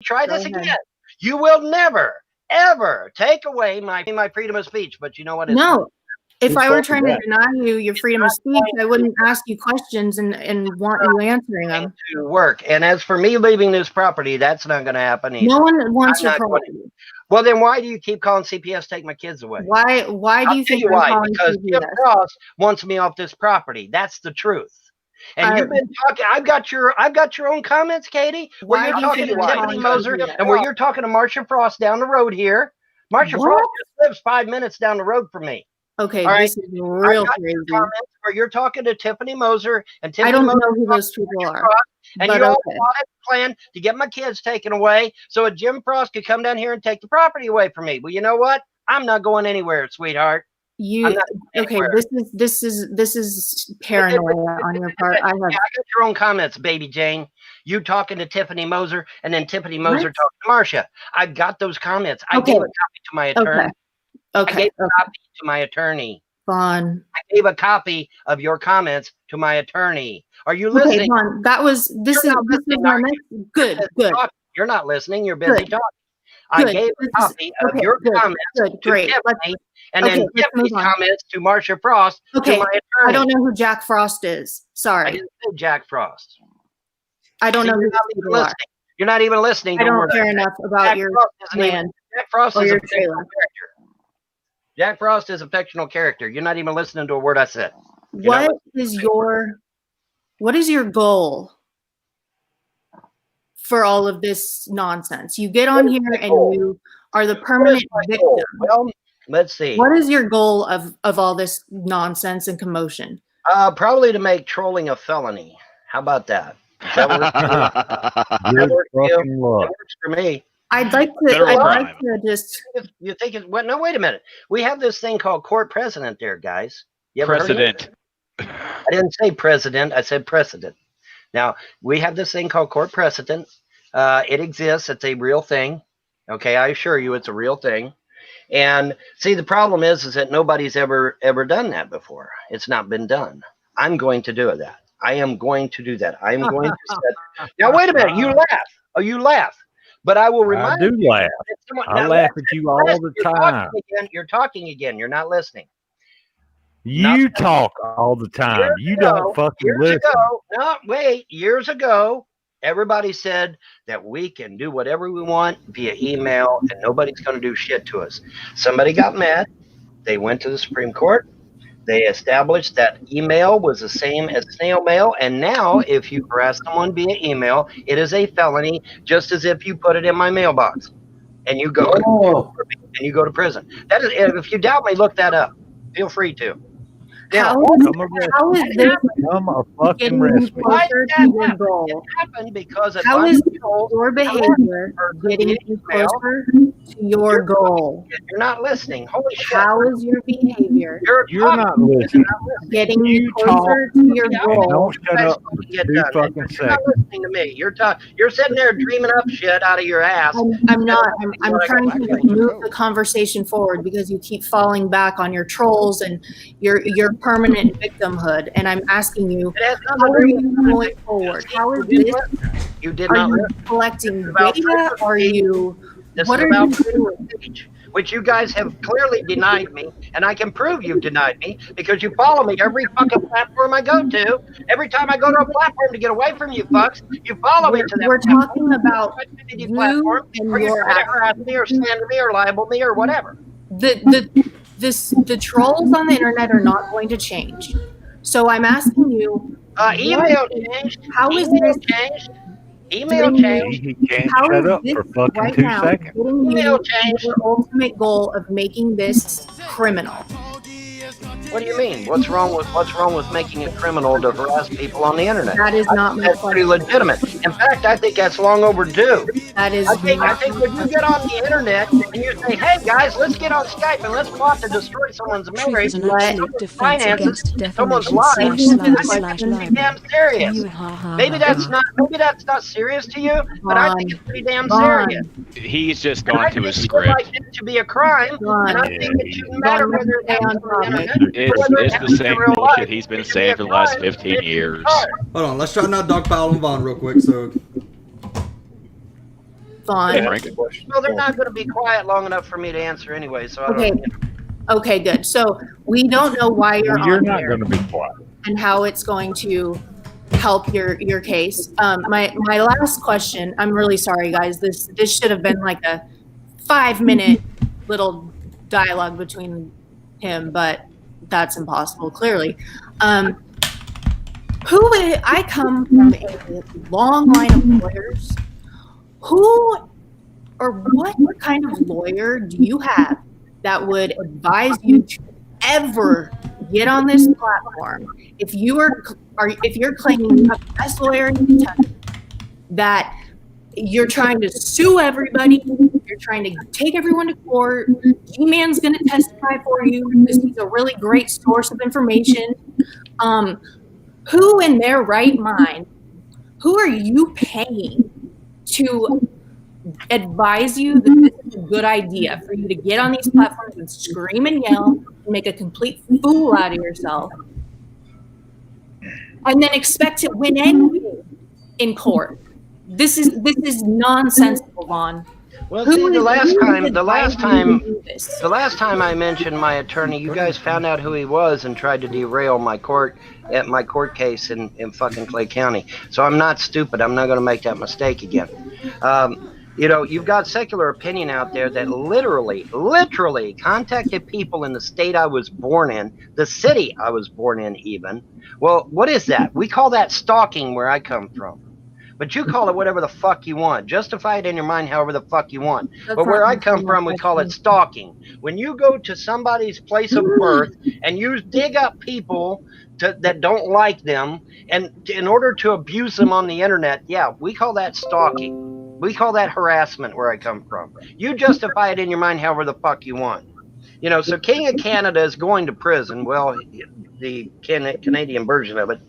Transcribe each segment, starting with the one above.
Try this again. You will never, ever take away my freedom of speech. But you know what? No. If I were trying to deny you your freedom of speech, I wouldn't ask you questions and want you answering them. To work. And as for me leaving this property, that's not going to happen either. No one wants your property. Well, then why do you keep calling CPS take my kids away? Why do you think I'm calling Because CPS? Jim Cross wants me off this property. That's the truth. And you've been talking. I've got your own comments, Katie. Where you're talking to Tiffany Moser, and where you're talking to Marcia Frost down the road here. Marcia Frost just lives 5 minutes down the road from me. Okay, this is real crazy. Where you're talking to Tiffany Moser and Tiffany. I don't know who those people are. And you all had a plan to get my kids taken away so that Jim Frost could come down here and take the property away from me. Well, you know what? I'm not going anywhere, sweetheart. This is paranoia on your part. I got your own comments, baby Jane. You talking to Tiffany Moser, and then Tiffany Moser talking to Marcia. I've got those comments. I gave a copy to my attorney. I gave a copy to my attorney. Vaughn. I gave a copy of your comments to my attorney. Are you listening? Vaughn, this is my next. Good. You're not listening. You're busy talking. I gave a copy of your comments to Tiffany, and then Tiffany's comments to Marcia Frost to my attorney. I don't know who Jack Frost is. Sorry. I didn't say Jack Frost. I don't know who these people are. You're not even listening. I don't care enough about your man. Jack Frost is a fictional character. Jack Frost is a fictional character. You're not even listening to a word I said. What is your goal for all of this nonsense? You get on here and you are the permanent victim. Well, let's see. What is your goal of all this nonsense and commotion? Probably to make trolling a felony. How about that? That works for me. I'd like to just. You think it's no? Wait a minute. We have this thing called court precedent, there, guys. Precedent. I didn't say president. I said precedent. Now we have this thing called court precedent. It exists. It's a real thing. Okay, I assure you, it's a real thing. And see, the problem is that nobody's ever done that before. It's not been done. I'm going to do that. I am going to do that. I'm going to set. Now wait a minute. You laugh. Oh, you laugh. But I will remind you. I do laugh. I laugh at you all the time. You're talking again. You're not listening. You talk all the time. You don't fucking listen. Years ago, everybody said that we can do whatever we want via email and nobody's going to do shit to us. Somebody got mad. They went to the Supreme Court. They established that email was the same as snail mail, and now if you harass someone via email, it is a felony, just as if you put it in my mailbox, and you go to prison. That is, if you doubt me, look that up. Feel free to. How is this getting closer to your goal? It happened because how is your behavior getting you closer to your goal? You're not listening. Holy shit. How is your behavior You're not listening. Getting you closer to your goal? Don't shut up for 2 fucking seconds. You're not listening to me. You're sitting there dreaming up shit out of your ass. I'm not. I'm trying to move the conversation forward because you keep falling back on your trolls and your permanent victimhood, and I'm asking you, how are you going forward? How is this? You did are not you collecting data? Are you? What are you doing? Which you guys have clearly denied me, and I can prove you've denied me because you follow me every fucking platform I go to. Every time I go to a platform to get away from you fucks, you follow me to that. We're talking about you platform, and or you your try to harass me or slander me or libel me or whatever. The trolls on the internet are not going to change. So I'm asking you. Email changed. How is this changed? Email changed. He can't shut up for fucking 2 seconds. Email changed. Your ultimate goal of making this criminal. What do you mean? What's wrong with making it criminal to harass people on the internet? That is not my That's pretty legitimate. In fact, I think that's long overdue. That is. I think when you get on the internet and you say, "Hey guys, let's get on Skype and let's plot to destroy someone's marriage, finances, someone's life," I think it's damn serious. Maybe that's not serious to you, but I think it's pretty damn serious. He's just gone to his script. I think it to be a crime, and I think it shouldn't matter whether it's on the internet. It's the same bullshit he's been saying for the last 15 years. Hold on, let's try not dogpile on Vaughn real quick. So, Vaughn. Well, they're not going to be quiet long enough for me to answer anyway. So Okay. Okay, good. So we don't know why you're You're on not here going to be quiet. and how it's going to help your case. My last question. I'm really sorry, guys. This should have been like a 5-minute little dialogue between him, but that's impossible. Clearly, I come from a long line of lawyers. Who or what kind of lawyer do you have that would advise you to ever get on this platform if you're claiming you have the best lawyer in Kentucky, that you're trying to sue everybody, you're trying to take everyone to court, G-Man's going to testify for you because he's a really great source of information. Who in their right mind, who are you paying to advise you that this is a good idea for you to get on these platforms and scream and yell and make a complete fool out of yourself and then expect to win anything in court? This is nonsensical, Vaughn. Well, see, the last time I mentioned my attorney, you guys found out who he was and tried to derail my court case in fucking Clay County. So I'm not stupid. I'm not going to make that mistake again. You know, you've got secular opinion out there that literally contacted people in the state I was born in, the city I was born in even. Well, what is that? We call that stalking where I come from. But you call it whatever the fuck you want. Justify it in your mind however the fuck you want. But where I come from, we call it stalking. When you go to somebody's place of birth and you dig up people that don't like them, and in order to abuse them on the internet, yeah, we call that stalking. We call that harassment where I come from. You justify it in your mind however the fuck you want. You know, so King of Canada is going to prison. Well, the Canadian version of it.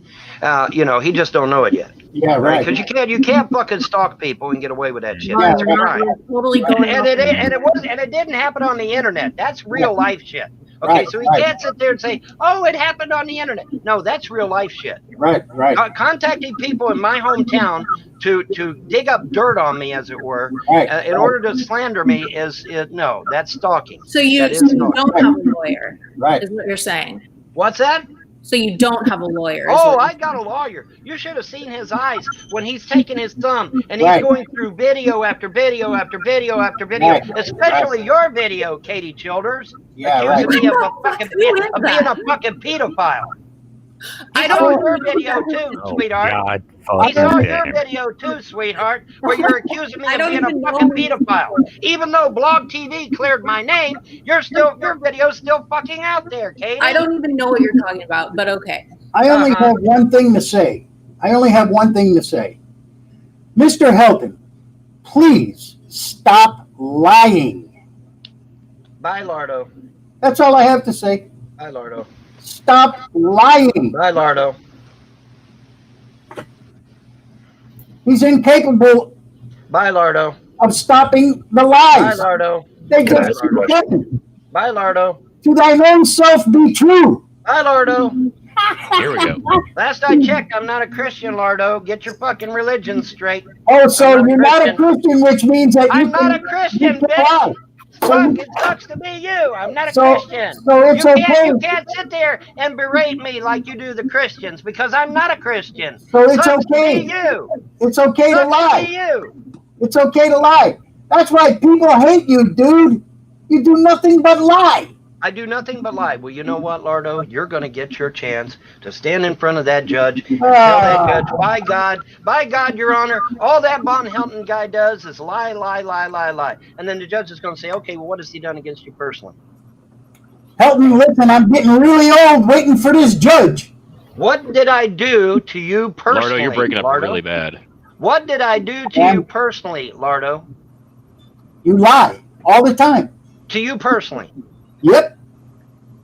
You know, he just don't know it yet. Yeah, right. Because you can't fucking stalk people and get away with that shit. Yeah, That's right. Totally going and it didn't happen on the internet. That's real life shit. Okay, so he can't sit there and say, "Oh, it happened on the internet." No, that's real life shit. Right. Contacting people in my hometown to dig up dirt on me, as it were, in order to slander me no, that's stalking. So you don't have a lawyer, right? Is what you're saying? What's that? So you don't have a lawyer. Oh, I got a lawyer. You should have seen his eyes when he's taking his thumb and he's going through video after video after video after video, especially your video, Katie Childers, accusing me of being a fucking pedophile. I saw your video too, sweetheart. God, he saw your video too, sweetheart, where you're accusing me of being a fucking pedophile. Even though Blog TV cleared my name, your video's still fucking out there, Katie. I don't even know what you're talking about, but okay. I only have one thing to say. Mr. Helton, please stop lying. Bye, Lardo. That's all I have to say. Bye, Lardo. Stop lying. Bye, Lardo. He's incapable. Bye, Lardo. Of stopping the lies. Bye, Lardo. They just pretend. Bye, Lardo. To thine own self be true. Bye, Lardo. Here we go. Last I checked, I'm not a Christian, Lardo. Get your fucking religion straight. Oh, so you're not a Christian, which means that I'm not a Christian, bitch. Fuck, it sucks to be you. I'm not a Christian. So it's okay. You can't sit there and berate me like you do the Christians because I'm not a Christian. So it's sucks okay. To be you. It's okay to lie. To be you. It's okay to lie. That's why people hate you, dude. You do nothing but lie. I do nothing but lie. Well, you know what, Lardo? You're going to get your chance to stand in front of that judge and tell that judge, by God, Your Honor, all that Von Helton guy does is lie. And then the judge is going to say, okay, well, what has he done against you personally? Helton, listen, I'm getting really old waiting for this judge. What did I do to you personally, Lardo, you're breaking up Lardo? really bad. What did I do to you personally, Lardo? You lie all the time. To you personally? Yep.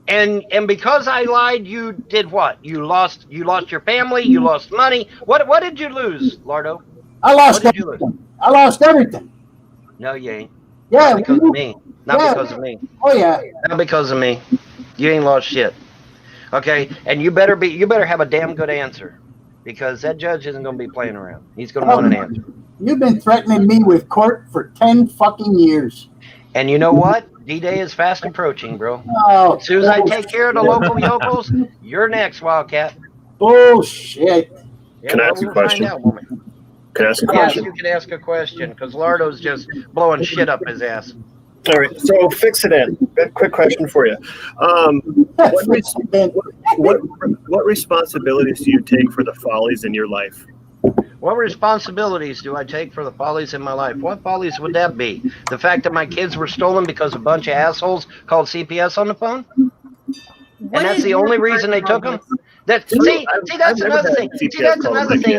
And because I lied, you did what? You lost your family. You lost money. What did you lose, Lardo? I lost everything. I lost everything. No, you ain't. Yeah, not because of me. Not because of me. Oh yeah. Not because of me. You ain't lost shit. Okay, and you better have a damn good answer. because that judge isn't going to be playing around. He's going to want an answer. You've been threatening me with court for 10 fucking years. And you know what? D-Day is fast approaching, bro. Oh, As soon as I take care of the local yokels, you're next, Wildcat. Bullshit. Yeah, Can I ask a question? Find out, woman. Can I ask a Yes, question? you can ask a question, because Lardo's just blowing shit up his ass. All right, so fix it in. Quick question for you. What responsibilities do you take for the follies in your life? What responsibilities do I take for the follies in my life? What follies would that be? The fact that my kids were stolen because a bunch of assholes called CPS on the phone? And that's the only reason they took them? That's another thing. That's another thing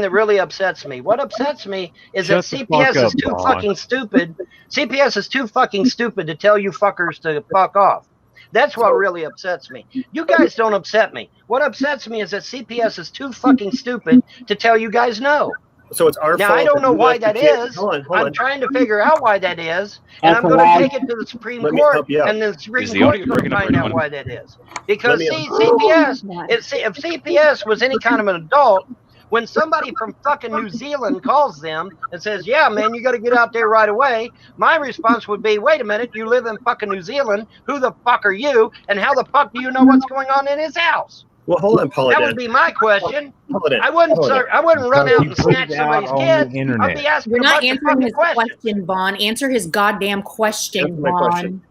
that really upsets me. What upsets me is that CPS is too fucking stupid. CPS is too fucking stupid to tell you fuckers to fuck off. That's what really upsets me. You guys don't upset me. What upsets me is that CPS is too fucking stupid to tell you guys no. So it's our fault. Now, I don't know why that is. Hold on. I'm trying to figure out why that is. And I'm going to take it to the Supreme Court. And the Supreme Court is going to find out why that is. Because, CPS, if CPS was any kind of an adult, when somebody from fucking New Zealand calls them and says, yeah, man, you got to get out there right away, my response would be, wait a minute, you live in fucking New Zealand. Who the fuck are you? And how the fuck do you know what's going on in his house? Well, hold on, Paula. That would be my question. I wouldn't run out and snatch somebody's kids. I'd be asking You're not answering his question, Vaughn. Answer his goddamn question, Vaughn.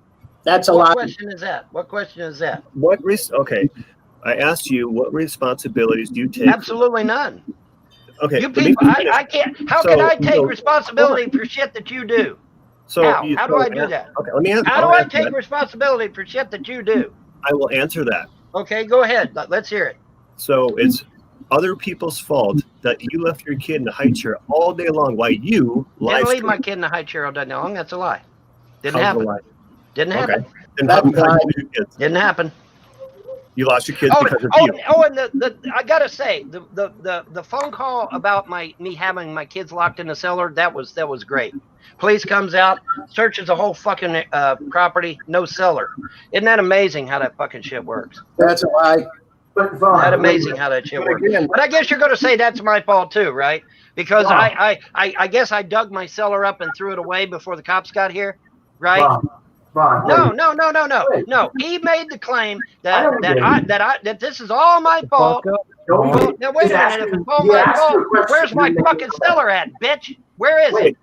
That's a lot. What question is that? Okay. I asked you, what responsibilities do you take? Absolutely none. Okay. You people, I can't. How can I take responsibility for shit that you do? How do I do that? Okay, let me answer. How do I take responsibility for shit that you do? I will answer that. Okay, go ahead. Let's hear it. So it's other people's fault that you left your kid in the high chair all day long while you didn't leave my kid in the high chair all day long. That's a lie. Didn't happen. Didn't happen. Didn't happen. You lost your kids because of you. And I gotta say, the phone call about me having my kids locked in the cellar, that was great. Police comes out, searches the whole fucking property, no cellar. Isn't that amazing how that fucking shit works? That's a lie. That's amazing how that shit works. But I guess you're gonna say that's my fault too, right? Because I guess I dug my cellar up and threw it away before the cops got here, right? No. He made the claim that this is all my fault. Now wait a minute, if it's all my fault, where's my fucking cellar at, bitch? Where is it?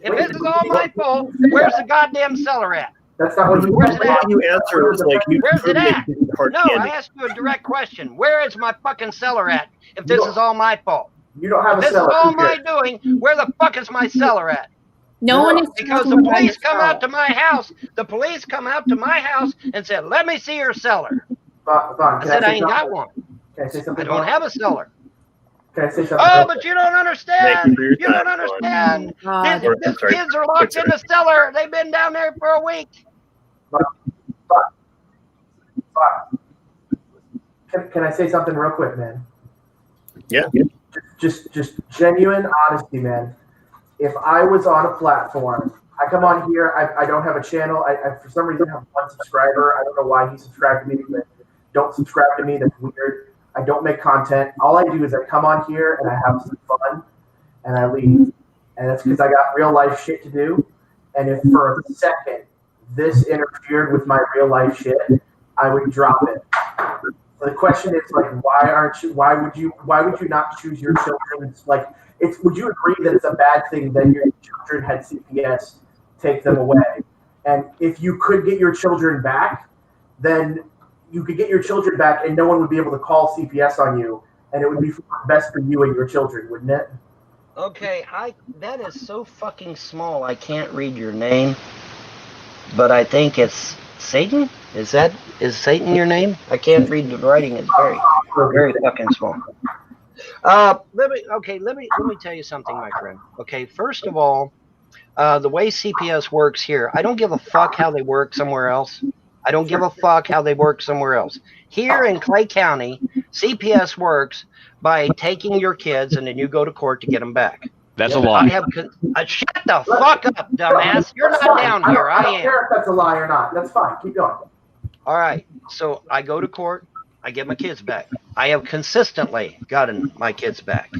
If this is all my fault, where's the goddamn cellar at? That's not what you Where's it at? You answer is like you. Where's it at? No, I asked you a direct question. Where is my fucking cellar at? If this is all my fault, you don't have if this is all my doing, where the fuck is my cellar at? No one is because the police come out to my house. The police come out to my house and said, "Let me see your cellar." I said, "I ain't got one. I don't have a cellar." Can I say something? Oh, but you don't understand. You don't understand. These kids are locked in the cellar. They've been down there for a week. Can I say something real quick, man? Yeah. Just genuine honesty, man. If I was on a platform, I come on here, I don't have a channel. I for some reason have one subscriber. I don't know why he subscribed to me, but don't subscribe to me. That's weird. I don't make content. All I do is I come on here and I have some fun and I leave. And that's because I got real life shit to do. And if for a second this interfered with my real life shit, I would drop it. So the question is like, why would you not choose your children? It's like, would you agree that it's a bad thing that your children had CPS take them away? And if you could get your children back, then you could get your children back and no one would be able to call CPS on you, and it would be best for you and your children, wouldn't it? Okay, that is so fucking small I can't read your name, but I think it's Satan? Is Satan your name? I can't read the writing, it's very fucking small. Let me tell you something, my friend. Okay, first of all, the way CPS works here, I don't give a fuck how they work somewhere else. I don't give a fuck how they work somewhere else. Here in Clay County, CPS works by taking your kids and then you go to court to get them back. That's a lie. Shut the fuck up, dumbass. You're not down here. I am. I don't care if that's a lie or not. That's fine. Keep going. All right. So I go to court. I get my kids back. I have consistently gotten my kids back.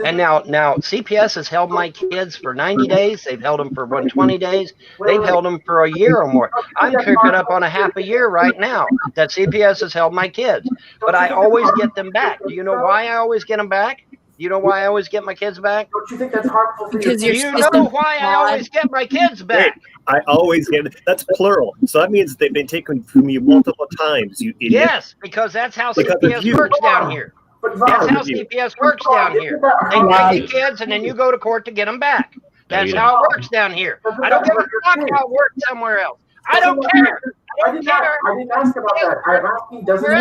And now CPS has held my kids for 90 days. They've held them for 120 days. They've held them for a year or more. I'm cooking up on a half a year right now that CPS has held my kids. But I always get them back. Do you know why I always get them back? You know why I always get my kids back? Don't you think that's harmful for Because you? Do you know why I always get my kids back? I always get it. That's plural. So that means they've been taken from you multiple times, you idiot. Yes, because that's how CPS works down here. That's how CPS works down here. They take the kids and then you go to court to get them back. That's how it works down here. I don't give a fuck how it works somewhere else. I don't care. I didn't ask about that. I'm asking, doesn't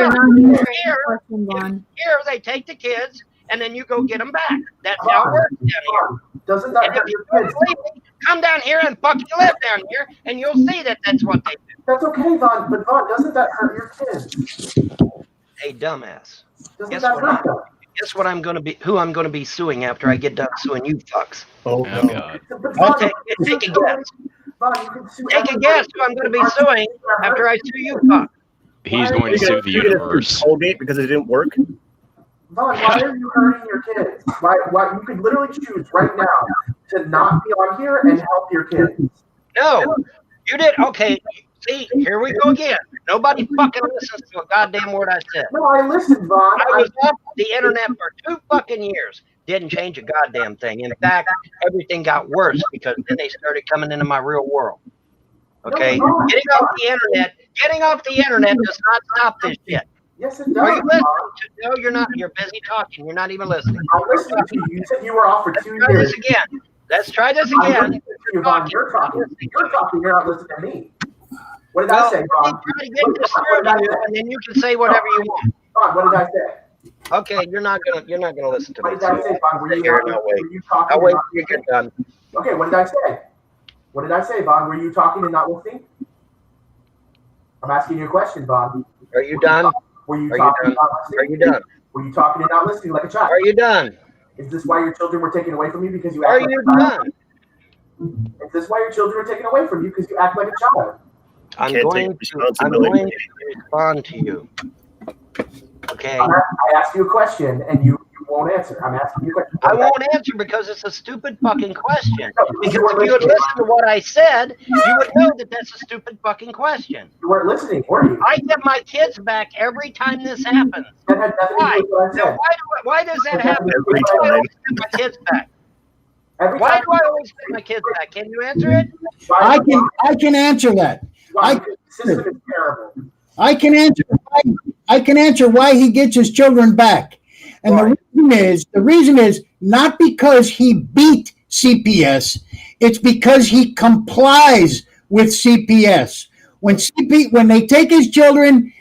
here they take the kids and then you go get them back. That's how it works down here. Doesn't that And if hurt you your don't kids? believe me, come down here and fucking live down here and you'll see that that's what they do. That's okay, Vaughn, but Vaughn, doesn't that hurt your kids? Hey, dumbass. Doesn't Guess that what? hurt them? Guess what I'm gonna be? Who I'm gonna be suing after I get done suing you fucks? Oh, Oh God. But Vaughn, Take a guess. Vaughn, you can sue Take a everybody. guess who I'm gonna be suing after I sue you fucks. He's going to sue the universe. Colgate because it didn't work. Vaughn, why are you hurting your kids? Why you could literally choose right now to not be on here and help your kids. No, you did. Okay, see, here we go again. Nobody fucking listens to a goddamn word I said. No, I listened, Vaughn. I was off the internet for 2 fucking years. Didn't change a goddamn thing. In fact, everything got worse because then they started coming into my real world. Okay, getting off the internet does not stop this shit. Yes, it Are does. you listening? No, you're not. You're busy talking. You're not even listening. I'm listening to you. You said you were off for 2 Let's try years. this again. Let's try this I'm again. listening to you, Vaughn. You're talking. You're talking. You're not listening to me. What did I Well, say, let me Vaughn? try to get this through to you, and then you can say whatever you want. Vaughn, what did I say? Okay, you're not gonna listen to me. What did I say, Vaughn? Were you Here, no, wait. were you talking? I'll wait and till you get done. not- Okay, what did I say? What did I say, Vaughn? Were you talking and not listening? I'm asking you a question, Vaughn. Are you done? Were you Are you talking and done? not listening? Are you done? Were you talking and not listening like a child? Are you done? Is this why your children were taken away from you because you Are act like you a child? done? Is this why your children were taken away from you because you act like a child? I'm Can't going take to responsibility. respond to you. Okay. I asked you a question and you won't answer. I'm asking you a question. I won't answer because it's a stupid fucking question. No, Because you weren't if you had listening. listened to what I said, you would know that that's a stupid fucking question. You weren't listening, were you? I get my kids back every time this happens. That had nothing to Why? do with what I Now, said. why does that happen? Every Why do I time. always get my kids back? Every Why time do I always get my kids back? Can you answer it? Why- I can answer that. why the system is terrible. I can answer why he gets his children back. And Right. the reason is not because he beat CPS, it's because he complies with CPS. When they take his children,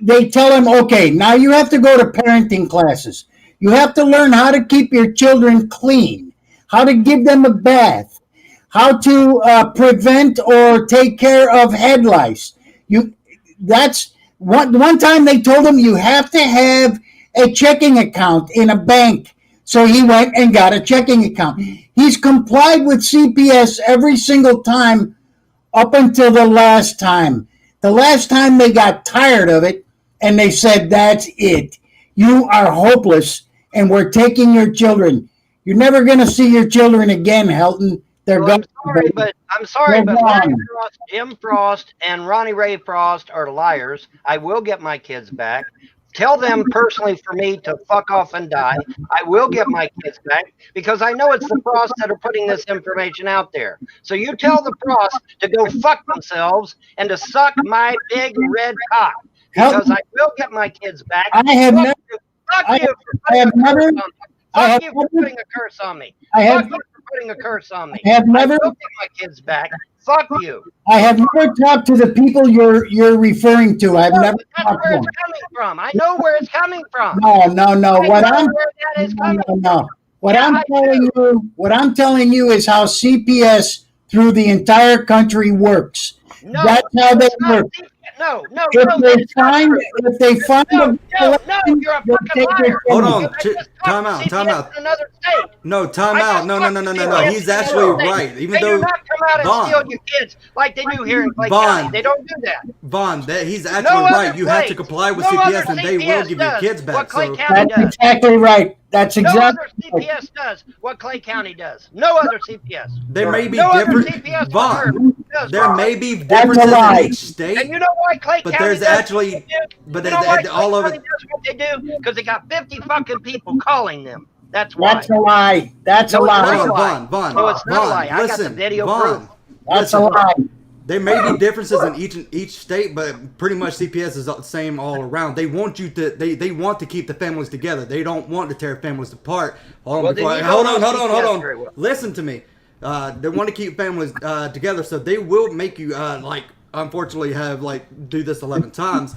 they tell him, okay, now you have to go to parenting classes. You have to learn how to keep your children clean, how to give them a bath, how to prevent or take care of head lice. That's one time they told him you have to have a checking account in a bank. So he went and got a checking account. He's complied with CPS every single time up until the last time. The last time they got tired of it and they said, that's it. You are hopeless and we're taking your children. You're never going to see your children again, Helton. They're Well, gone. I'm sorry, They're but Larry gone. Frost, Jim Frost, and Ronnie Ray Frost are liars. I will get my kids back. Tell them personally for me to fuck off and die. I will get my kids back because I know it's the Frosts that are putting this information out there. So you tell the Frosts to go fuck themselves and to suck my big red cock because I will get my kids back. I have Fuck never. you. Fuck I you have- for I have putting a never- curse on me. I Fuck have you for never- putting a curse on me. I have. Fuck you for putting a curse on me. I have never. I will get my kids back. Fuck you. I have never talked to the people you're referring to. I've No, never but that's talked to where them. it's coming from. I know where it's coming from. No. I What know I'm where that is coming from. no. What Yeah, I'm I telling you is how CPS through the entire country works. No, That's how they it's not work. secret. No, If they it's not find, true. if they find, No, a no, violation, you're a they'll fucking take their liar. Hold children. on. I just talked Time to out, CPS time out. in another state. No, time I out. just No. talked to No. CPS He's in actually another state. right. Even They do though not come out and steal your kids like they do here in Clay County. They don't do that. Vaughn, he's actually right. You have to comply with CPS, and they will give your kids back. That's exactly right. That's exactly. No other CPS does what Clay County does. No other CPS. There may be different. Vaughn, there may be differences in each state. And you know why Clay County there's does actually, what they do? but you know why all of Clay it. County does what they do? Because they got 50 fucking people calling them. That's why. That's a lie. That's a lie. Vaughn, no, it's not a lie. I got the video proof. That's a lie. There may be differences in each state, but pretty much CPS is the same all around. They want you to. They want to keep the families together. They don't want to tear families apart. Hold on. Listen to me. They want to keep families together, so they will make you unfortunately have do this 11 times.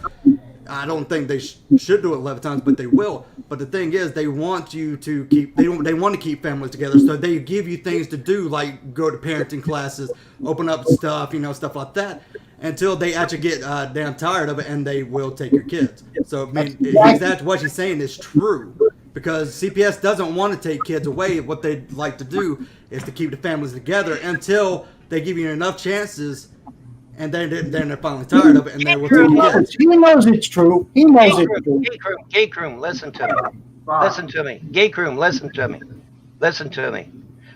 I don't think they should do it 11 times, but they will. But the thing is, they want you to keep. They want to keep families together, so they give you things to do, like go to parenting classes, open up stuff, stuff like that, until they actually get damn tired of it, and they will take your kids. So I mean, that's what she's saying is true, because CPS doesn't want to take kids away. What they'd like to do is to keep the families together until they give you enough chances. And then they're finally tired of it, and they will take it again. He knows it's true. He knows it's true. Geek room, listen to me. Listen to me. Geek room, listen to me. Listen to me.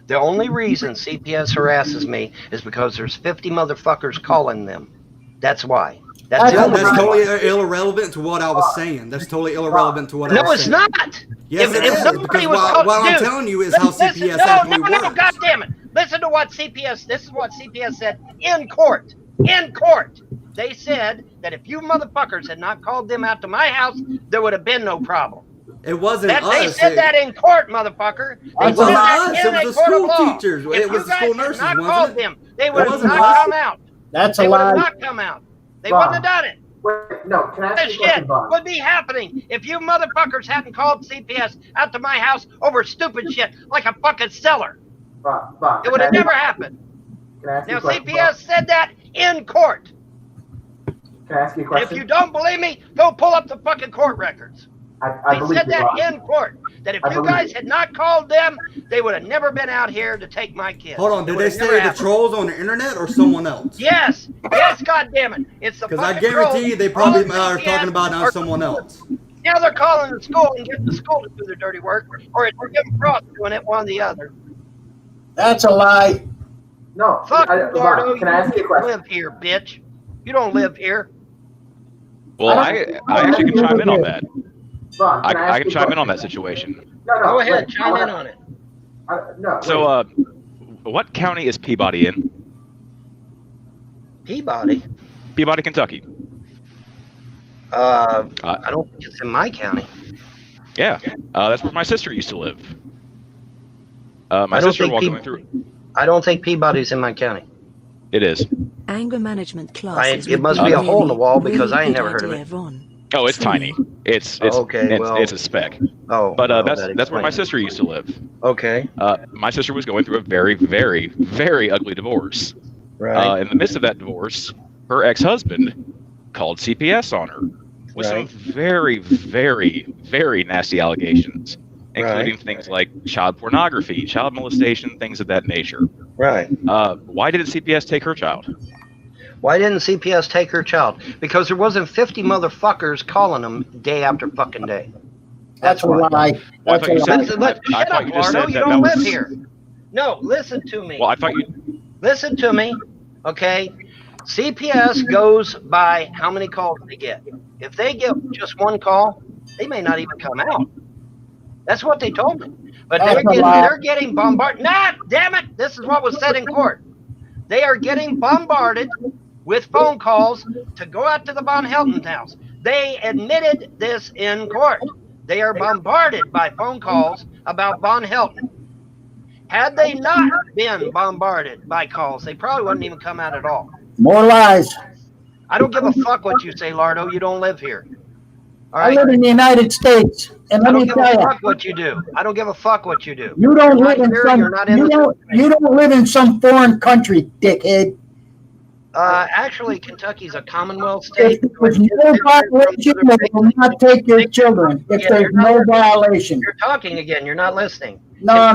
The only reason CPS harasses me is because there's 50 motherfuckers calling them. That's why. That's totally irrelevant to what I was saying. That's totally irrelevant to what I was saying. No, it's not. Yes, it is. Because what I'm telling you is how CPS actually works. No, God damn it. Listen to what CPS, this is what CPS said in court. In court, they said that if you motherfuckers had not called them out to my house, there would have been no problem. It wasn't us. They said that in court, motherfucker. It wasn't us. It was the school teachers. It was the school nurses, wasn't it? They would have not come out. That's a lie. They would have not come out. They wouldn't have done it. Wait, no, can I ask This you a question, shit Bob? would be happening if you motherfuckers hadn't called CPS out to my house over stupid shit like a fucking seller. Bob, It would have never happened. Now, CPS said that in court. Can I ask you a question? If you don't believe me, go pull up the fucking court records. I they said that in court. That if you guys had not called them, they would have never been out here to take my kids. Hold on, did they say the trolls on the internet or someone else? Yes, goddammit. It's the because I guarantee you they probably are talking about someone else. Now they're calling the school and getting the school to do their dirty work, or it's Jim Frost doing it, one or the other. That's a lie. No, fuck Eduardo, can I ask you a question? You live here, bitch. You don't live here. Well, I actually can chime in on that. Bob, I can chime in on that situation. No, go ahead, chime in on it. So, what county is Peabody in? Peabody, Kentucky. I don't think it's in my county. Yeah, that's where my sister used to live. My sister while going through. I don't think Peabody's in my county. It is. Anger management classes. It must be a hole in the wall because I ain't never heard of it. Oh, it's tiny. It's okay. It's a speck. Oh, but that's where my sister used to live. Okay. My sister was going through a very, very, very ugly divorce. Right. In the midst of that divorce, her ex-husband called CPS on her with some very, very, very nasty allegations, including things like child pornography, child molestation, things of that nature. Right. Why didn't CPS take her child? Why didn't CPS take her child? Because there wasn't 50 motherfuckers calling them day after fucking day. That's a lie. That's a lie. I thought you just said you don't live here. No, listen to me. Well, I thought you... Listen to me, okay? CPS goes by how many calls they get. If they get just one call, they may not even come out. That's what they told me. But they're getting bombarded. Nah, damn it! This is what was said in court. They are getting bombarded with phone calls to go out to the Von Helton's house. They admitted this in court. They are bombarded by phone calls about Von Helton. Had they not been bombarded by calls, they probably wouldn't even come out at all. More lies. I don't give a fuck what you say, Lardo. You don't live here. All right? I live in the United States, and let me tell you. I don't give a fuck what you do. I don't give a fuck what you do. You don't live in some. You don't live in some foreign country, dickhead. Actually, Kentucky's a Commonwealth state. If there's no violation, they will not take your children. If there's no violation. You're talking again. You're not listening. No.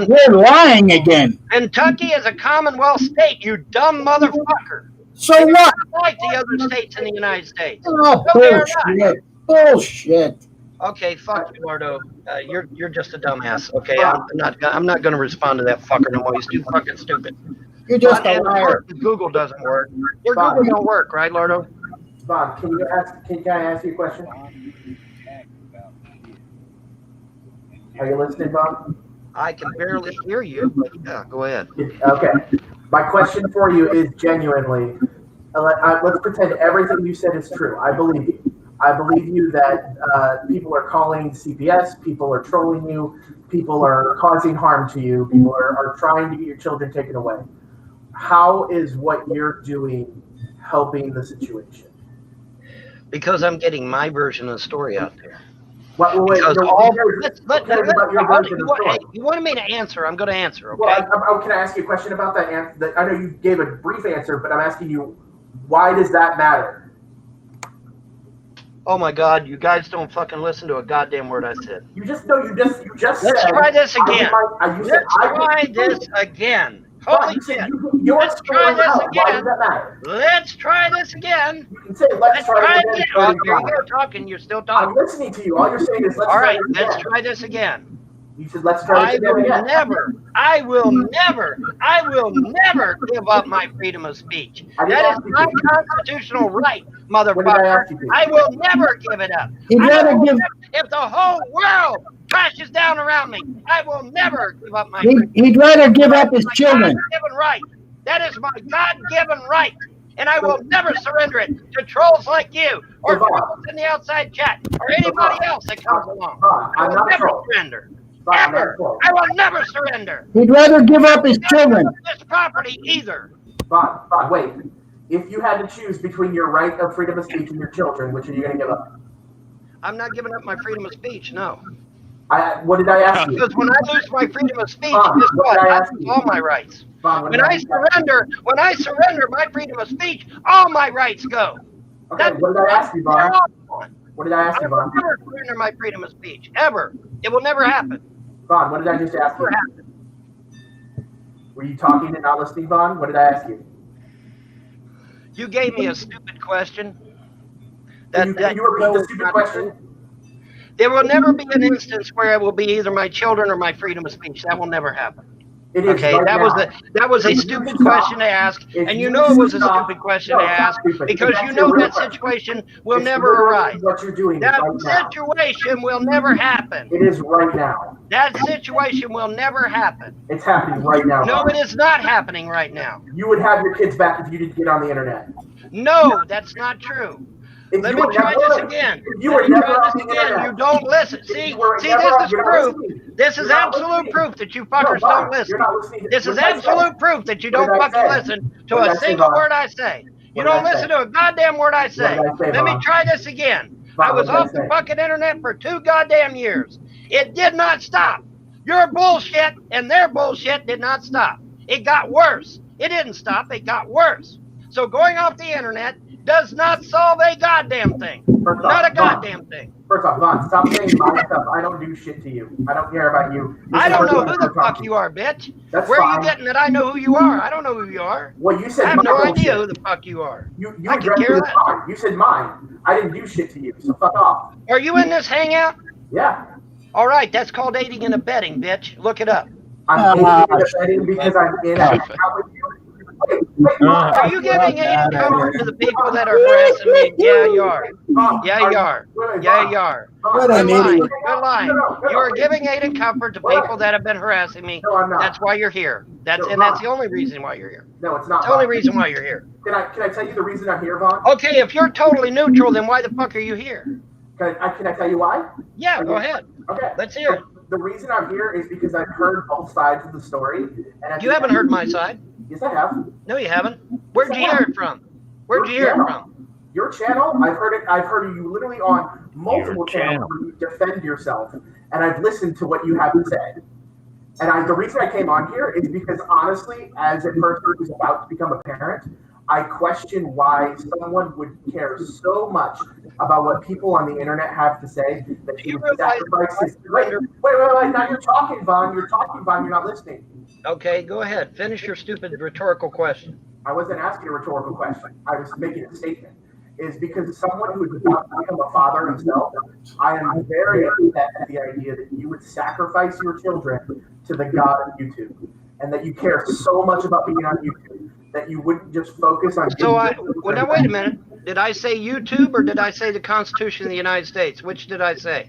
You're lying again. Kentucky is a Commonwealth state, you dumb motherfucker. So what? Like the other states in the United States. Oh, bullshit. Bullshit. Okay, fuck you, Lordo. You're just a dumbass. Okay, I'm not going to respond to that fucker no more. He's too fucking stupid. You're just a liar. Google doesn't work. Your Google don't work, right, Lordo? Bob, can I ask you a question? Are you listening, Bob? I can barely hear you, but yeah, go ahead. Okay. My question for you is genuinely, let's pretend everything you said is true. I believe you. I believe you that people are calling CPS, people are trolling you, people are causing harm to you, people are trying to get your children taken away. How is what you're doing helping the situation? Because I'm getting my version of the story out there. You wanted me to answer. I'm going to answer. Okay. Well, can I ask you a question about that? I know you gave a brief answer, but I'm asking you, why does that matter? Oh my God! You guys don't fucking listen to a goddamn word I said. You just said. Let's try this again. Let's try this again. Holy shit! Let's try this again. Let's try this again. You can say let's try it again. Oh, here you go talking. You're still talking. I'm listening to you. All you're saying is let's try it again. Let's try this again. You said let's try it again. I will never give up my freedom of speech. That is my constitutional right, motherfucker. I will never give it up. If the whole world crashes down around me, I will never give up my freedom. He'd rather give up his children. Right. That is my God-given right. And I will never surrender it to trolls like you or trolls in the outside chat or anybody else that comes along. I will never surrender. Ever. I will never surrender. He'd rather give up his children. This property either. Bob, wait. If you had to choose between your right of freedom of speech and your children, which are you going to give up? I'm not giving up my freedom of speech, no. What did I ask you? Because when I lose my freedom of speech, guess what? I lose all my rights. When I surrender my freedom of speech, all my rights go. Okay, what did I ask you, Bob? What did I ask you, Bob? I will never surrender my freedom of speech, ever. It will never happen. Vaughn, what did I just ask you? Were you talking and not listening, Vaughn? What did I ask you? You gave me a stupid question. You repeat the stupid question? There will never be an instance where it will be either my children or my freedom of speech. That will never happen. It is okay, that was a stupid question to ask, and you know it was a stupid question to ask because you know that situation will never arise. What you're doing that situation will never happen. It is right now. That situation will never happen. It's happening right now. No, it is not happening right now. You would have your kids back if you didn't get on the internet. No, that's not true. Let me try this again. You don't listen. See, this is proof. This is absolute proof that you fuckers don't listen. This is absolute proof that you don't fucking listen to a single word I say. You don't listen to a goddamn word I say. Let me try this again. I was off the fucking internet for 2 goddamn years. It did not stop. Your bullshit and their bullshit did not stop. It got worse. It didn't stop. It got worse. So going off the internet does not solve a goddamn thing. Not a goddamn thing. First off, Vaughn, stop saying my stuff. I don't do shit to you. I don't care about you. I don't know who the fuck you are, bitch. Where are you getting that I know who you are? I don't know who you are. Well, you said I have no idea who the fuck you are. I can care less. You said mine. I didn't do shit to you, so fuck off. Are you in this hangout? Yeah. All right, that's called aiding and abetting, bitch. Look it up. I'm aiding and abetting because I'm in a hangout with you. Are you giving aid and comfort to the people that are harassing me? Yeah, you are. Yeah, you are. Yeah, you are. You're lying. You are giving aid and comfort to people that have been harassing me. No, I'm not. That's why you're here. That's the only reason why you're here. No, it's not. It's the only reason why you're here. Can I tell you the reason I'm here, Vaughn? Okay, if you're totally neutral, then why the fuck are you here? Can I tell you why? Yeah, go ahead. Okay. Let's hear it. The reason I'm here is because I've heard both sides of the story. And you haven't heard my side. Yes, I have. No, you haven't. Where'd you hear it from? Where'd you hear it from? Your channel. I've heard it. I've heard you literally on multiple channels where you defend yourself, and I've listened to what you have to say. And the reason I came on here is because honestly, as a person who's about to become a parent, I question why someone would care so much about what people on the internet have to say that he would sacrifice his. Wait. Now you're talking, Vaughn. You're not listening. Okay, go ahead. Finish your stupid rhetorical question. I wasn't asking a rhetorical question. I was making a statement. Is because someone who is about to become a father himself, I am very upset at the idea that you would sacrifice your children to the god of YouTube, and that you care so much about being on YouTube that you wouldn't just focus on. So well, now wait a minute. Did I say YouTube or did I say the Constitution of the United States? Which did I say?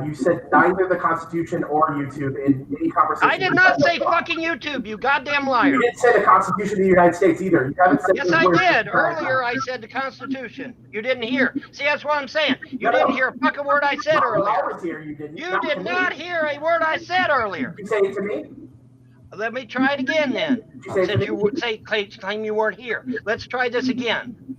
You said neither the Constitution or YouTube in any conversation. I did not say fucking YouTube, you goddamn liar. You didn't say the Constitution of the United States either. You haven't said. Yes, I did. Earlier, I said the Constitution. You didn't hear. See, that's what I'm saying. You didn't hear a fucking word I said earlier. I was here. You didn't. You did not hear a word I said earlier. You say it to me. Let me try it again then. Since you would claim you weren't here. Let's try this again.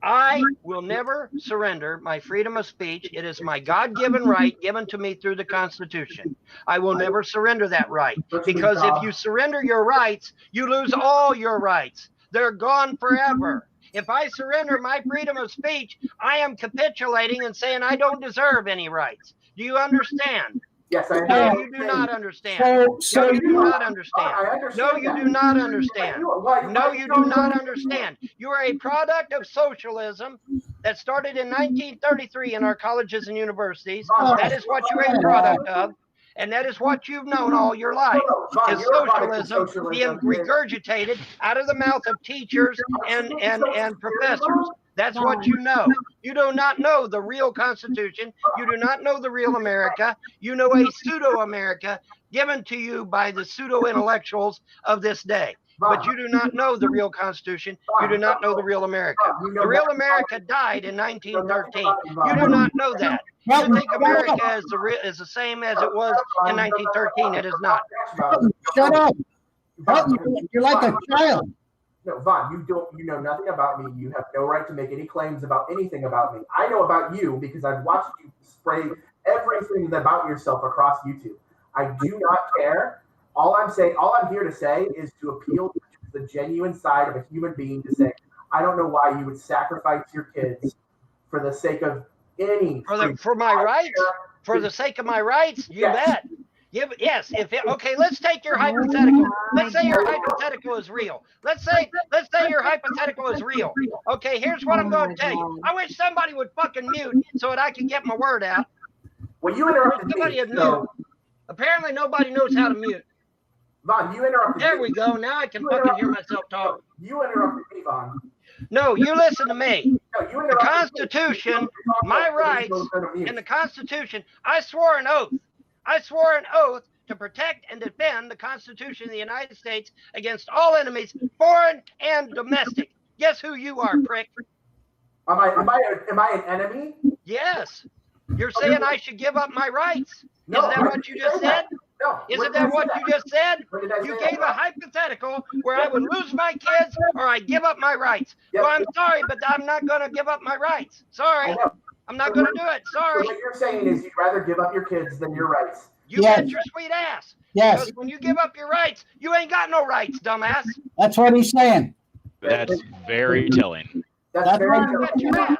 I will never surrender my freedom of speech. It is my God-given right given to me through the Constitution. I will never surrender that right, because if you surrender your rights, you lose all your rights. They're gone forever. If I surrender my freedom of speech, I am capitulating and saying I don't deserve any rights. Do you understand? Yes, I No, you do not understand. No, you do not understand. No, you do not understand. No, you do not understand. You are a product of socialism that started in 1933 in our colleges and universities. That is what you're a product of. And that is what you've known all your life, is socialism being regurgitated out of the mouth of teachers and professors. That's what you know. You do not know the real Constitution. You do not know the real America. You know a pseudo-America given to you by the pseudo-intellectuals of this day. But you do not know the real Constitution. You do not know the real America. The real America died in 1913. You do not know that. You think America is the same as it was in 1913. It is not. Shut up. You're like a child. No, Vaughn, you know nothing about me. You have no right to make any claims about anything about me. I know about you because I've watched you spray everything about yourself across YouTube. I do not care. All I'm here to say is to appeal to the genuine side of a human being to say, I don't know why you would sacrifice your kids for the sake of any. For my rights? For the sake of my rights? You bet. Yes. Okay, let's take your hypothetical. Let's say your hypothetical is real. Let's say your hypothetical is real. Okay, here's what I'm going to tell you. I wish somebody would fucking mute so that I can get my word out. Well, you interrupted me. So. Apparently, nobody knows how to mute. Vaughn, you interrupted me. There we go. Now I can fucking hear myself talk. You interrupted me, Vaughn. No, you listen to me. No, the Constitution, my rights, and the Constitution, I swore an oath. I swore an oath to protect and defend the Constitution of the United States against all enemies, foreign and domestic. Guess who you are, prick? Am I an enemy? Yes. You're saying I should give up my rights. No, Isn't that what you just said? No. Isn't that what you just said? You gave a hypothetical where I would lose my kids or I give up my rights. Well, I'm sorry, but I'm not going to give up my rights. Sorry. I'm not going to do it. Sorry. So what you're saying is you'd rather give up your kids than your rights. You bet your sweet ass. Yes. Because when you give up your rights, you ain't got no rights, dumbass. That's what he's saying. That's very telling. That's very telling.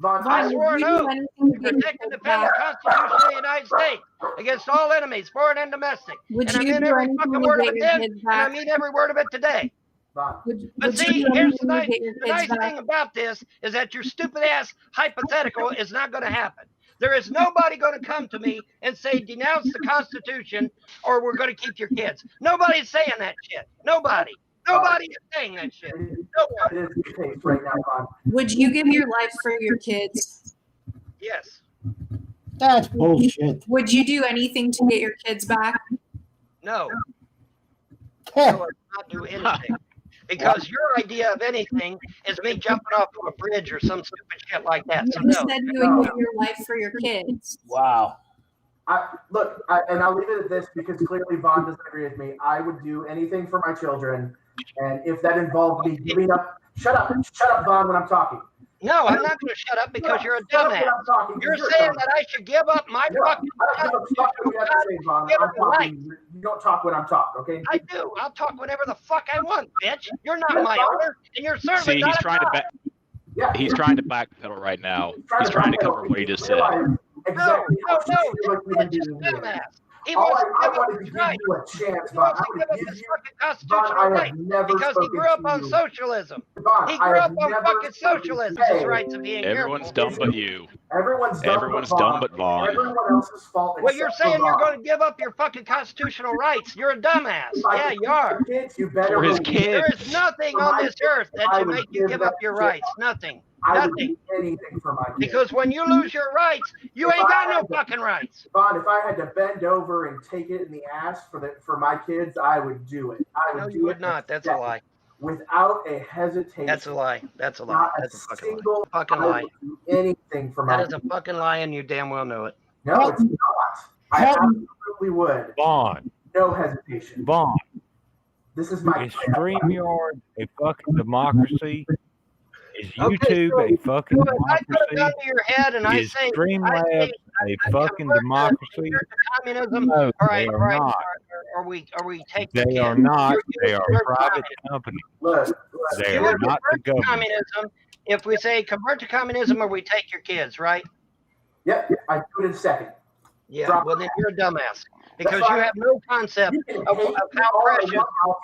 I swore an oath to protect and defend the Constitution of the United States against all enemies, foreign and domestic. And I mean every fucking word of it then, and I mean every word of it today. But see, here's the nice thing about this is that your stupid ass hypothetical is not going to happen. There is nobody going to come to me and say denounce the Constitution or we're going to keep your kids. Nobody's saying that shit. Nobody. Nobody is saying that shit. Would you give your life for your kids? Yes. That's bullshit. Would you do anything to get your kids back? No. I would not do anything. Because your idea of anything is me jumping off of a bridge or some stupid shit like that. So you said you would give your life for your kids. Wow. And I'll leave it at this because clearly Vaughn doesn't agree with me. I would do anything for my children, and if that involved me giving up, shut up, Vaughn, when I'm talking. No, I'm not going to shut up because you're a dumbass. You're saying that I should give up my fucking. You don't talk when I'm talking, okay? I do. I'll talk whenever the fuck I want, bitch. You're not my owner, and you're certainly See, not he's trying to he's trying to backpedal right now. He's trying to cover what he just said. Exactly. No, bitch is dumbass. He wants to give up his rights. He wants to give up his fucking constitutional right because he grew up on socialism. He grew up on fucking socialism. His rights of being Everyone's dumb but you. Everyone's dumb but Vaughn. Everyone else's fault. Well, you're saying you're going to give up your fucking constitutional rights. You're a dumbass. Yeah, you are. For his kids. There is nothing on this earth that should make you give up your rights. Nothing. Nothing. Anything for my kids. Because when you lose your rights, you ain't got no fucking rights. Vaughn, if I had to bend over and take it in the ass for my kids, I would do it. No, you would not. That's a lie. Without a hesitation. That's a lie. That's a lie. That's a fucking lie. Anything for my That is a fucking lie, and you damn well know it. No, it's not. I absolutely would. Vaughn. No hesitation. Vaughn. This is my Is StreamYard a fucking democracy? Is YouTube a fucking democracy? I put a gun to your head and Is Streamlabs a fucking democracy? Communism. No, All right, they are not. Are we taking? They are not. They are private companies. They are not the government. Communism. If we say convert to communism, or we take your kids, right? Yep, I do it in a second. Yeah, well then you're a dumbass because you have no concept of how precious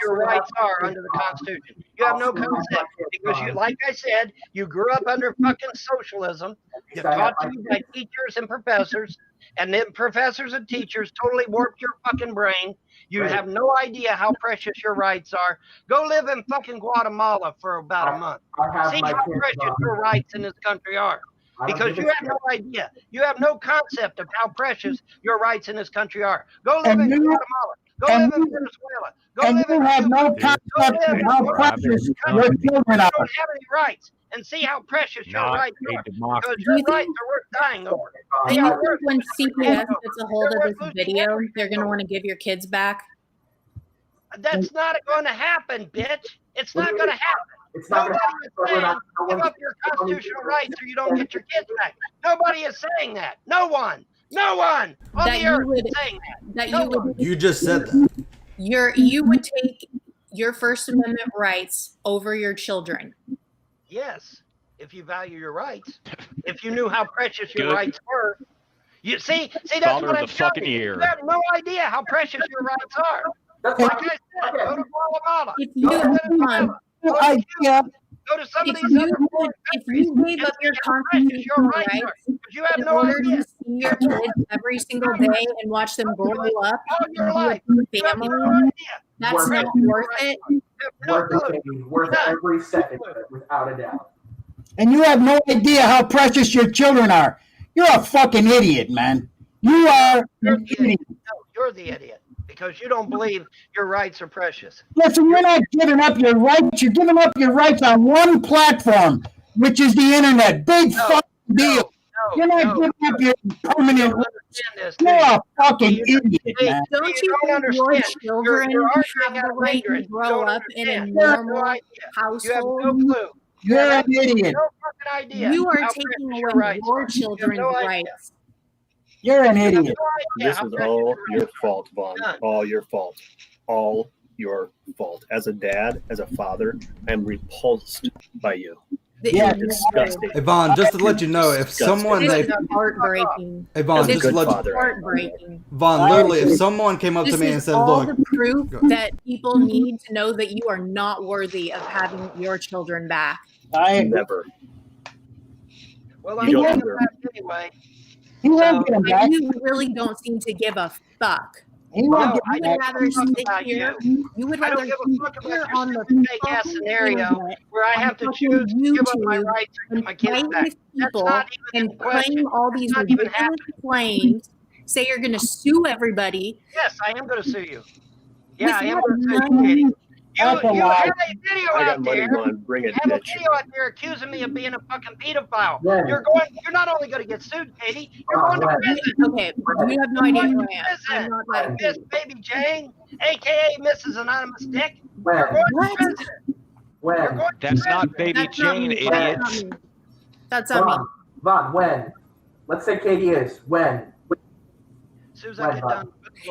your rights are under the Constitution. You have no concept because you, like I said, you grew up under fucking socialism. You're taught to you by teachers and professors, and then professors and teachers totally warped your fucking brain. You have no idea how precious your rights are. Go live in fucking Guatemala for about a month. See how precious your rights in this country are. Because you have no idea. You have no concept of how precious your rights in this country are. Go live in Guatemala. Go live in Venezuela. Go live in have no concept of how precious your children are. You don't have any rights. And see how precious your rights are. Because your rights are worth dying over. Do you think when CPS gets a hold of this video, they're going to want to give your kids back? That's not going to happen, bitch. It's not going to happen. It's not Nobody is saying give up your constitutional rights or you don't get your kids back. Nobody is saying that. No one. No one on the earth is saying that. You just said that. You would take your First Amendment rights over your children. Yes, if you value your rights. If you knew how precious your rights were. You see that's what I'm telling you. You have no idea how precious your rights are. Like I said, go to Guatemala. If you Go to some of these other foreign countries. If you gave up your constitutional rights, you have no idea. To see your kids every single day and watch them grow up and be a family, that's not worth it. Worth every second of it, without a doubt. And you have no idea how precious your children are. You're a fucking idiot, man. You are an idiot. No, you're the idiot. Because you don't believe your rights are precious. Listen, you're not giving up your rights. You're giving up your rights on one platform, which is the internet. Big fucking deal. You're not giving up your permanent rights. You're a fucking idiot, man. Don't you think your children have the right to grow up in a normal household? You have no clue. You're an idiot. No fucking idea. You are taking away your children's rights. You're an idiot. This is all your fault, Vaughn. All your fault. All your fault. As a dad, as a father, I'm repulsed by you. Yeah, disgusting. Hey, Vaughn, just to let you know, if someone this is heartbreaking. Hey, Vaughn, this just is let heartbreaking. Vaughn, literally, if someone came up to me and said, all "Look," the proof that people need to know that you are not worthy of having your children back. I never. Well, I'm going to anyway. You really don't seem to give a fuck. You would rather sit here. You would rather sit here on the fake ass scenario where I have to choose to give up my rights or get my kids back. People and claim all these ridiculous claims. Say you're going to sue everybody. Yes, I am going to sue you. Yeah, I am going to sue you, Katie. You have a video out there. You have a video out there accusing me of being a fucking pedophile. Yeah. You're not only going to get sued, Katie. You're going to prison. Okay, you have no idea who I am. I'm not Miss Baby Jane, aka Mrs. Anonymous Dick. When? You're going to prison. When? That's not Baby Jane, idiot. That's on me. Vaughn, when? Let's say Katie is. When? As soon as I get done.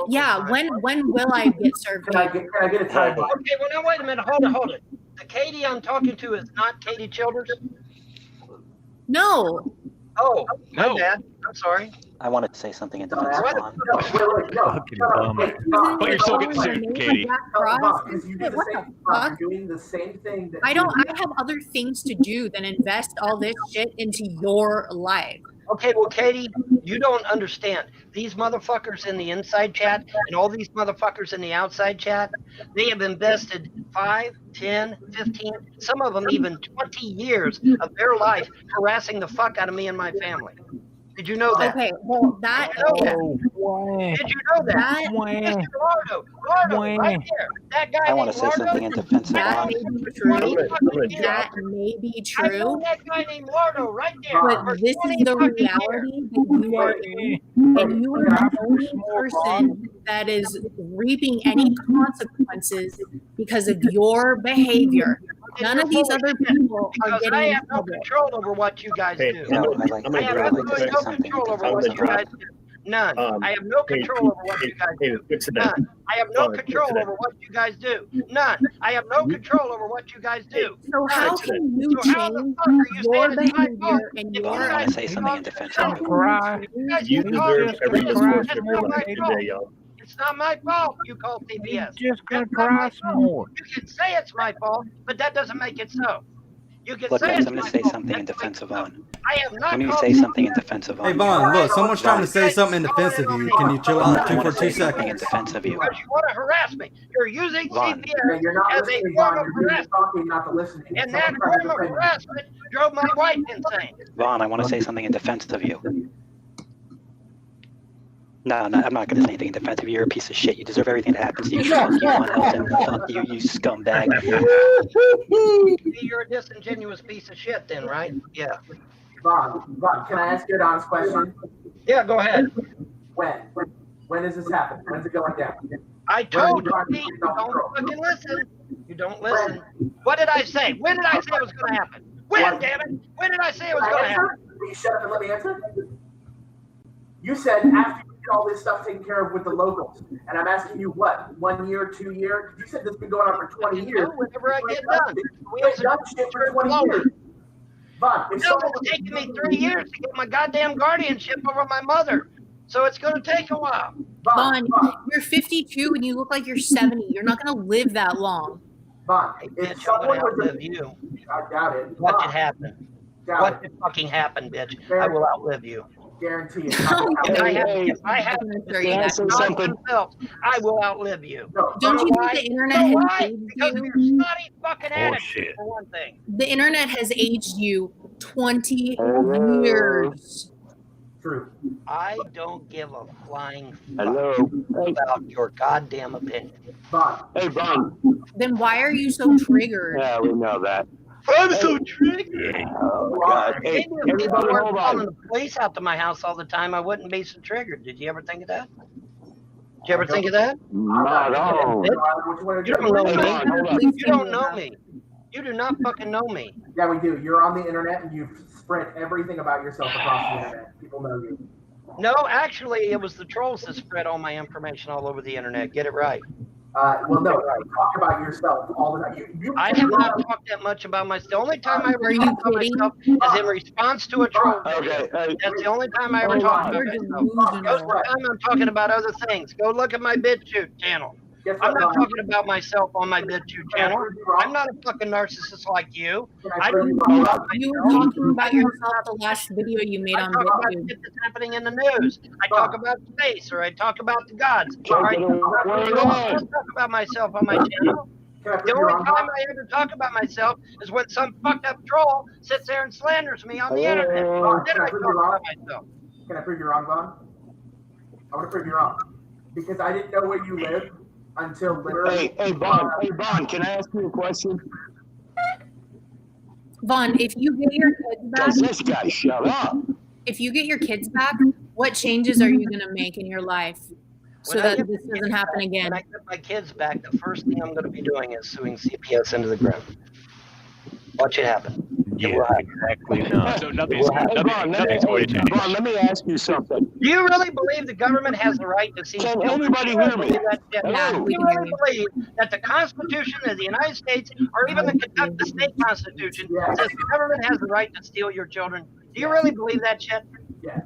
Yeah, when will I get served? Can I get a time? Okay, well now wait a minute. Hold it. The Katie I'm talking to is not Katie Childers? No. Oh, No. my bad. I'm sorry. I wanted to say something in defense of Vaughn. But you're still getting sued, Katie. You're doing the same thing that I have other things to do than invest all this shit into your life. Okay, well, Katie, you don't understand. These motherfuckers in the inside chat and all these motherfuckers in the outside chat, they have invested 5, 10, 15, some of them even 20 years of their life harassing the fuck out of me and my family. Did you know that? Okay, well, that. Did you know that? Mr. Lardo, right there. That guy. I want to say something in defense of That Vaughn. may be true. That may be I know true. that guy named Lardo right there. But this is the reality that you are in, and you are the only person that is reaping any consequences because of your behavior. None of these other people are Because getting I in have no trouble. control over what you guys do. You know, I have absolutely no control over what you guys do. None. I have no control over what you guys do. None. I have no control over what you guys do. None. I have no control over what you guys do. So how can you So how the change fuck are you your saying it's my fault? behavior and If Vaughn, your I want to say something in defense of you. You deserve every misfortune of your life today, y'all. It's not my fault you call CPS. Just gonna That's not my cry some fault. more. You can say it's my fault, but that doesn't make it so. You can Look, say guys, it's I'm going my to say fault. something in That doesn't defense of make it so. Vaughn. I have not When you called say you something in CPS. defense of Hey, Vaughn. Vaughn, look, someone's trying to say something in defense of you. Can you chill out I 2 want for to 2 say something in seconds? defense of you. Because you want to harass me. You're using Vaughn. CPS You're not as a listening, form Vaughn. of You're doing harassment. talking, not to listen. And that form of harassment drove my wife insane. Vaughn, I want to say something in defense of you. No, I'm not going to say anything in defense of you. You're a piece of shit. You deserve everything that happens to you. Fuck you, Von Helton. Fuck you, you scumbag. You're a disingenuous piece of shit then, right? Yeah. Vaughn, can I ask you an honest question? Yeah, go ahead. When does this happen? When's it going down? I told you, you don't fucking listen. You don't listen. What did I say? When did I say it was going to happen? When, damn it? When did I say it was going to happen? Will you shut up and let me answer? You said after you get all this stuff taken care of with the locals, and I'm asking you what, 1 year, 2 years? You said this has been going on for 20 years. Whenever I get done. We ain't done shit for 20 years. Vaughn, if No, someone it's taken me 3 years to get my goddamn guardianship over my mother. So it's going to take a while. Vaughn, you're 52 and you look like you're 70. You're not going to live that long. Vaughn, if someone was outlive you. I doubt it. Watch it happen. Watch it fucking happen, bitch. I will outlive you. Guarantee it. If I have themselves, I will outlive you. Don't you think the internet has Why? aged Because of you? your snotty fucking attitude, shit. for one thing. The internet has aged you 20 years. True. I don't give a flying fuck Hello. about your goddamn opinion. Vaughn. Hey, Vaughn. Then why are you so triggered? Yeah, we know that. I'm so triggered. Oh, God. Hey, Maybe if people everybody weren't hold calling on. the police out to my house all the time, I wouldn't be so triggered. Did you ever think of that? Did you ever think of that? Not at all. You don't know Hey, Vaughn, hold on. me. You don't know me. You do not fucking know me. Yeah, we do. You're on the internet and you've spread everything about yourself across the internet. People know you. No, actually, it was the trolls that spread all my information all over the internet. Get it right. Well, no, talk about yourself all the time. I have not talked that much about myself. The only time I ever talk about myself is in response to a troll. Okay. That's the only time I ever talk about myself. Most of the time I'm talking about other things. Go look at my BitChute channel. I'm not talking about myself on my BitChute channel. I'm not a fucking narcissist like you. I don't talk about You were myself. talking about yourself the last video you made I on talk about BitChute. shit that's happening in the news. I talk about space, or I talk about the gods. Right? I don't talk about myself on my channel. The only time I ever talk about myself is when some fucked up troll sits there and slanders me on the internet. Then I talk about myself. Can I prove you wrong, Vaughn? I want to prove you wrong. Because I didn't know where you lived until literally. Hey, Vaughn, can I ask you a question? Vaughn, if you get your kids back, Does this guy shut up? if you get your kids back, what changes are you going to make in your life so that this doesn't happen again? When I get my kids back, the first thing I'm going to be doing is suing CPS into the ground. Watch it happen. Yeah, exactly not. So nothing's going to change. Vaughn, let me ask you something. Do you really believe the government has the right to see? Can anybody hear me? Do you really believe that the Constitution of the United States, or even the state Constitution, says the government has the right to steal your children? Do you really believe that shit? Yeah.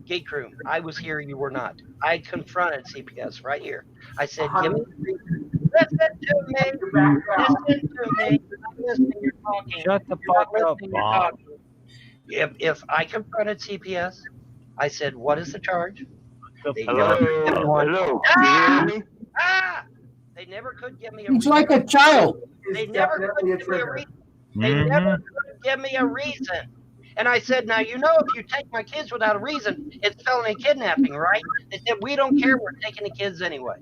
Geek room. I was here, you were not. I confronted CPS right here. I said, give me the reason. Listen to me. Listen to me. I'm listening, you're talking. Shut the fuck up, Bob. If I confronted CPS, I said, what is the charge? They Hello? never They never could give me a reason. He's like a child. They never could give me a reason. They never could give me a reason. And I said, now, you know, if you take my kids without a reason, it's felony kidnapping, right? They said, we don't care. We're taking the kids anyway.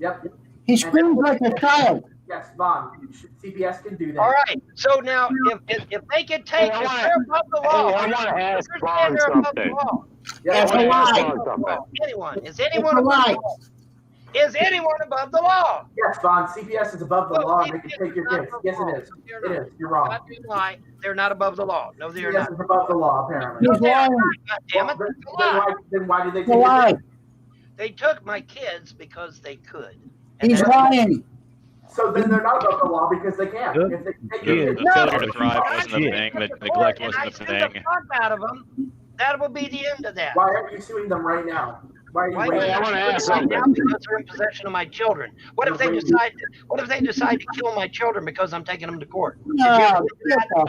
Yep. He screams like a child. Yes, Vaughn. CPS can do that. All right. So now, if they could take, if they're above the law, I want to ask Vaughn something. That's a lie. Anyone? Is anyone above the law? Is anyone above the law? Yes, Vaughn. CPS is above the law, and they can take your kids. Yes, it is. It is. You're wrong. Lie. They're not above the law. No, they're CPS not. is above the law, apparently. He's lying. God damn it. Then why did they He's take lying. it? They took my kids because they could. He's lying. So then they're not above the law because they can't. Good. If they take The your kids, failure to thrive wasn't a thing. The neglect wasn't a the thing. fuck out of them. That will be the end of that. why aren't you suing them right now? Why are you Why waiting? I wanna ask right something. now? Because they're in possession of my children. What if they decide to kill my children because I'm taking them to court? No,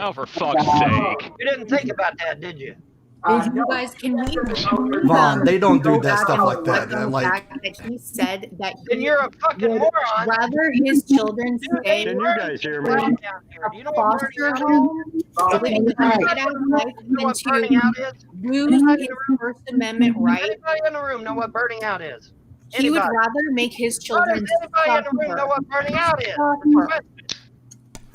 Oh, for fuck's sake. You didn't think about that, did you? You guys, can we Vaughn, they don't do go that back stuff and like that. reflect on the Like, fact that he said that Then you're a fucking would moron. rather his children stay Can you guys hear me? Down here. Do you know what foster burning out home, is? living a good-ass life, You know than what burning out to is? lose his First Amendment right. Anybody in the room know what burning out is? He would Anybody? rather make his What children does anybody in the room know suffer. what burning out is? Suffer.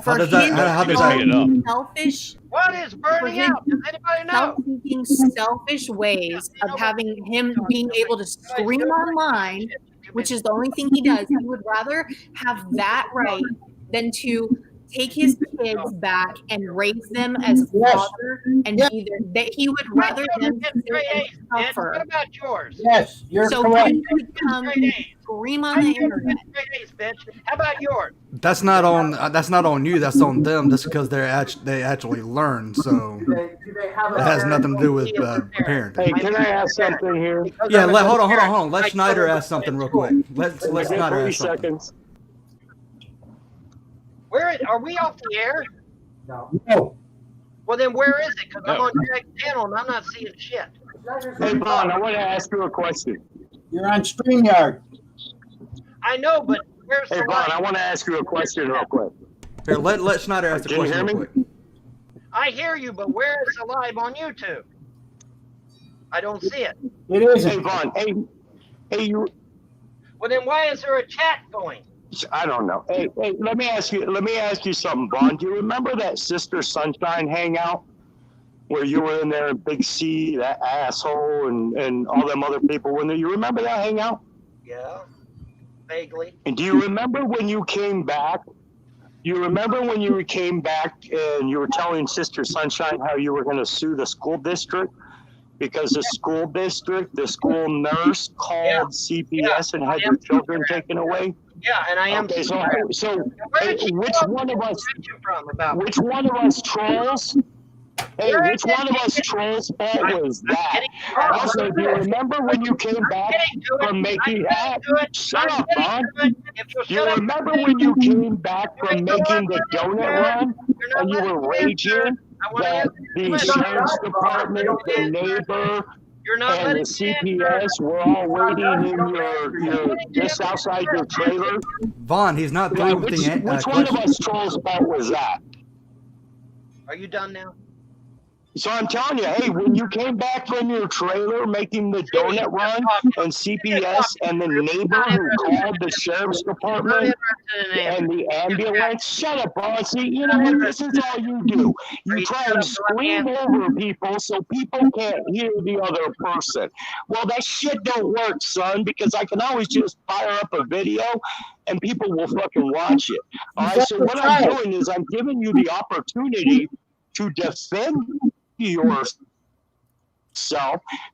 How For does that- his how does that- own selfish, What is burning out? Does anybody know? self-seeking, selfish ways of having him being able to scream online, which is the only thing he does. He would rather have that right than to take his kids back and raise them as father and be there. That he would rather them sit and suffer. What about yours? yes, you're So correct. he would come scream on the internet. How about yours? that's not on you. That's on them. That's because they actually learn. So Do they have it has nothing to do with parenting. Hey, can I ask something here? Yeah, hold on. Let Schneider ask something real quick. Let Schneider 30 ask something. seconds. Where are we off the air? No. Well, then where is it? Because I'm No. on Jack's channel and I'm not seeing shit. Hey, Vaughn, I want to ask you a question. You're on StreamYard. I know, but where's Hey, the Vaughn, I light? want to ask you a question real quick. Here, let Schneider ask the Can you question hear real me? quick. I hear you, but where is the live on YouTube? I don't see it. It Hey, isn't. Vaughn, hey, you. Well, then why is there a chat going? I don't know. Hey, let me ask you something, Vaughn. Do you remember that Sister Sunshine hangout where you were in there and Big C, that asshole, and all them other people were in there? You remember that hangout? Yeah, vaguely. And do you remember when you came back? You remember when you came back and you were telling Sister Sunshine how you were going to sue the school district because the school district, the school nurse called CPS and had your children taken away? Yeah, and I am. Okay, so Where hey, did she which come one of us? from about? Which one of us trolls? Hey, which one of us trolls fault was that? Also, do you remember when you came back from making that? Shut up, Vaughn. Do you remember when you came back from making the donut run and you were raging that the insurance department, the neighbor, and the CPS were all waiting in your just outside your trailer? Vaughn, he's not through with the Which one of us trolls fault was that? Are you done now? So I'm telling you, hey, when you came back from your trailer making the donut run and CPS and the neighbor who called the sheriff's department and the ambulance, shut up, Bonzi. You know what? This is all you do. You try and scream over people so people can't hear the other person. Well, that shit don't work, son, because I can always just fire up a video and people will fucking watch it. All right, so what I'm doing is I'm giving you the opportunity to defend yourself,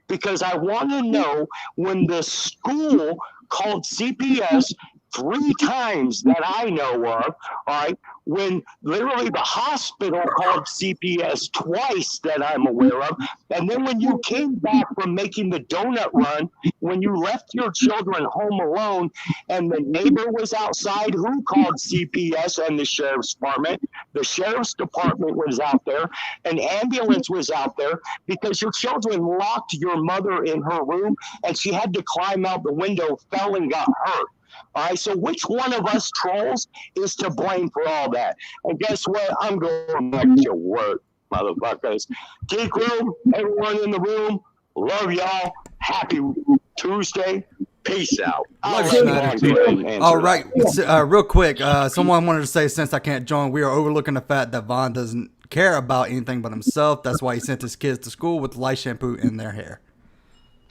because I want to know when the school called CPS 3 times that I know of, all right, when literally the hospital called CPS twice that I'm aware of, and then when you came back from making the donut run, when you left your children home alone and the neighbor was outside, who called CPS and the sheriff's department? The sheriff's department was out there, an ambulance was out there, because your children locked your mother in her room and she had to climb out the window, fell and got hurt. All right, so which one of us trolls is to blame for all that? And guess what? I'm going back to work, motherfuckers. Geek room, everyone in the room, love y'all. Happy Tuesday. Peace out. All right, real quick, someone wanted to say, since I can't join, we are overlooking the fact that Vaughn doesn't care about anything but himself. That's why he sent his kids to school with lice shampoo in their hair.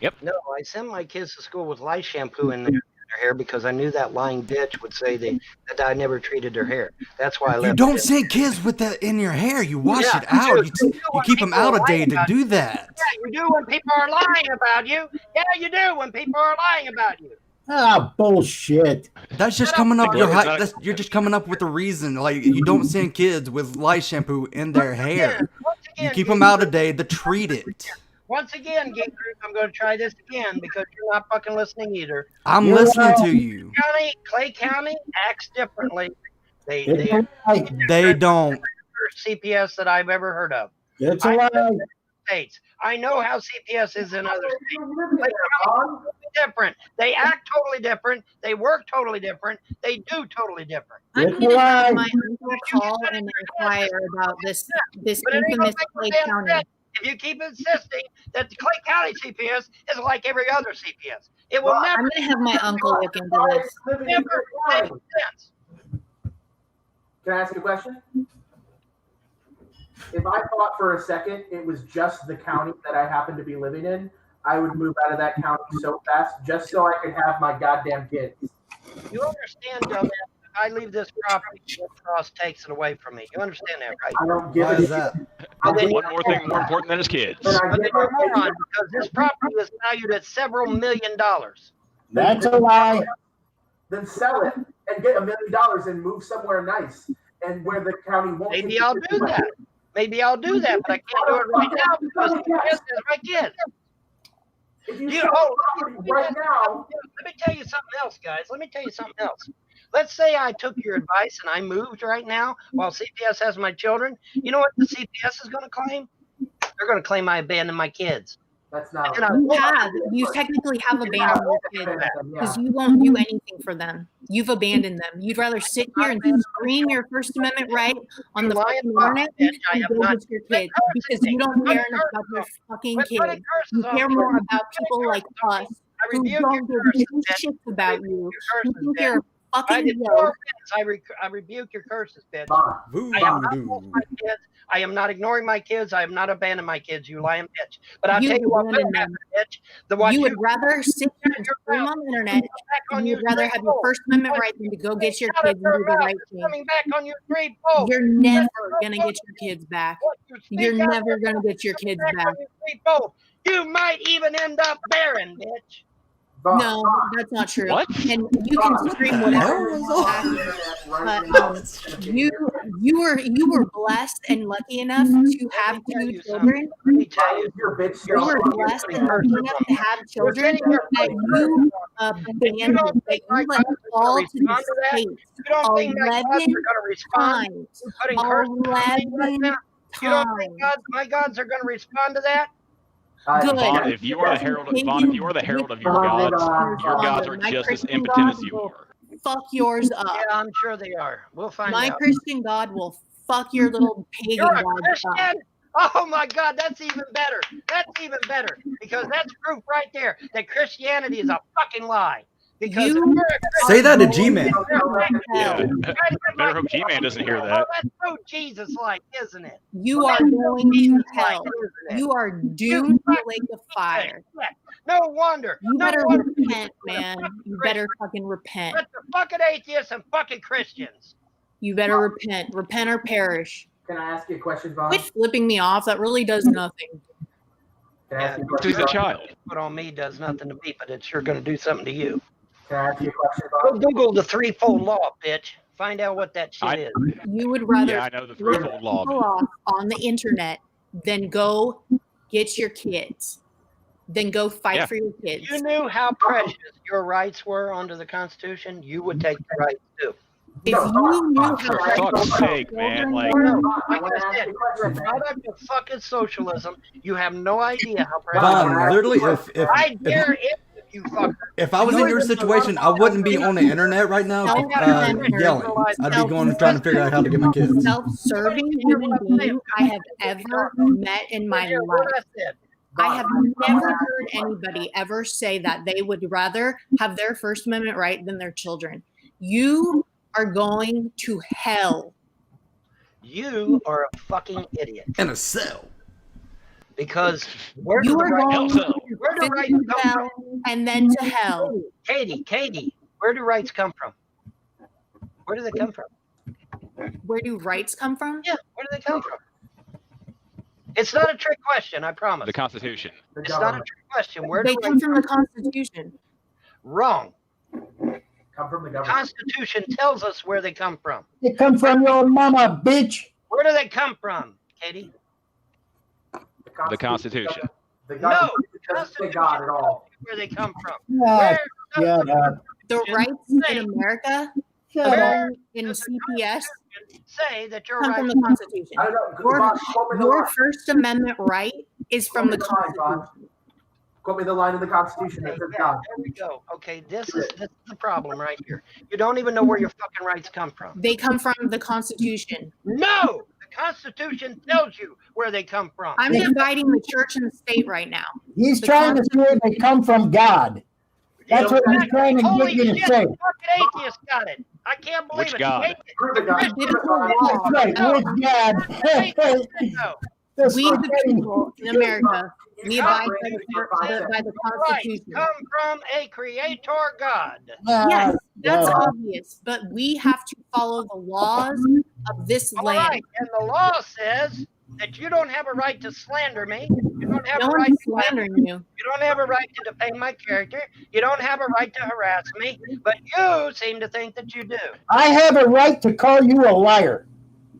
Yep. No, I sent my kids to school with lice shampoo in their hair because I knew that lying bitch would say that I never treated their hair. That's why I left. You don't send kids with that in your hair. You wash it out. You keep them out a day to do that. Yeah, you do when people are lying about you. Yeah, you do when people are lying about you. Ah, bullshit. That's just coming up. You're just coming up with a reason. Like, you don't send kids with lice shampoo in their hair. You keep them out a day to treat it. Once again, Geek Group, I'm going to try this again because you're not fucking listening either. I'm listening to you. Clay County acts differently. They don't. CPS that I've ever heard of. It's a lie. States. I know how CPS is in other states. They're totally different. They act totally different. They work totally different. They do totally different. I'm going to have my uncle call and inquire about this infamous Clay County. If you keep insisting that the Clay County CPS is like every other CPS, it will never. I'm going to have my uncle look into this. Never make sense. Can I ask you a question? If I thought for a second it was just the county that I happen to be living in, I would move out of that county so fast just so I could have my goddamn kids. You understand, dumbass? I leave this property, Cross takes it away from me. You understand that, right? I don't give a shit. One more thing more important than his kids. But you're a moron because this property is valued at several $1 million. That's a lie. Then sell it and get $1 million and move somewhere nice and where the county won't. Maybe I'll do that. Maybe I'll do that, but I can't do it right now because this is my kids. If you sell property right now. Let me tell you something else, guys. Let me tell you something else. Let's say I took your advice and I moved right now while CPS has my children. You know what the CPS is going to claim? They're going to claim I abandoned my kids. That's not. You technically have abandoned your kids because you won't do anything for them. You've abandoned them. You'd rather sit here and scream your First Amendment right on the fucking internet than go with your kids because you don't care enough about your fucking kids. You care more about people like us who don't give two shits about you. You think you're I rebuke your curses, bitch. I am not ignoring my kids. I am not abandoning my kids, you lying bitch. But I'll tell you what will happen, bitch. You would rather sit here and scream on the internet, and you'd rather have your First Amendment right than to go get your kids and do the right thing. You're never going to get your kids back. You're never going to get your kids back. You might even end up barren, bitch. No, that's not true. What? And you can scream whatever. But you were blessed and lucky enough to have 2 children. You were blessed and lucky enough to have children that you abandoned, that you let fall to the states 11 times. 11 times. You don't think my gods are going to respond to that? Vaughn, if you are the herald of your gods are just as impotent as you are. Fuck yours up. Yeah, I'm sure they are. We'll find out. My Christian God will fuck your little pagan You're a God Christian? up. Oh my God, that's even better. That's even better because that's proof right there that Christianity is a fucking lie. Because say that to G-Man. Yeah. Better hope G-Man doesn't hear that. Oh, that's so Jesus-like, isn't it? You are going to hell. You are doomed to the lake of fire. No wonder. You better repent, man. You better fucking repent. But the fucking atheists and fucking Christians. You better repent. Repent or perish. Can I ask you a question, Bob? Quit flipping me off. That really does nothing. Can I ask you a question, He's a child. What on me does nothing to me, but it's sure going to do something to you. Can I ask you a question, Go Bob? Google the threefold law, bitch. Find out what that shit is. You would rather Yeah, I know the threefold law. people off on the internet than go get your kids. Then go fight for your kids. You knew how precious your rights were under the Constitution, you would take the rights too. If you knew how For fuck's sake, man, like Like I said, you're a product of fucking socialism. You have no idea how precious. Von, literally, I dare it. You fucker. If I was in your situation, I wouldn't be on the internet right now yelling. I'd be going trying to figure out how to get my kids. Self-serving human being I have ever met in my life. I have never heard anybody ever say that they would rather have their First Amendment right than their children. You are going to hell. You are a fucking idiot. In a cell. Because where You do are the rights going come to from? Where do rights come hell from? and then to hell. Katie, where do rights come from? Where do they come from? Where do rights come from? Yeah, where do they come from? It's not a trick question, I promise. the Constitution. It's not a trick question. Where They do come rights from the Constitution. Wrong. Come from the The government. Constitution tells us where they come from. They come from your mama, bitch. Where do they come from, Katie? The Constitution. The No, government the doesn't say Constitution God at all. where they come from. Yeah, Where yeah, does The rights in America Where in CPS say that your come from rights the Constitution. I don't know. Your, Bob, quote me the your line. First Amendment right is from the Constitution. Quote me the line of the Constitution that says Yeah, God. there we go. Okay, this is the problem right here. You don't even know where your fucking rights come from. They come from the Constitution. No, the Constitution tells you where they come from. I'm dividing the church and the state right now. He's The trying to say they come from God. That's what he's trying to Holy get you to shit, say. the fucking atheist got it. I can't believe Which it. God? Atheist- Prove the God. The biblical law. That's right, with God. No. That's We the right. people in America, we abide by the Rights Constitution. come from a creator God. Yes, that's yeah. obvious, but we have to follow the laws of this All land. right, and the law says that you don't have a right to slander me. You don't have No a right one's to slandering you. You don't have a right to defame my character. You don't have a right to harass me, but you seem to think that you do. I have a right to call you a liar.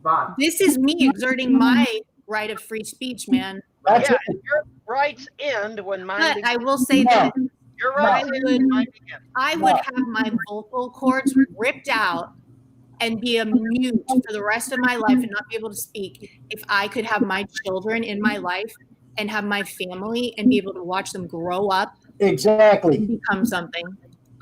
Bond. This is me exerting my right of free speech, man. That's Yeah, it. and your rights end when mine But begins. I will say No. that Your rights I end would- when mine begins. I would have my vocal cords ripped out and be a mute for the rest of my life and not be able to speak if I could have my children in my life and have my family and be able to watch them grow up Exactly. and become something.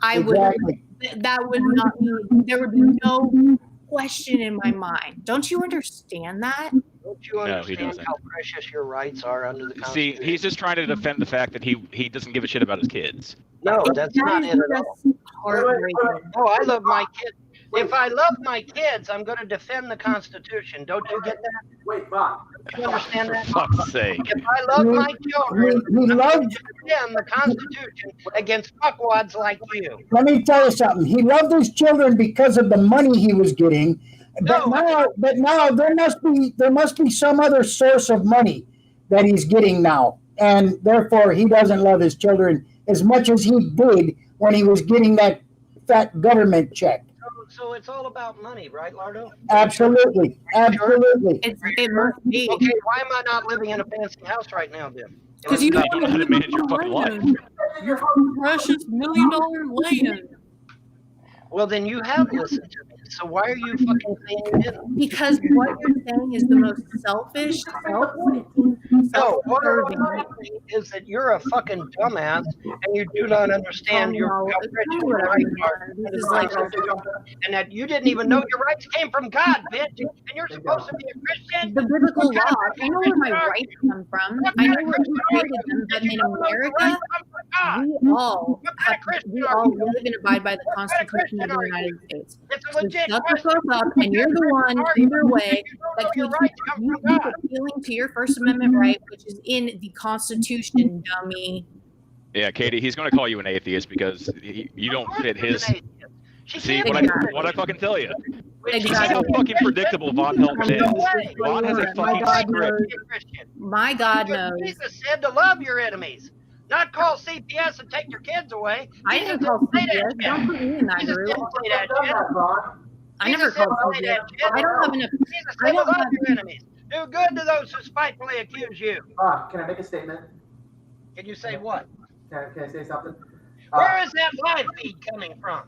I would Exactly. that would not be there would be no question in my mind. Don't you understand that? Don't you No, he understand doesn't. how precious your rights are under the See, Constitution? he's just trying to defend the fact that he doesn't give a shit about his kids. No, that's not That it is at all. just heartbreaking. No, I love my kids. If I love my kids, I'm going to defend the Constitution. Don't you get that? Wait, Bond. Do you understand For that? fuck's sake. If I love my children, He I'm going loved, to defend the Constitution against fuckwads like you. let me tell you something. He loved his children because of the money he was getting. But now there must be some other source of money that he's getting now. And therefore he doesn't love his children as much as he did when he was getting that fat government check. So it's all about money, right, Lardo? Absolutely. Absolutely. It must be. Okay, why am I not living in a fancy house right now, then? Because you You don't know how to manage your fucking life. Your precious $1 million land. Well, then you have listened to me. So why are you fucking saying you didn't? Because what you're saying is the most selfish, self-seeking, No, what I'm saying is that you're a fucking dumbass and you do not understand your rights are. And that you didn't even know your rights came from God, bitch. And you're supposed to be a Christian. The biblical law. I know where my rights come from. I know where who created them. But in America, we all live and abide by the Constitution of the United States. So shut the fuck up, and you're the one either way that keep appealing to your First Amendment right, which is in the Constitution, dummy. Yeah, Katie, he's going to call you an atheist because you don't fit his. See what I fucking tell you. Exactly. This is how fucking predictable Von Helton is. Von has a fucking script. My God knows. Jesus said to love your enemies, not call CPS and take your kids away. I didn't call CPS. Don't put me in that group. I never called CPS. I don't have enough. Jesus said to love your enemies. Do good to those who spitefully accuse you. Can I make a statement? Can you say what? Can I say something? Where is that live feed coming from?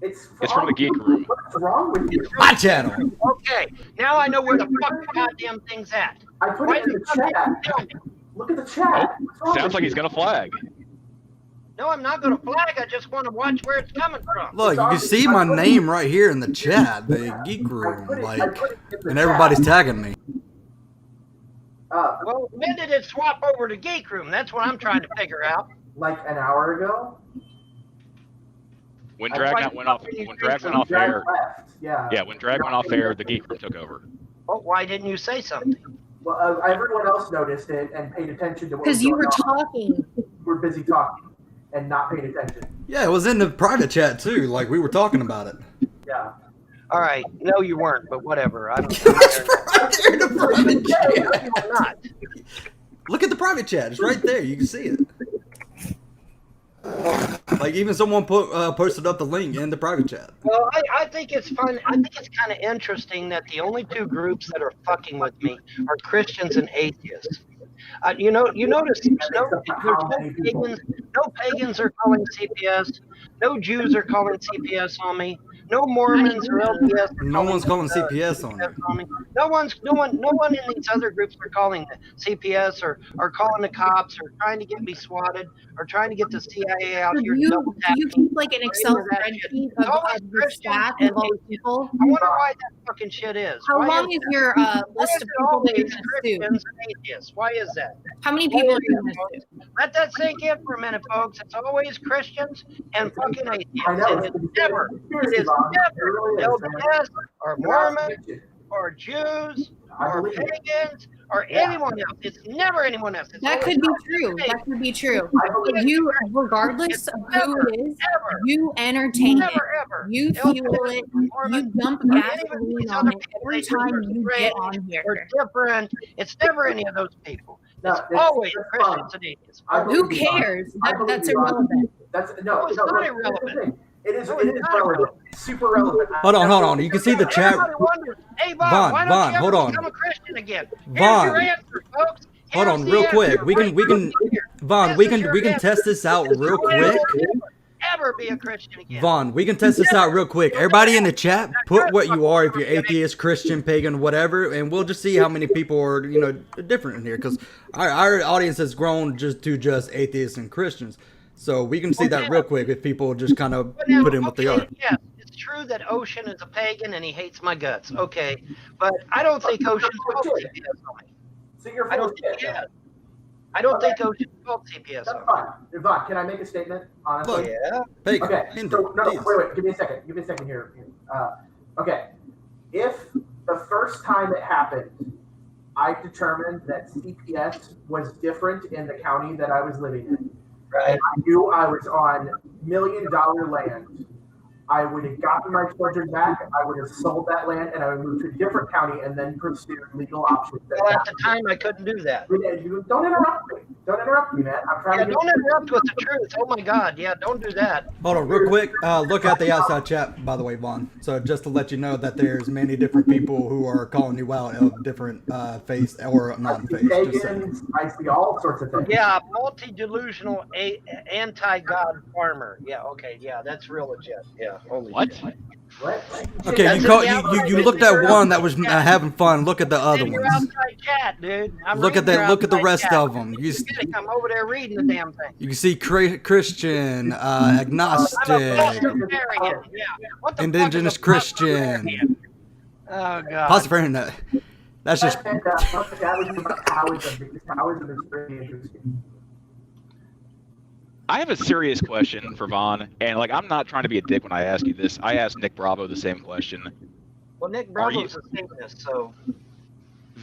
It's from the Geek Room. What's wrong with you? My channel. Okay, now I know where the fuck the goddamn thing's at. I put it in the chat. Look at the chat. Oh, sounds like he's gonna flag. No, I'm not gonna flag. I just want to watch where it's coming from. Look, you can see my name right here in the chat, the Geek Room, like, and everybody's tagging me. Well, when did it swap over to Geek Room? That's what I'm trying to figure out. Like an hour ago. When Dragnauct went off, air, when Drag went off air, the Geek Room took over. Well, why didn't you say something? Well, everyone else noticed it and paid attention to what was because you going were on. talking. We're busy talking and not paying attention. Yeah, it was in the private chat too. Like we were talking about it. Yeah. All right. No, you weren't, but whatever. I'm right there in the private chat. I'm not. Look at the private chat. It's right there. You can see it. Like even someone posted up the link in the private chat. Well, I think it's fun. I think it's kind of interesting that the only two groups that are fucking with me are Christians and atheists. You notice no pagans are calling CPS. No Jews are calling CPS on me. No Mormons or LDS. No one's calling CPS on me. No one in these other groups are calling the CPS or calling the cops or trying to get me swatted or trying to get the CIA out here. Do you keep like an Excel spreadsheet of the staff of all the people? I wonder why that fucking shit is. How long is your list of people that you're going to sue? Why is that? How many people are you going to sue? Let that sink in for a minute, folks. It's always Christians and fucking atheists. It is never LDS or Mormons or Jews or pagans or anyone else. It's never anyone else. That could be true. That could be true. You, regardless of who it is, you entertain it. You fuel it. You dump gasoline on it every time you get on here. They're different. It's never any of those people. It's always Christians and atheists. Who cares? That's irrelevant. It's not irrelevant. It is relevant. It's super relevant. Hold on. You can see the chat. Hey, Vaughn, hold on. Become a Christian again. Vaughn, answer, folks. Hold on, real quick. We can test this out real quick. Ever be a Christian again. Vaughn, we can test this out real quick. Everybody in the chat, put what you are, if you're atheist, Christian, pagan, whatever, and we'll just see how many people are, different in here, because our audience has grown just atheists and Christians. So we can see that real quick if people just kind of put in what they are. Yes, it's true that Ocean is a pagan and he hates my guts. Okay, but I don't think Ocean's called CPS on me. So you're I don't think he is. I don't think Ocean's called CPS on me. That's fine. Yvonne, can I make a statement, honestly? Yeah. Okay, so, wait, give me a second here. Okay, if the first time it happened, I determined that CPS was different in the county that I was living in. Right. And I knew I was on $1 million land. I would have gotten my children back. I would have sold that land, and I would move to a different county and then pursue legal options. Well, at the time, I couldn't do that. Don't interrupt me. Don't interrupt me, man. I'm trying to. Don't interrupt with the truth. Oh my God, yeah, don't do that. Hold on, real quick. Look at the outside chat, by the way, Vaughn. So just to let you know that there's many different people who are calling you out of different faith or non-faith. I see all sorts of things. Yeah, multi-delusional anti-God farmer. Yeah, okay, yeah, that's real legit. Yeah, holy what? shit. Okay, you looked at one that was having fun. Look at the other Your ones. outside chat, dude. Look at the rest of them. I'm over there reading the damn thing. You can see Christian, agnostic, indigenous Christian. Oh god. Pause for internet. That's just. I have a serious question for Vaughn, and like I'm not trying to be a dick when I ask you this. I asked Nick Bravo the same question. Well, Nick Bravo's a Satanist, so.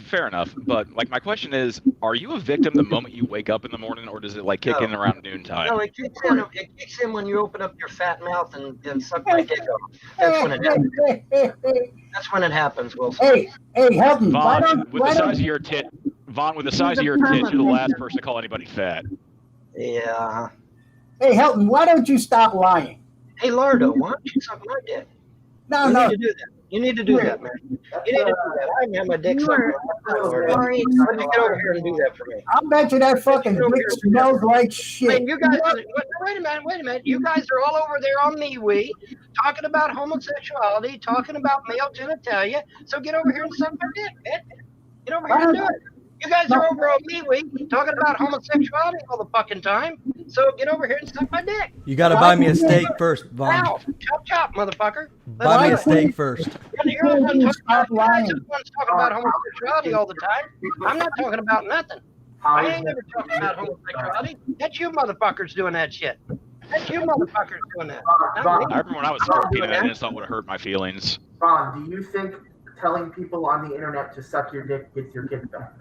Fair enough, but like my question is, are you a victim the moment you wake up in the morning, or does it like kick in around noontime? No, it kicks in when you open up your fat mouth and suck my dick off. That's when it happens. That's when it happens, Wilson. Hey, help me. Vaughn, with the size of your tit, you're the last person to call anybody fat. Yeah. Hey, Helton, why don't you stop lying? Hey, Lardo, why don't you suck my dick? No. You need to do that. You need to do that, man. You need to do that. I can have my dick sucked. Why don't you get over here and do that for me? I'll bet you that fucking dick smells like shit. Man, you guys, wait a minute. You guys are all over there on MeWe talking about homosexuality, talking about male genitalia. So get over here and suck my dick, man. Get over here and do it. You guys are over on MeWe talking about homosexuality all the fucking time. So get over here and suck my dick. You gotta buy me a steak first, Vaughn. Ow, chop, motherfucker. Buy me a steak first. You're the one talking about homosexuality all the time. I'm not talking about nothing. I ain't never talking about homosexuality. That's you motherfuckers doing that shit. That's you motherfuckers doing that. I remember when I was 14 and I just thought would have hurt my feelings. Ron, do you think telling people on the internet to suck your dick gets your kids back?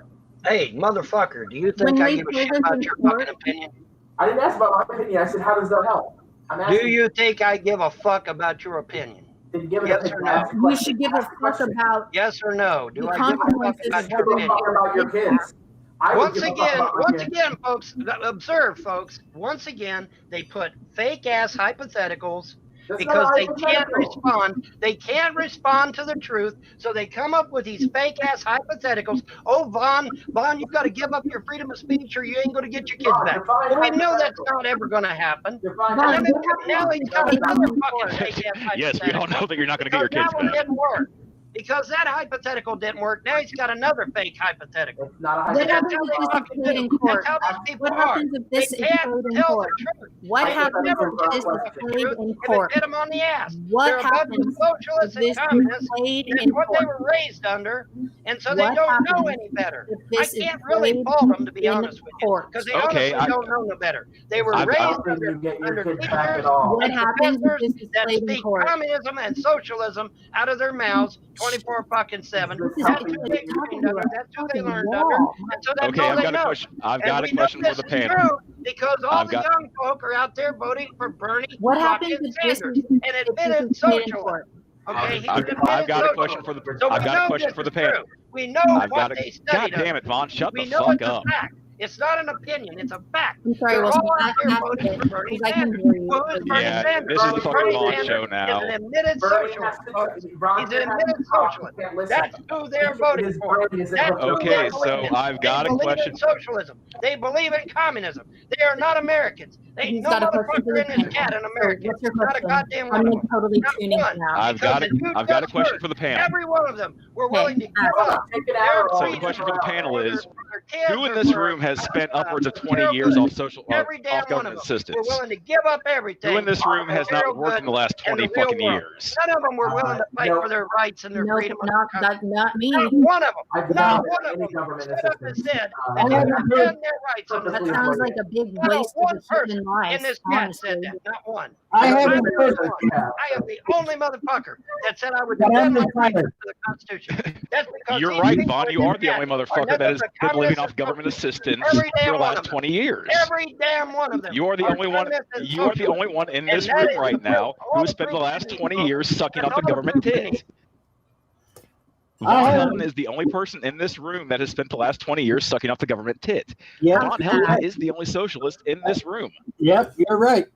Hey, motherfucker, do you think I give a shit about your fucking opinion? I didn't ask about my opinion. I said, how does that help? Do you think I give a fuck about your opinion? Yes or no? We should give a fuck about. Yes or no? Do I give a fuck about your opinion? About your kids. Once again, folks, observe, folks. Once again, they put fake ass hypotheticals because they can't respond. They can't respond to the truth, so they come up with these fake ass hypotheticals. Oh, Vaughn, you've got to give up your freedom of speech, or you ain't going to get your kids back. Well, we know that's not ever going to happen. Now he's got another fucking fake ass hypothetical. Yes, we all know that you're not going to get your kids that one back. didn't work. Because that hypothetical didn't work, now he's got another fake hypothetical. What happens if this is played in court? What happens if this is played in court? What happens if this is played in court? Hit them on the ass. What happens if this is played in court? What they were raised under, and so they don't know any better. I can't really fault them, to be honest with you, because they honestly don't know no better. They were raised under teachers what happens if this is that played in speak court? communism and socialism out of their mouths 24 fucking 7. That's who they learned under. And so that's all they know. I've got a question for the panel. Because all the young folk are out there voting for Bernie What happens if this Sanders and admitted socialism. Okay, I've got a question for the panel. We know what they studied. God damn it, Vaughn, shut the we know fuck it's up. A fact. It's not an opinion, it's a fact. I'm sorry, They're Wilson, all out there voting for Bernie Sanders. Who is Bernie Yeah, Sanders? this is the fucking Bernie Vaughn Sanders show now. is an admitted socialist. He's an admitted socialist. That's who they're voting for. Okay, so I've got a question. They believe in socialism. They believe in communism. They are not Americans. They ain't no motherfucker in this cat in America. Not a goddamn one. I'm totally tuning out now. I've got a question for the panel. Every one of them were willing to give up. So the question for the panel is, who in this room has spent upwards of 20 years off government assistance? We're willing to give up everything. Who in this room has not worked in the last 20 fucking years? None of them were willing to fight for their rights and their freedom. Not me. Not one of them. Not one of them stood up and said that they were defend their rights. That sounds like a big waste of human life. In this chat said that, not one. I haven't heard I am the only motherfucker that said I would defend my rights to the Constitution. That's because you're right, Vaughn. You are the only motherfucker that has been living off government assistance for the last 20 years. Every damn one of them. You are the only one. You are the only one in this room right now who has spent the last 20 years sucking up the government tit. Von Helden is the only person in this room that has spent the last 20 years sucking up the government tit. Yeah. Von Helden is the only socialist in this room. Yep, you're right.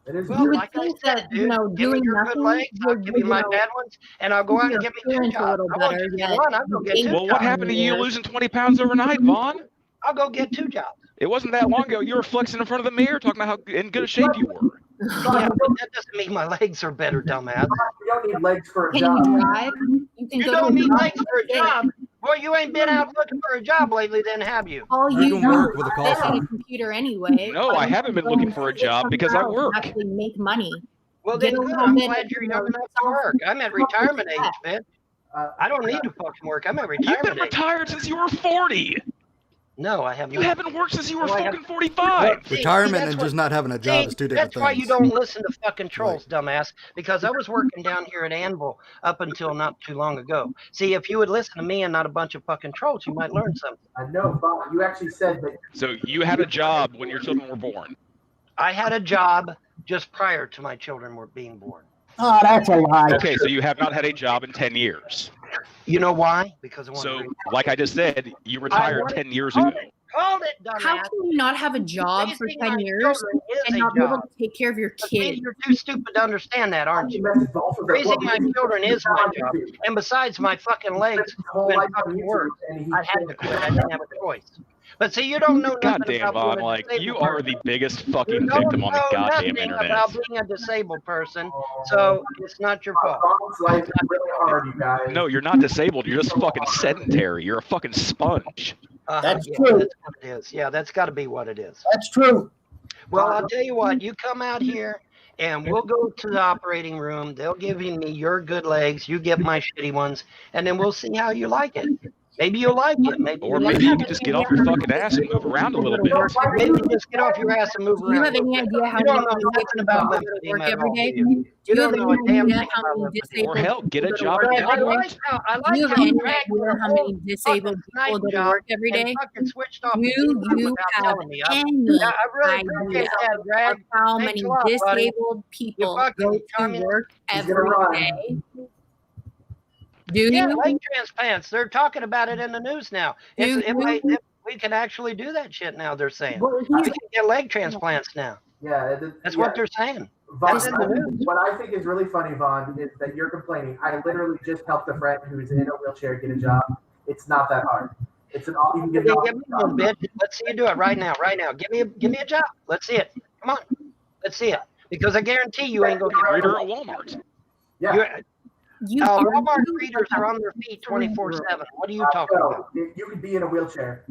Well, you would like think I said, that, you know, give me doing your good nothing legs, I'll would, give you my bad ones, and I'll go out and give me 2 jobs. I won't give you one, I'll go get 2 jobs. Well, what happened to you losing 20 pounds overnight, Vaughn? I'll go get 2 jobs. It wasn't that long ago. You were flexing in front of the mirror talking about how in good shape you were. Yeah, but that doesn't mean my legs are better, dumbass. You don't need legs for a Can job. you drive? You can You go don't to need a legs for a job. Boy, you ain't been out looking for a job lately, then, have you? All You you can do work with a is call sit at a center. computer anyway. No, I haven't been looking for a job because I work. Actually make money. Well, Get then a good. little I'm bit glad of, you're you young know, enough to work. I'm at retirement age, bitch. I don't need to fucking work. I'm at You've been retirement age. retired since you were 40. No, I have You not. haven't worked since you were No, I fucking have- 45. See, Retirement that's and what- just not having a job is two different That's why things. you don't listen to fucking trolls, dumbass. Because I was working down here at Anvil up until not too long ago. See, if you would listen to me and not a bunch of fucking trolls, you might learn something. I know, Bob. You actually said that. So you had a job when your children were born. I had a job just prior to my children were being born. Oh, that's a lie. Okay, so you have not had a job in 10 years. You know why? Because I want So, to. like I just said, you retired 10 years ago. Hold it, dumbass. How can you not have a job for Raising 10 my years children is and a not be able job. to take care of your But see, kids? you're too stupid to understand that, aren't you? Raising my children is my job. And besides my fucking legs, when fucking work, I had to quit. I didn't have a choice. But see, you don't know nothing Goddamn, about Vaughn, being a like, disabled you are person. the biggest You fucking don't victim on the know goddamn nothing internet. about being a disabled person, so it's not your fault. Bob's life is really hard, you guys. No, you're not disabled. You're just fucking sedentary. You're a fucking sponge. That's yeah, true. That's what it is. Yeah, that's got to be what it is. That's true. Well, I'll tell you what. You come out here, and we'll go to the operating room. They'll give me your good legs. You get my shitty ones, and then we'll see how you like it. Maybe you'll like it. Maybe Or you'll maybe like you it. could just get off your fucking ass and move around a little bit. Maybe just get off your ass and move Do you around. have any idea how You don't many know nothing about disabled people lymphedema work at every all, day? do you? Do you You have don't know a any damn idea thing how about many lymphedema. disabled Or hell, get a people job that at work every Walmart. day? I Do like you have how any Greg idea did a how whole many disabled fucking night people that job work every day? and fucking switched off Do the internet you without have telling me. any I really appreciate idea that, Greg. of how Thanks many a lot, buddy. disabled people fucking go to communist. work He's gonna every run. day? Do Yeah, you? leg transplants. They're talking about it in the news now. If we can actually do that shit now, they're saying. Well, We can get leg transplants now. Yeah, That's what they're saying. Vaughn, That's in the news. what I think is really funny, Vaughn, is that you're complaining. I literally just helped a friend who's in a wheelchair get a job. It's not that hard. It's an you can get Hey, an give me one, bitch. Let's see you do it right now. Right now. Give me a job. Let's see it. Come on. Let's see it. Because I guarantee you ain't gonna get Reader at Walmart. Yeah. Walmart readers are on their feet 24/7. What are you talking about? You could be in a wheelchair.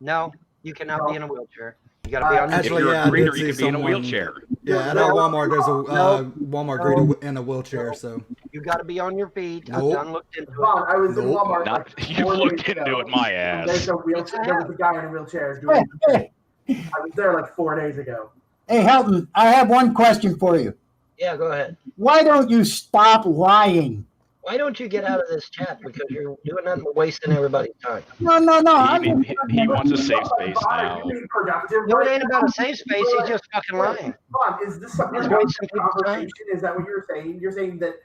No, you cannot be in a wheelchair. You got to be on. If you're a greeter, you can be in a wheelchair. Yeah, at our Walmart, there's a Walmart greeter in a wheelchair. So you got to be on your feet. Nope. I've done looked into it. Vaughn, I was in Walmart. Not, like you 4 looked days into ago. it, my There's ass. a wheelchair. There was a guy in a wheelchair doing it. I was there like 4 days ago. Hey, Helton, I have one question for you. Yeah, go ahead. Why don't you stop lying? Why don't you get out of this chat? Because you're doing nothing but wasting everybody's time. No. He wants a safe space now. No, it ain't about a safe space. He's just fucking lying. Vaughn, is this some He's kind of wasting people's time. conversation? Is that what you're saying? You're saying that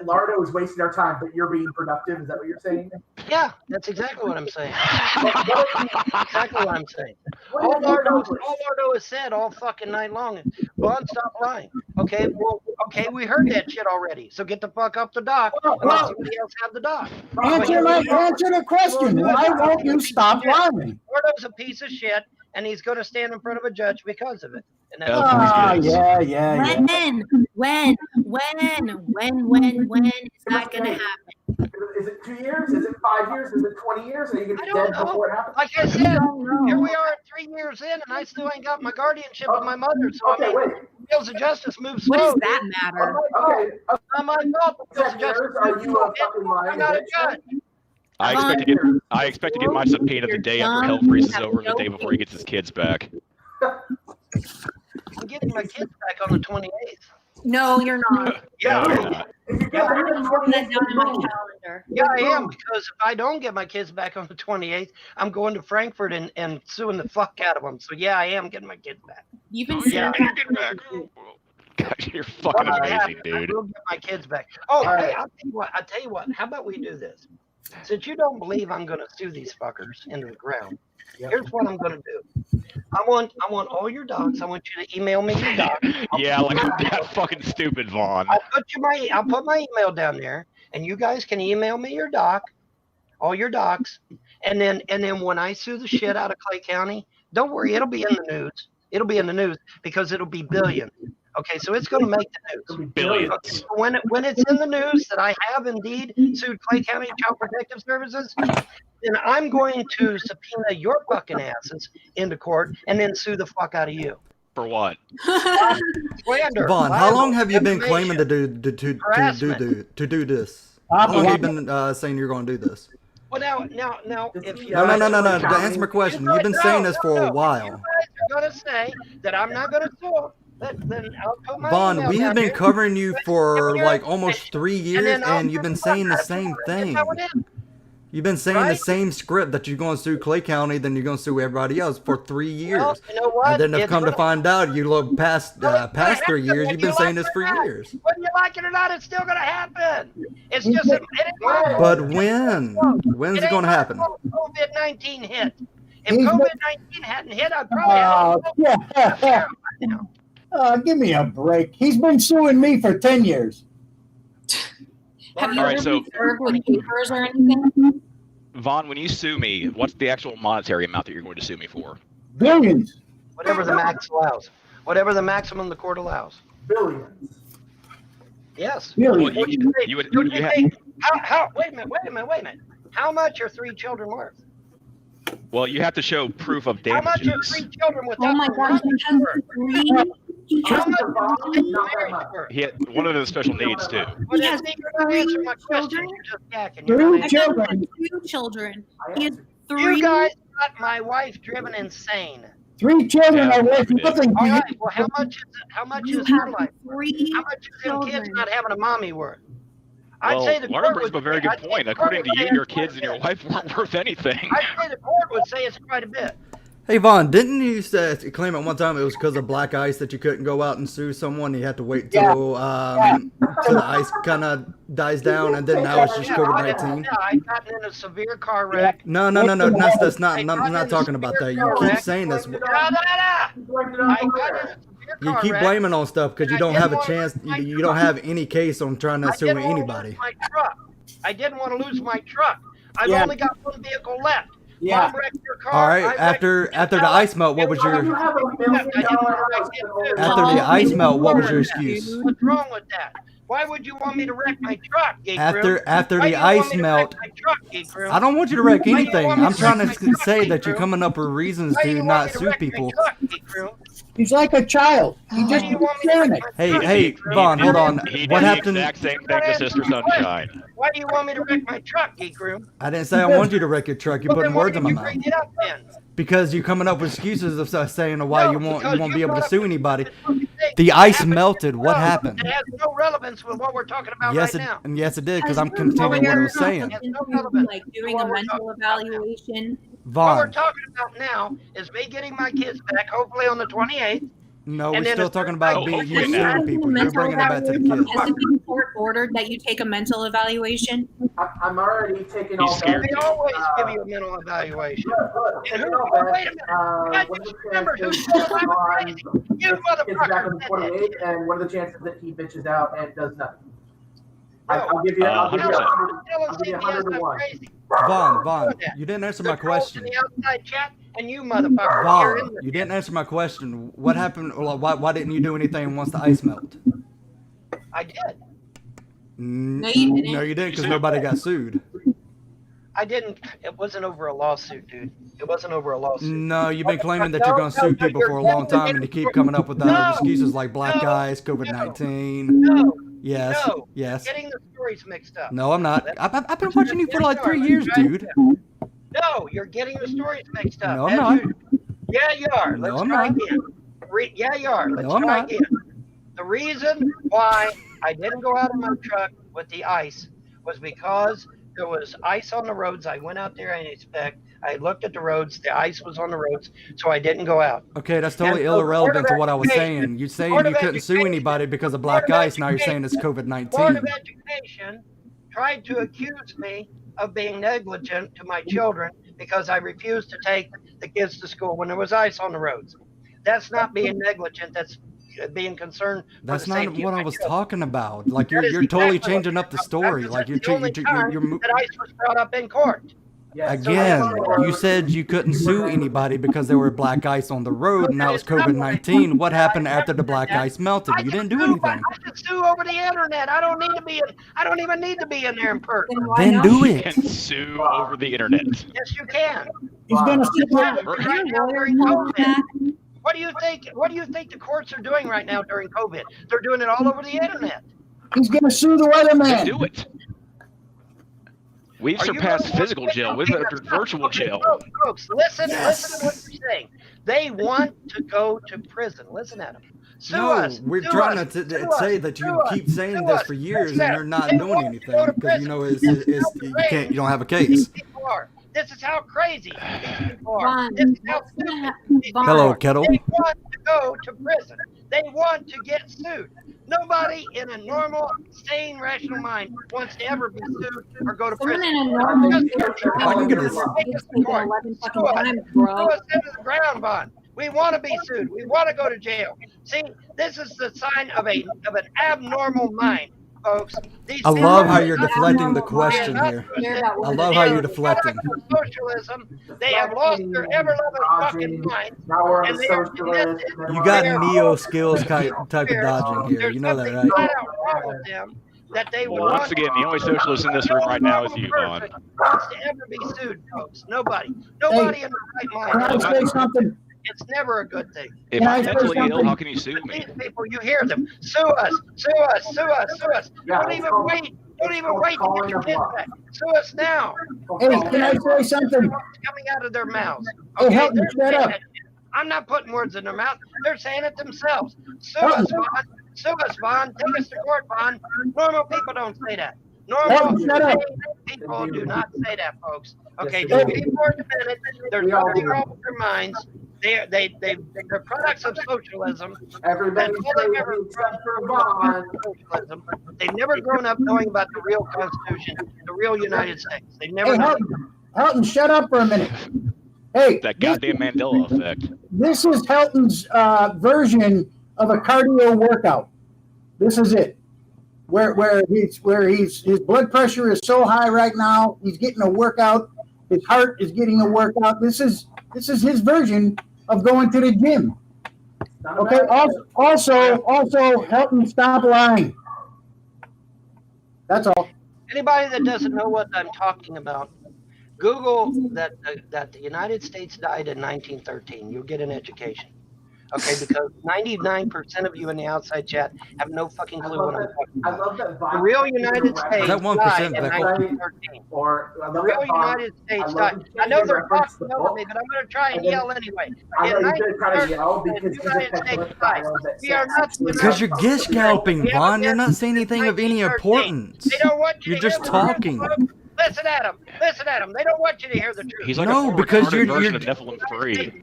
Lardo is wasting our time, but you're being productive? Is that what you're saying? Yeah, that's exactly what I'm saying. Exactly what I'm saying. All Lardo has said all fucking night long is, Vaughn, stop lying. Okay, well, we heard that shit already. So get the fuck up the dock and let somebody else have the dock. Answer the question. Why won't you stop lying? Lardo's a piece of shit, and he's going to stand in front of a judge because of it. And that's Yeah. When is that gonna happen? Is it 2 years? Is it 5 years? Is it 20 years? Are you going to be dead before it happens? Like I said, here we are 3 years in, and I still ain't got my guardianship of my mother. So Okay, I mean, wheels of justice move slow. What does that matter? Okay. Not my fault. Wheels of justice Are move you slow. a fucking liar? I'm not a judge. I expect to get my subpoena the day after hell freezes over and the day before he gets his kids back. I'm getting my kids back on the 28th. No, you're not. Yeah, No, you're not. I'm putting that down in my calendar. Yeah, I am, because if I don't get my kids back on the 28th, I'm going to Frankfurt and suing the fuck out of them. So yeah, I am getting my kids back. You've been Yeah, saying Get back. God, you're fucking amazing, dude. I will get my kids back. Oh, hey, I'll tell you what. How about we do this? Since you don't believe I'm going to sue these fuckers into the ground, here's what I'm going to do. I want all your docs. I want you to email me your docs. Yeah, like that fucking stupid Vaughn. I'll put my email down there, and you guys can email me your doc, all your docs, and then when I sue the shit out of Clay County, don't worry, it'll be in the news. It'll be in the news because it'll be billions. Okay, so it's going to make the news. Billions. Okay, so when it's in the news that I have indeed sued Clay County Child Protective Services, then I'm going to subpoena your fucking asses into court and then sue the fuck out of you. For what? Slander. Vaughn, how long have you been defamation, claiming to do this? How long have you been saying you're going to do this? Well, now, if you No. To answer my question, you've been saying this for a while. If you guys are going to say that I'm not going to sue, then I'll put my Vaughn, email we have down been here. covering you for like almost 3 And years, then I'll and you've been saying the same thing. You've been saying the same script that you're going to sue Clay County, then you're going to sue everybody else for 3 years. Well, you know what? And then have It's come to gonna- find out you look past 3 years. You've been saying this for years. Whether you like it or not, it's still going to happen. It's just it ain't my fault. But when? When's it going to happen? COVID-19 hit. If He's COVID-19 hadn't hit, I'd probably have give me a break. He's been suing me for 10 years. Have you All right, ever so- been served with papers or anything? Vaughn, when you sue me, what's the actual monetary amount that you're going to sue me for? Billions. whatever the max allows. Whatever the maximum the court allows. Billions. Yes. Billions. Well, you How, wait a minute. How much are 3 children worth? Well, you have to show proof of How much are damages. 3 children without Oh my gosh, he has 3. How much are 3 marriage worth? He had one of the special needs too. Well, He has then you're not 3 answering my question. children. You're just yakking. You're not Three answering. children. 2 children. He has You 3. guys got my wife driven insane. 3 children Yeah, are worth we did. nothing to All you. right. Well, how much You is her have life? 3 How much is them kids children. not having a mommy worth? I'd Well, say the Lauren court brings would up a very say- good I'd say point. the court According to would you, say your it's kids and your quite a wife weren't worth anything. bit. I'd say the court would say it's quite a bit. Hey Vaughn, didn't you claim at one time it was because of black ice that you couldn't go out and sue someone? You had to wait till till the ice kind of dies down, and then now it's just COVID-19. Yeah, I got in a severe car wreck. No, that's not. I'm not talking about that. You keep saying this. I got in a severe You car keep wreck. blaming on stuff because you I don't didn't have a wanna chance. lose my You don't have any case on trying to I sue didn't want to anybody. lose my truck. I didn't want to lose my truck. I've Yeah. only got one vehicle left. Yeah. Mom wrecked your car. All right. I wrecked After your the car. ice melt, what was You your have $1 million house. after the ice melt? What was your excuse? What's wrong with that? Why would you want me to wreck my truck, Geek After Room? the Why do you want ice me to melt, wreck my truck, Geek Room? I don't want you to wreck Why do you anything. want me I'm to trying wreck to my truck, say Geek that you're Room? coming up with reasons Why do to you want not me to sue wreck my people. truck, Geek Room? He's like a child. He Why just do you want me keeps to saying wreck it. my truck, Hey, Geek Room? Vaughn, hold on. He What did happened? the exact same thing to Sister Sunshine. Why do you want me to wreck my truck, Geek Room? I didn't say I wanted you to wreck your truck. You're Well, putting then why words in did my you mouth bring it up then? because you're coming up with excuses of saying why No, you won't because be able to brought sue up anybody. things The that ice happened melted. What now happened? It has no relevance with what we're talking about Yes, right now. yes, it did because Has I'm your continuing what I was lawyer saying. It's no been relevance like to doing what a we're mental talking about now. evaluation? What we're Vaughn, talking about now is me getting my kids back, hopefully on the 28th. no, And we're then still a talking third about night- being Has you it suing been people. a You're mental bringing it back to the evaluation? kids. Has it been court ordered that you take a mental evaluation? I'm already taking He's all scared that. They always give you a mental evaluation. And who, all that. wait a minute. I What are just the remembered who chances said I was on crazy. You kids back on the motherfucker. 28th, and what are the chances that he bitches out and does nothing? I'll No. give you. I'll give you 100%. 100. Telling I'll give you CPS 100 to I'm 1. crazy. Vaughn, you didn't answer my The trolls question. in the outside chat and you motherfucker. You're in Vaughn, the- you didn't answer my question. What happened? Why didn't you do anything once the ice melted? I did. No, you didn't. No, you didn't because nobody got sued. I didn't. It wasn't over a lawsuit, dude. It wasn't over a lawsuit. No, you've been claiming that you're going to sue people for a long time, and you keep coming up with excuses like black eyes, COVID-19. No. Yes, No. yes. Getting the stories mixed up. No, I'm not. I've been watching you for like 3 years, dude. No, you're getting the stories mixed up. No, I'm as not. usual. Yeah, you are. No, Let's I'm try not. again. Yeah, you are. Let's No, I'm try not. again. The reason why I didn't go out in my truck with the ice was because there was ice on the roads. I went out there and inspect. I looked at the roads. The ice was on the roads, so I didn't go out. Okay, that's totally And so irrelevant to Board what I of was Education- saying. You're saying Board you of couldn't sue Education- anybody because of Board black of ice. Now you're saying it's Board COVID-19. of Education tried to accuse me of being negligent to my children because I refused to take the kids to school when there was ice on the roads. That's not being negligent. That's being concerned for That's the not safety what of I my was children. talking about. Like That is you're totally exactly what changing up the story. That's Like the only time that ice was brought up in court. Again, you said you couldn't sue anybody because there were black ice on the road, and now it's COVID-19. What happened after the black ice melted? You didn't do anything. I can sue over the internet. I don't even need to be in there in person. Then do You it. can sue over the internet. Yes, you can. He's going to sue Right now during COVID. What do you think? What do you think the courts are doing right now during COVID? They're doing it all over the internet. He's going to sue the Then weatherman. do it. We've surpassed physical jail. We've entered virtual jail. Folks, listen to what you're saying. They want to go to prison. Listen at them. We're trying to say that you keep saying this for years and you're not doing anything because you know you don't have a case. This is how crazy these people are. This is how stupid these people Hello, are. Kettle. They want to go to prison. They want to get sued. Nobody in a normal, sane, rational mind wants to ever be sued or go to prison. I can get this. Sue us into the ground, Bond. We want to be sued. We want to go to jail. See, this is the sign of an abnormal mind, folks. I love how you're deflecting the question here. I love how you're deflecting. Socialism, they have lost their ever-loving fucking mind. And they are committed. You got neo skills type of dodging here. You know that, right? Flat out wrong with them that they Well, once again, the only socialist in this room right now is you, Vaughn. wants to ever be sued, folks. Nobody in the right mind. Can I say something? It's never a good thing. If I'm mentally ill, how can you sue me? These people, you hear them. Sue us, sue us, sue us, sue us. Don't even wait. Don't even wait to get your kids back. Sue us now. Hey, can I say something? Coming out of their mouths. Hey, help me, They're shut up. saying it. I'm not putting words in their mouth. They're saying it themselves. Sue us, Vaughn. Sue us, Vaughn. Take us to court, Vaughn. Normal people don't say that. Normal people do not say that, folks. Okay, just be more a minute. They're something wrong with their minds. They're products of socialism. Everybody socialism. They've never grown up knowing about the real Constitution, the real United States. They've never Hey, known. Helton, shut up for a minute. Hey, That goddamn Mandela effect. this is Helton's version of a cardio workout. This is it. Where his blood pressure is so high right now, he's getting a workout. His heart is getting a workout. This is his version of going to the gym. Okay. Also, help him stop lying. That's all. Anybody that doesn't know what I'm talking about, Google that the United States died in 1913. You'll get an education. Okay, because 99% of you in the outside chat have no fucking clue what I'm talking about. I love that The real United States that 1%, died in Becky? 1913. The real United States died. I know they're talking over me, but I'm going to try and yell anyway. I know In you're trying to yell 1913, because the United States died. We are not. Because you're gish scalping, Vaughn. You're not saying anything of any importance. They don't want you You're to just hear the truth, talking. folks. Listen at them. Listen at them. They don't want you to hear the truth. He's like No, a because retarded you're- version of Nephilim 3.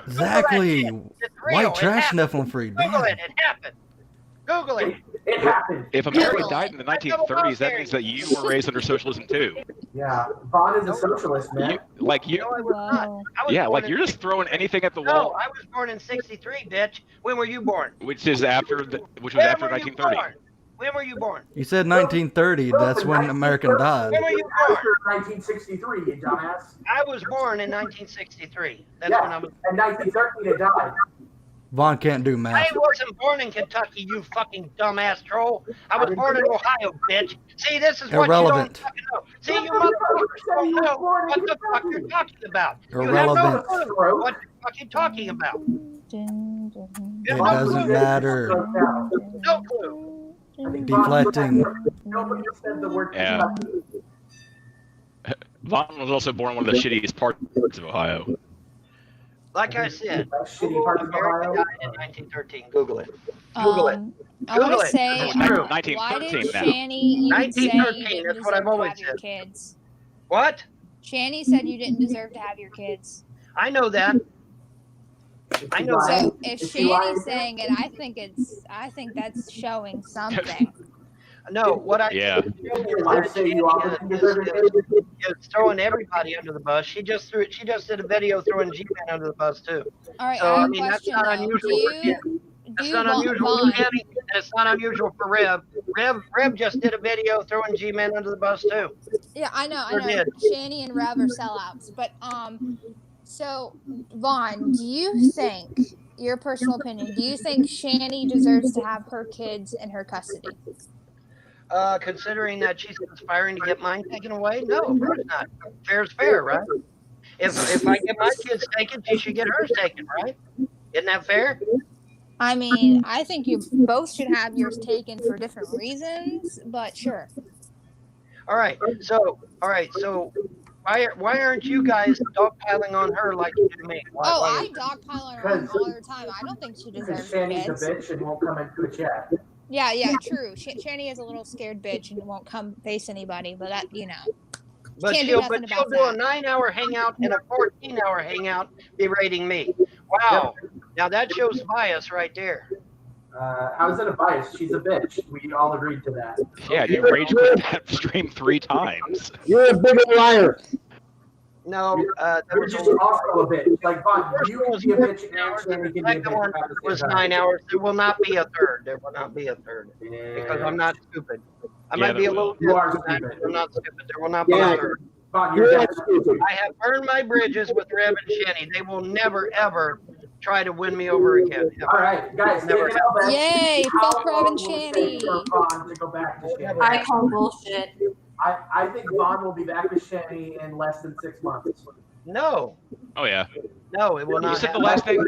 Exactly. It's real. White It trash happened. Nephilim free. Google it. It happened. Google it. It happened. If America died in the 1930s, that means that you were raised under socialism too. Yeah, Vaughn is a socialist, man. No, I was not. I was Yeah, born like in you're just throwing anything at the No, wall, I was born in '63, bitch. When were you born? which was after When 1930. Born? When were you born? You said 1930. That's when American died. When were you born? After 1963, you dumbass. I was born in 1963. That's when I Yeah, was. and 1913 it died. Vaughn can't do I math. wasn't born in Kentucky, you fucking dumbass troll. I was born in Ohio, bitch. See, this is what Irrelevant. you don't fucking know. See, you motherfuckers don't know what the fuck you're talking about. Irrelevant. You have no clue what you're fucking talking about. It doesn't matter. No clue. Deflecting. Nobody said the word. Yeah. Vaughn was also born in one of the shittiest parts of Ohio. Like I said, Shitty part of America Ohio. died in 1913. Google it. Google it. I want Google to it. say, It's true. why did 1913 now. Shanny even say you 1913, didn't that's what I've deserve to always have your said. kids? What? Shanny said you didn't deserve to have your kids. I know that. I know that. So if Shanny's saying it, I think that's showing something. No, what I Yeah. I say you always deserve it. is throwing everybody under the bus. She just did a video throwing G-Man under the bus too. All right, So I I have mean a that's question not though. unusual Do for you. you That's not unusual for Kenny, and it's not unusual for Rev. Rev just did a video throwing G-Man under the bus too. Yeah, I know. Sure did. Shani and Rev are sellouts, but so Vaughn, do you think, your personal opinion, do you think Shani deserves to have her kids in her custody? Considering that she's conspiring to get mine taken away, no, of course not. Fair's fair, right? If I get my kids taken, she should get hers taken, right? Isn't that fair? I mean, I think you both should have yours taken for different reasons, but sure. All right. So why aren't you guys dogpiling on her like you do me? I dogpile on her all the time. I don't think she deserves Shani's kids. a bitch and won't come into a chat. Yeah, true. Shani is a little scared bitch and won't come face anybody, but that, But she'll do a 9-hour hangout and a 14-hour hangout berating me. Wow. Yep. Now that shows bias right there. How is it a bias? She's a bitch. We all agreed to that. Yeah, you rage quit that stream 3 times. You're a big liar. No, you're just also a bitch. Like, Vaughn, you can be a bitch and Shani can be a bitch. It was 9 hours. There will not be a third. There will not be a third. Because I'm not stupid. I might be a little You are stupid. I'm not stupid. There will not be a third. Vaughn, you're stupid. I have burned my bridges with Rev and Shani. They will never, ever try to win me over again. All right, guys. Never. Yay, fuck Rev and Shani. To go back to Shani. I call bullshit. I think Vaughn will be back with Shani in less than 6 months. No. Oh yeah. No, it will not. You said the last thing.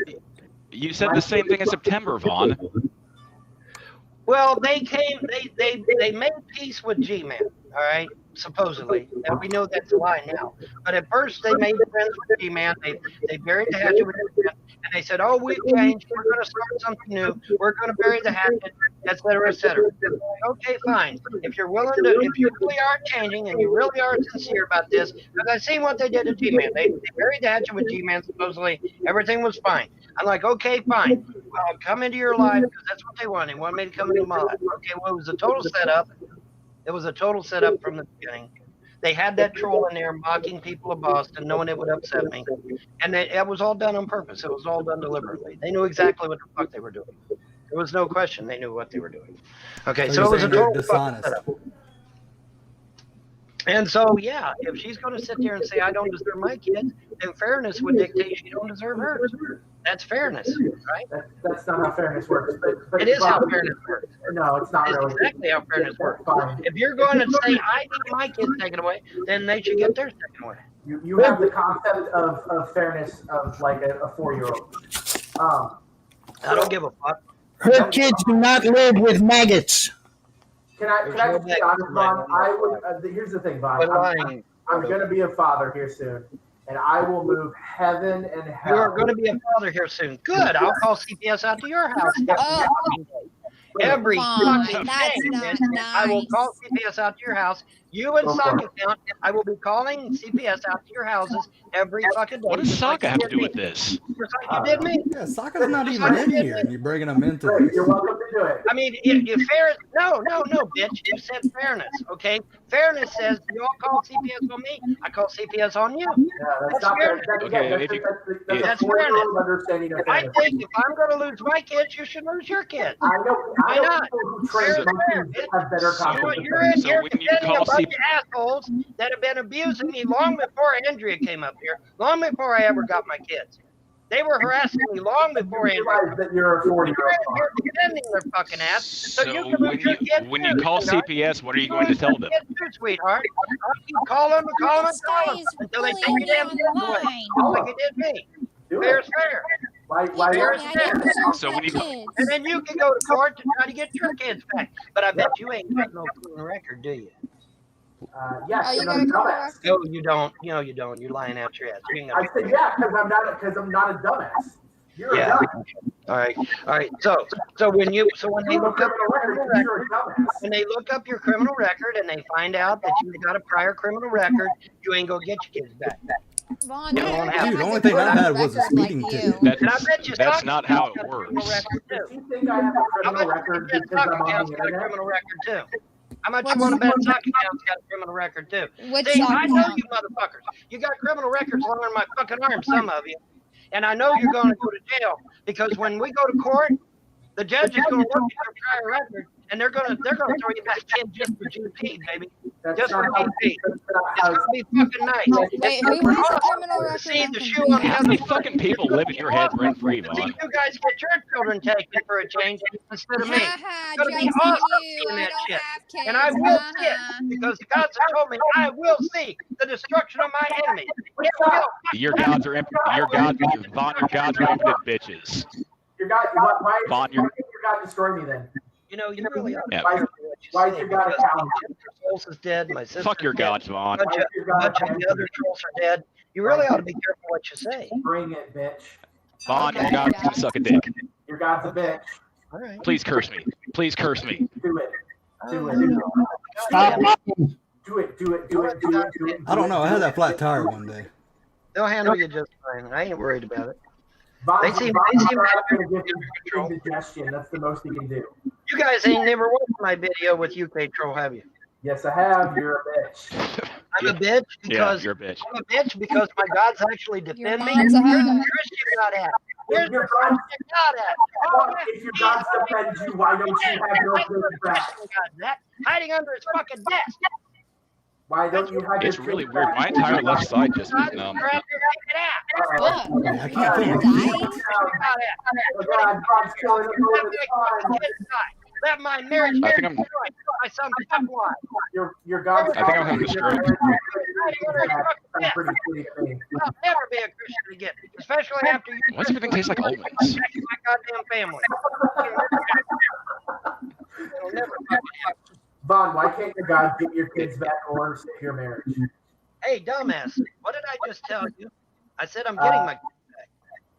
You said the same thing in September, Vaughn. Well, they came. They made peace with G-Man. All right, supposedly. Now we know that's a lie now. But at first, they made friends with G-Man. They buried the hatchet with G-Man, and they said, "Oh, we've changed. We're going to start something new. We're going to bury the hatchet, etc., etc." Okay, fine. If you're willing to, if you really are changing and you really are sincere about this, because I've seen what they did to G-Man. They buried the hatchet with G-Man. Supposedly, everything was fine. I'm like, okay, fine. Well, I'll come into your life because that's what they wanted. They wanted me to come into my life. Okay, well, it was a total setup. It was a total setup from the beginning. They had that troll in there mocking people of Boston, knowing it would upset me. And it was all done on purpose. It was all done deliberately. They knew exactly what the fuck they were doing. There was no question they knew what they were doing. Okay, so it was a total fucking setup. And so, yeah, if she's going to sit there and say, I don't deserve my kids, then fairness would dictate she don't deserve hers. That's fairness, right? That's not how fairness works. But it is how fairness works. No, it's not really. Exactly how fairness works. If you're going to say, I need my kids taken away, then they should get theirs taken away. You have the concept of fairness of like a 4-year-old. I don't give a fuck. Her kids do not live with maggots. Can I just be honest, Vaughn? I would. Here's the thing, Vaughn. I'm going to be a father here soon, and I will move heaven and hell. You are going to be a father here soon. Good. I'll call CPS out to your house. Every fucking day. I will call CPS out to your house. You and Sokka count. I will be calling CPS out to your houses every fucking day. What does Sokka have to do with this? Just like you did me. Yeah, Sokka's not even in here, and you're bringing him into this. You're welcome to do it. I mean, if fair, no, bitch. You said fairness, okay? Fairness says you all call CPS on me. I call CPS on you. Yeah, that's fairness. That's fairness. I think if I'm going to lose my kids, you should lose your kids. I know. Why not? You're in here defending a bunch of assholes that have been abusing me long before Andrea came up here, long before I ever got my kids. They were harassing me long before Andrea. That you're a 40-year-old. You're defending their fucking ass. So you can lose your kids when you call CPS, what are you going to tell them? Sweetheart, I'll keep calling them until they take your damn kids away. Like you did me. Fair's fair. Fair's fair. So when you and then you can go to court to try to get your kids back. But I bet you ain't got no clean record, do you? Yes, you got a dumbass. No, you don't. No, you don't. You're lying out your ass. I said yeah, because I'm not a dumbass. You're a dumbass. All right. So when they look up your criminal record, when they look up your criminal record and they find out that you got a prior criminal record, you ain't gonna get your kids back. Vaughn, Dude, the only thing I had was a speeding ticket. That's not how it works. You think I have a criminal record because I'm on the internet? Criminal record too. How much you want to bet Soccer Town's got a criminal record too? See, I know you motherfuckers. You got criminal records longer than my fucking arm, some of you. And I know you're going to go to jail because when we go to court, The judge is going to look at your prior record, and they're going to throw you back in just for GP, baby. Just for GP. It's going to be fucking nice. Wait, who has a criminal record? See the shoe on the How other many foot. fucking people live in your head rent free, See, Vaughn? you guys get your children taken for a change instead of me. It's going to be Jokes awesome on you. seeing I that don't shit. have kids. And I will see it because the gods have told me I will see the destruction of my enemies. It will. Your gods are impotent. Vaughn, your gods are impotent bitches. Your God, why Vaughn, did your God destroy me then? You know, you really are. Yeah. Why is your God a coward? Souls is dead. My sister. Fuck your gods, Vaughn. A bunch of the other trolls are dead. You really ought to be careful what you say. Bring it, bitch. Vaughn, your gods can suck a dick. Your God's a bitch. All right. Please curse me. Please curse me. Do it. Do it. Stop. Do it. Do it. Do it. Do it. Do it. I don't know. I had that flat tire one day. They'll handle you just fine. I ain't worried about it. They seem to give you indigestion. That's the most he can do. You guys ain't never watched my video with UK Troll, have you? Yes, I have. You're a bitch. I'm a bitch because you're a bitch. I'm a bitch because my gods actually defend me. mom's a Where's the hoe. Christian God at? Where's Your the God- Christian God at? If your God defends you, why don't you have your kids back? That hiding under his fucking desk. Why don't you have It's your really kids weird. back? My entire left side just went numb. What? I can't feel Dying? Oh, God, God's killing us all the time. Let my marriage I think be I'm- destroyed by some fuckwad. Your God's I think I'm having a stroke. That's pretty sweet. I'll never be a Christian again, especially after you. Why does everything taste like almonds? protect my goddamn family. It'll never fucking happen. Vaughn, why can't your God get your kids back or save your marriage? Hey, dumbass, what did I just tell you? I said I'm getting my kids back.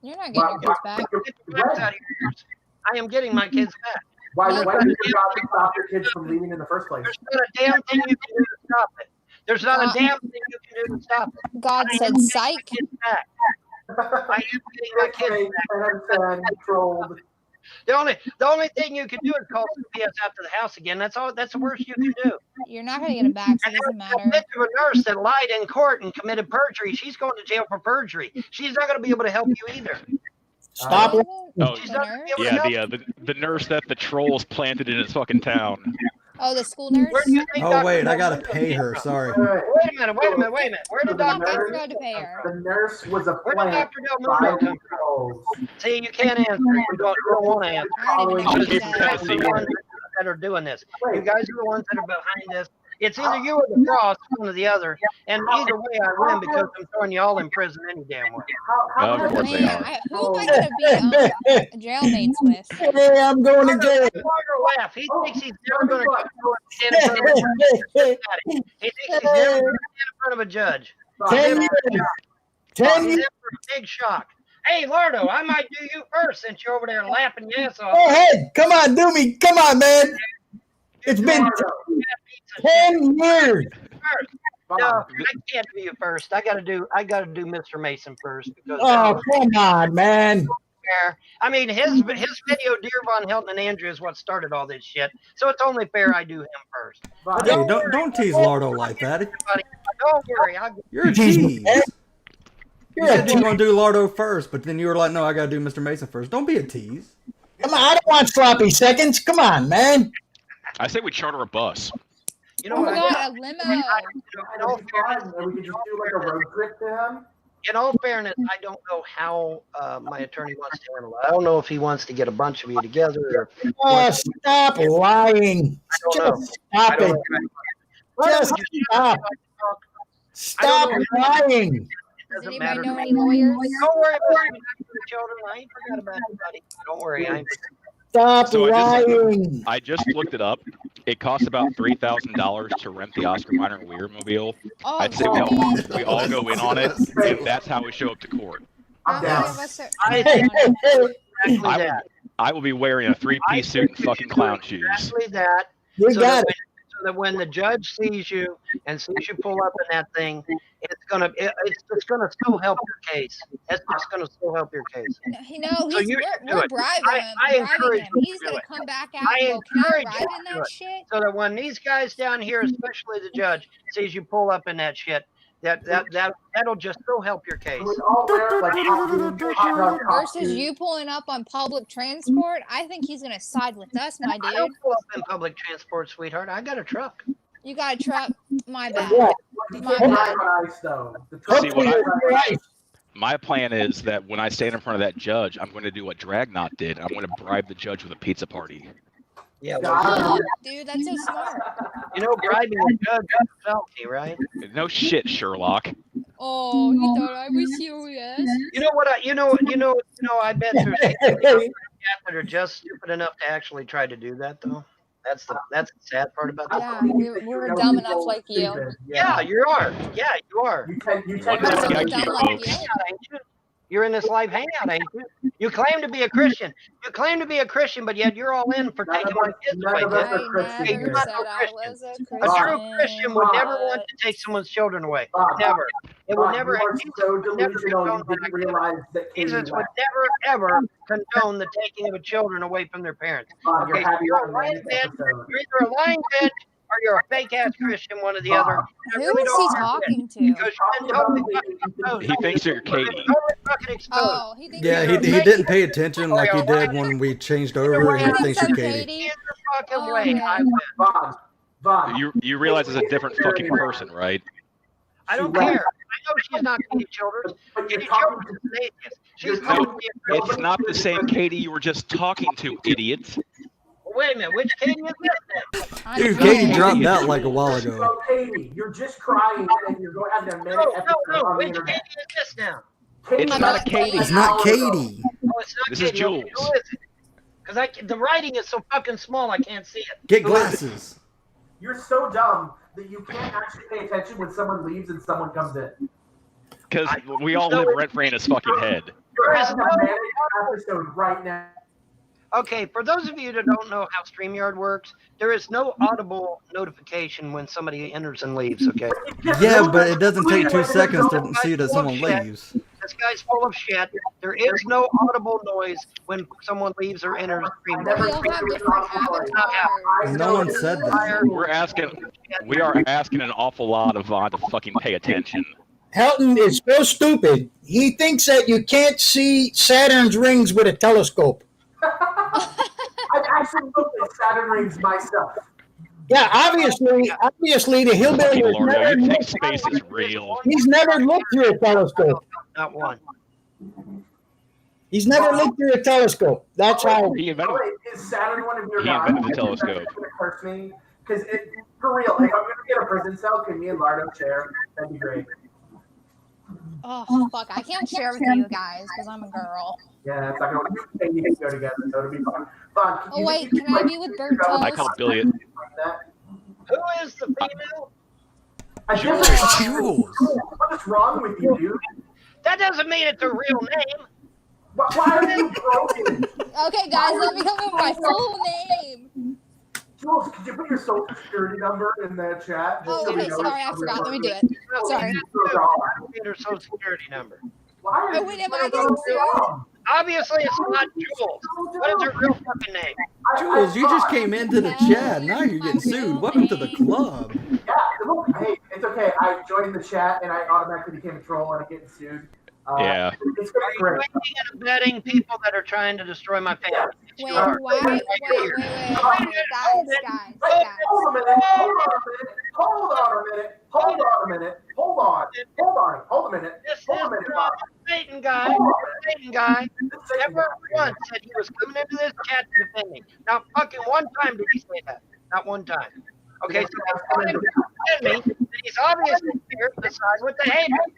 You're not getting your kids back. Get your facts out of your ears. I am getting my kids back. Why did your God stop your kids from leaving in the first place? There's not a damn thing you can do to stop it. There's not a damn thing you can do to stop it. God I said am psych. getting my kids back. I am getting my kids back. Controlled. The only thing you can do is call CPS after the house again. That's all. That's the worst you can do. You're not going to get them back, so it doesn't A matter. bitch of a nurse that lied in court and committed perjury. She's going to jail for perjury. She's not going to be able to help you either. Stop. Oh, She's not going to be able to yeah, help the nurse that the trolls planted in his fucking town. Oh, the school nurse? Where do you think Oh Dr. wait, I Dillon gotta pay her. Sorry. Wait a minute. Where did Don't Dr. go to pay her. The nurse was a Where did plant Dr. Del come from? See, you can't answer. You don't want to answer. I don't even know what Because you you guys are said. the ones that are doing this. You guys are the ones that are behind this. It's either you or the cross, one or the other. And either way, I win because I'm throwing you all in prison any damn way. Of course they Man, are. who am I going to be jailmates with? Hey, I'm going to jail. Margaret laugh. He thinks he's never going to stand in front of a judge. He thinks he's never going to stand in front of a judge. 10 years. 10 He's years. in for a big shock. Hey, Lardo, I might do you first since you're over there laughing your ass off. Go ahead. Come on, do me. Come on, man. It's been 10 years. No, I can't do you first. I gotta do Mr. Mason first because Oh, come on, man. I mean his video, Dear Von Helton and Andrew, is what started all this shit. So it's only fair I do him first. But Hey, don't tease Lardo like that. Don't worry, You're a tease. You said you were gonna do Lardo first, but then you were like, "No, I gotta do Mr. Mason first." Don't be a tease. Come on, I don't want sloppy seconds. Come on, man. I say we charter a bus. You know Oh what? my God, a limo. In all fairness, We could just do like a road trip to him. in all fairness, I don't know how my attorney wants to handle it. I don't know if he wants to get a bunch of you together or. Oh, stop lying. Just stop it. Just stop. Stop lying. Does anybody know any lawyers? Don't worry about the children. I ain't forgot about you, buddy. Don't worry. Stop So lying. I just looked it up. It costs about $3,000 to rent the Oscar Mayer Weirmobile. Oh, I'd say we all go in on it, and that's how we show up to court. I'm down. I will be wearing a three-piece suit and fucking clown shoes. Exactly that. You so got that it. So that when the judge sees you and sees you pull up in that thing, it's gonna still help your case. It's just gonna still help your case. No, So you should do we're it. bribing I him. encourage Him. you He's to do gonna it. come back out I and go, "Can I encourage ride you in to do that it. shit?" So that when these guys down here, especially the judge, sees you pull up in that shit, That'll just so help your case. We all wear like hot versus you pulling up on public transport. I think he's gonna side with us, my I dude. don't pull up in public transport, sweetheart. I got a truck. You got a truck? My bad. My bad. See, my plan is that when I stand in front of that judge, I'm going to do what Dragnauct did. I'm going to bribe the judge with a pizza party. Yeah, oh, dude, that's so smart. You know, bribing a judge is salty, right? No shit, Sherlock. Oh, he thought I was serious. You know what? I bet there's people that are just stupid enough to actually try to do that, though. That's the sad part about that. Yeah, we're dumb enough like you. Yeah, you are. Yeah, you are. You're in this live hangout, ain't you? You claim to be a Christian. But yet you're all in for taking my kids away. You're not no Christian. A true Christian would never want to take someone's children away. Never. It would never. Jesus would never ever condone the taking of a children away from their parents. Okay, so you're a lying bitch. You're either a lying bitch or you're a fake ass Christian, one or the other. Who is he talking to? He thinks you're Katie. Oh, he thinks yeah, he didn't pay attention like he did when we changed over. He thinks you're Katie. You realize it's a different fucking person, right? I don't care. I know she's not Katie Childers. Katie Childers is an atheist. It's not the same Katie you were just talking to, idiot. Wait a minute, which Katie is this then? Dude, Katie dropped out like a while ago. So, Katie, you're just crying and you're going to have a minute No, which Katie is this now? It's not a Katie. It's not Katie. Oh, it's not this Katie. is Jules. Who is it? Because the writing is so fucking small, I can't see it. Get glasses. You're so dumb that you can't actually pay attention when someone leaves and someone comes in. Because we all live rent-free in his fucking head. There is no episode right now. Okay, for those of you that don't know how StreamYard works, there is no audible notification when somebody enters and leaves, okay? Yeah, but it doesn't take 2 seconds to see that someone leaves. This guy's full of shit. There is no audible noise when someone leaves or enters StreamYard. No one said that. We are asking an awful lot of Vaughn to fucking pay attention. Helton is so stupid. He thinks that you can't see Saturn's rings with a telescope. I've actually looked at Saturn rings myself. Yeah, obviously the hillbilly has never you think space is real. He's never looked through a telescope. Not one. He's never looked through a telescope. That's how. Is Saturn one of your guys? He invented the telescope. Because for real, if I'm going to get a prison cell, can me and Lardo share? That'd be great. Oh, fuck. I can't share with you guys because I'm a girl. Yeah, it's not going to be go together, so it'll be fun. Oh, wait, can I be with Bird Toast? I call Billy. Who is the female? Jules. What is wrong with you, dude? That doesn't mean it's a real name. Why are you broken? Okay, guys, let me come up with my full name. Jules, could you put your social security number in the chat? Oh, okay, sorry, I forgot. Let me do it. Sorry. I don't need her social security number. Why? Wait, am I getting sued? Obviously, it's not Jules. What is her real fucking name? Jules, you just came into the chat. Now you're getting sued. Welcome to the club. Yeah, look, hey, it's okay. I joined the chat and I automatically became a troll and I'm getting sued. Yeah. It's great. And abetting people that are trying to destroy my family. Wait, guys. Hold on a minute. Satan guy never once said he was coming into this chat to defend me. Not fucking one time did he say that. Not one time. Okay, so he's coming to defend me, and he's obviously here to side with the haters.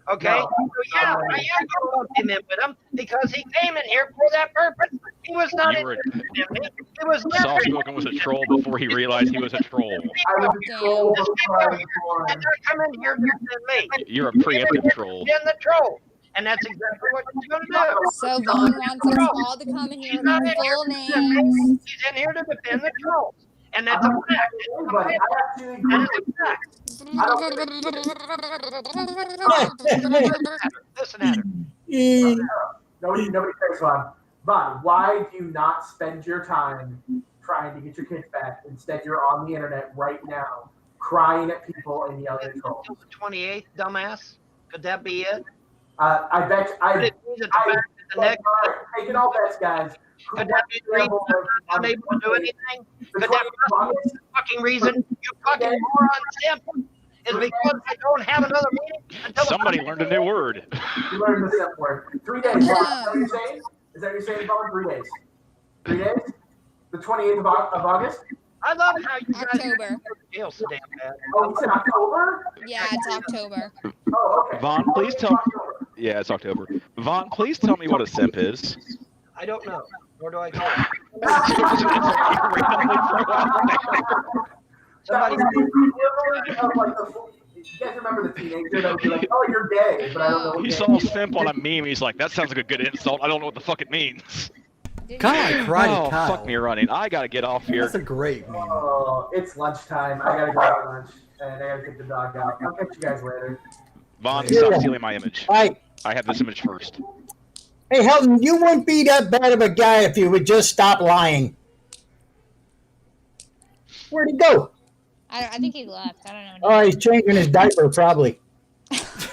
Okay, so yeah, I am going to him in with him because he came in here for that purpose. He was not interested in me. He was never. Soft-spoken was a troll before he realized he was a troll. I was a troll before I was born. And I come in here to defend me. You're a preemptive troll. In the troll. And that's exactly what he's going to do. So Vaughn wants us all to come in here with our full names. He's in here to defend the trolls. And that's a fact. That is a fact. Listen at her. Nobody cares, Vaughn. Vaughn, why do you not spend your time trying to get your kids back? Instead, you're on the internet right now crying at people and yelling at trolls. Until the 28th, dumbass. Could that be it? I bet. Taking all bets, guys. Could that be the reason I'm unable to do anything? Could that be the fucking reason? You fucking moron simp is because I don't have another meeting until somebody learned a new word. You learned the simp word. 3 days. Is that what you're saying? Is that what you're saying, Bob? 3 days. 3 days? The 28th of August? I love how you guys October. feel so damn bad. Oh, it's in October? Yeah, it's October. Oh, okay. Vaughn, please tell me. Yeah, it's October. Vaughn, please tell me what a simp is. I don't know. Nor do I care. Somebody. You guys remember the teenager that would be like, "Oh, you're gay," but I don't know. He saw simp on a meme. He's like, "That sounds like a good insult. I don't know what the fuck it means." Kyle, karate Kyle. Fuck me running. I gotta get off here. That's a great meme. Oh, it's lunchtime. I gotta go to lunch, and I gotta take the dog out. I'll catch you guys later. Vaughn, stop stealing my image. I have this image first. Hey, Helton, you wouldn't be that bad of a guy if you would just stop lying. Where'd he go? I think he left. I don't know. Oh, he's changing his diaper, probably.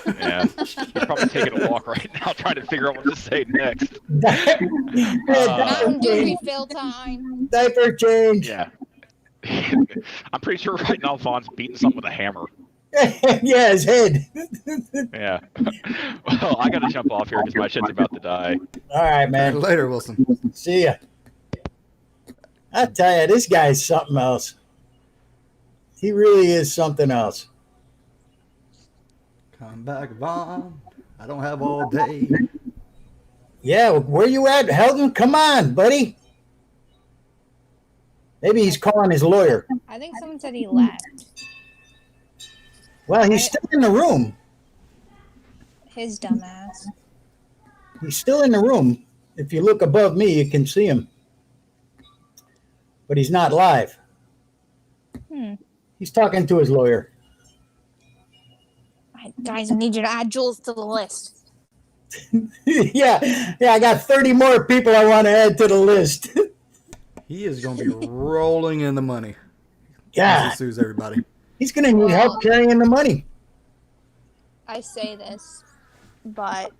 Yeah, he's probably taking a walk right now, trying to figure out what to say next. Mountain Dew refill time. Diaper change. Yeah. I'm pretty sure right now Vaughn's beating something with a hammer. Yeah, his head. Yeah. Well, I gotta jump off here because my shit's about to die. All right, man. Later, Wilson. See ya. I tell you, this guy's something else. He really is something else. Come back, Vaughn. I don't have all day. Yeah, where you at, Helton? Come on, buddy. Maybe he's calling his lawyer. I think someone said he left. Well, he's still in the room. His dumbass. He's still in the room. If you look above me, you can see him. But he's not live. He's talking to his lawyer. Guys, I need you to add Jules to the list. yeah, I got 30 more people I want to add to the list. He is going to be rolling in the money. Yeah. He sues everybody. He's going to need help carrying the money. I say this, but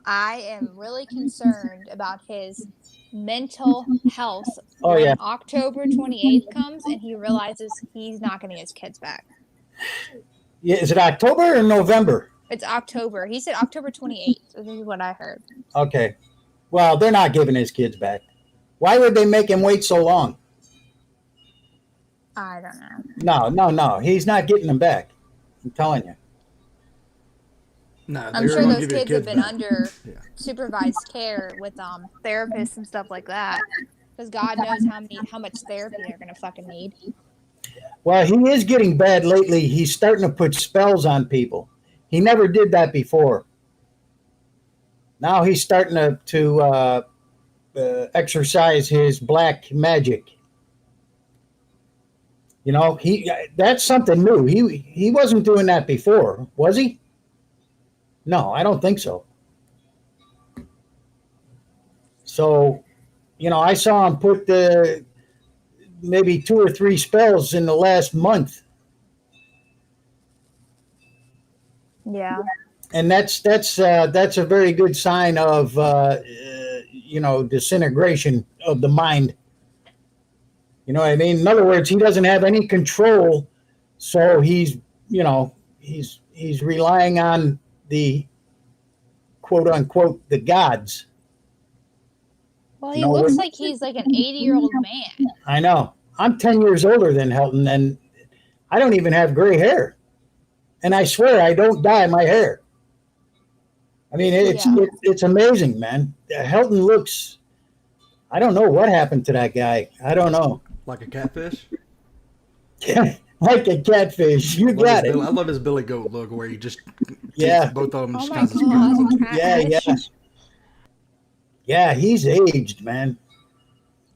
I am really concerned about his mental health when October 28th comes and he realizes he's not going to get his kids back. Yeah, is it October or November? It's October. He said October 28th. This is what I heard. Okay. Well, they're not giving his kids back. Why would they make him wait so long? I don't know. No. He's not getting them back. I'm telling you. No, I'm sure those kids have been under supervised care with therapists and stuff like that. Because God knows how much therapy they're going to fucking need. Well, he is getting bad lately. He's starting to put spells on people. He never did that before. Now he's starting to exercise his black magic. You know, that's something new. He wasn't doing that before, was he? No, I don't think so. So, you know, I saw him put maybe 2 or 3 spells in the last month. Yeah. And that's a very good sign of disintegration of the mind. You know what I mean? In other words, he doesn't have any control, so he's relying on the quote unquote the gods. Well, he looks like he's like an 80-year-old man. I know. I'm 10 years older than Helton, and I don't even have gray hair. And I swear I don't dye my hair. I mean, it's amazing, man. Helton looks, I don't know what happened to that guy. I don't know. Like a catfish? Like a catfish. You got it. I love his Billy Goat look where he just takes both of them. Oh my God. Yeah. Yeah, he's aged, man.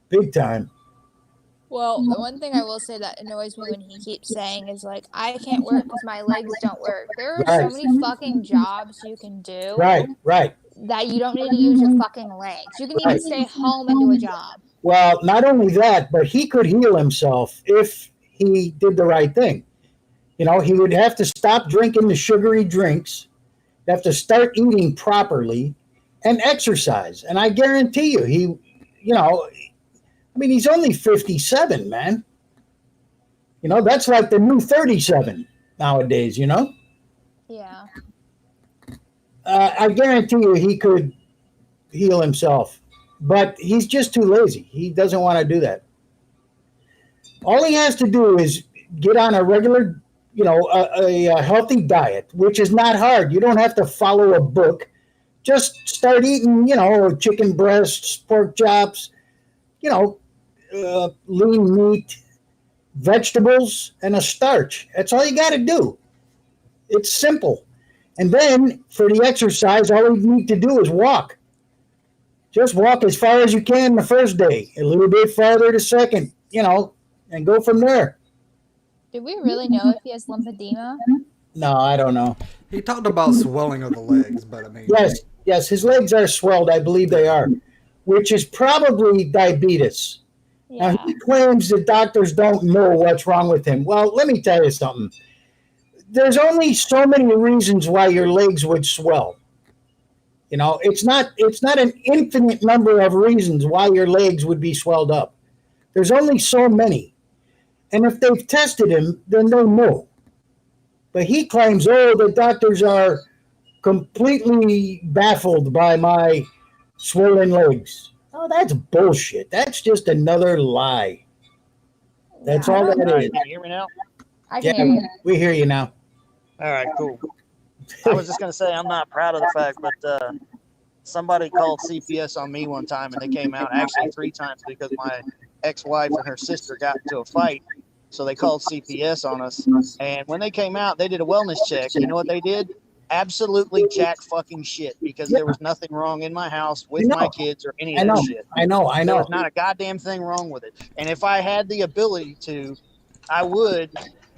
Big time. Well, the one thing I will say that annoys me when he keeps saying is like, I can't work because my legs don't work. There are so many fucking jobs you can do. Right. That you don't need to use your fucking legs. You can even stay home and do a job. Well, not only that, but he could heal himself if he did the right thing. You know, he would have to stop drinking the sugary drinks, have to start eating properly, and exercise. And I guarantee you, he's only 57, man. You know, that's like the new 37 nowadays, you know? Yeah. I guarantee you he could heal himself, but he's just too lazy. He doesn't want to do that. All he has to do is get on a regular, a healthy diet, which is not hard. You don't have to follow a book. Just start eating, chicken breasts, pork chops, lean meat, vegetables, and a starch. That's all you got to do. It's simple. And then for the exercise, all you need to do is walk. Just walk as far as you can the first day, a little bit farther the second, and go from there. Do we really know if he has lymphedema? No, I don't know. He talked about swelling of the legs, but I mean... Yes, his legs are swelled. I believe they are, which is probably diabetes. Yeah. Now, he claims that doctors don't know what's wrong with him. Well, let me tell you something. There's only so many reasons why your legs would swell. It's not an infinite number of reasons why your legs would be swelled up. There's only so many. And if they've tested him, then they'll know. But he claims, the doctors are completely baffled by my swollen legs. Oh, that's bullshit. That's just another lie. That's all that is. Can you hear me now? I can hear you. We hear you now. All right, cool. I was just going to say I'm not proud of the fact, but somebody called CPS on me one time, and they came out actually 3 times because my ex-wife and her sister got into a fight. So they called CPS on us. And when they came out, they did a wellness check. You know what they did? Absolutely jack fucking shit, because there was nothing wrong in my house with my kids or any of that shit. I know. There was not a goddamn thing wrong with it. And if I had the ability to, I would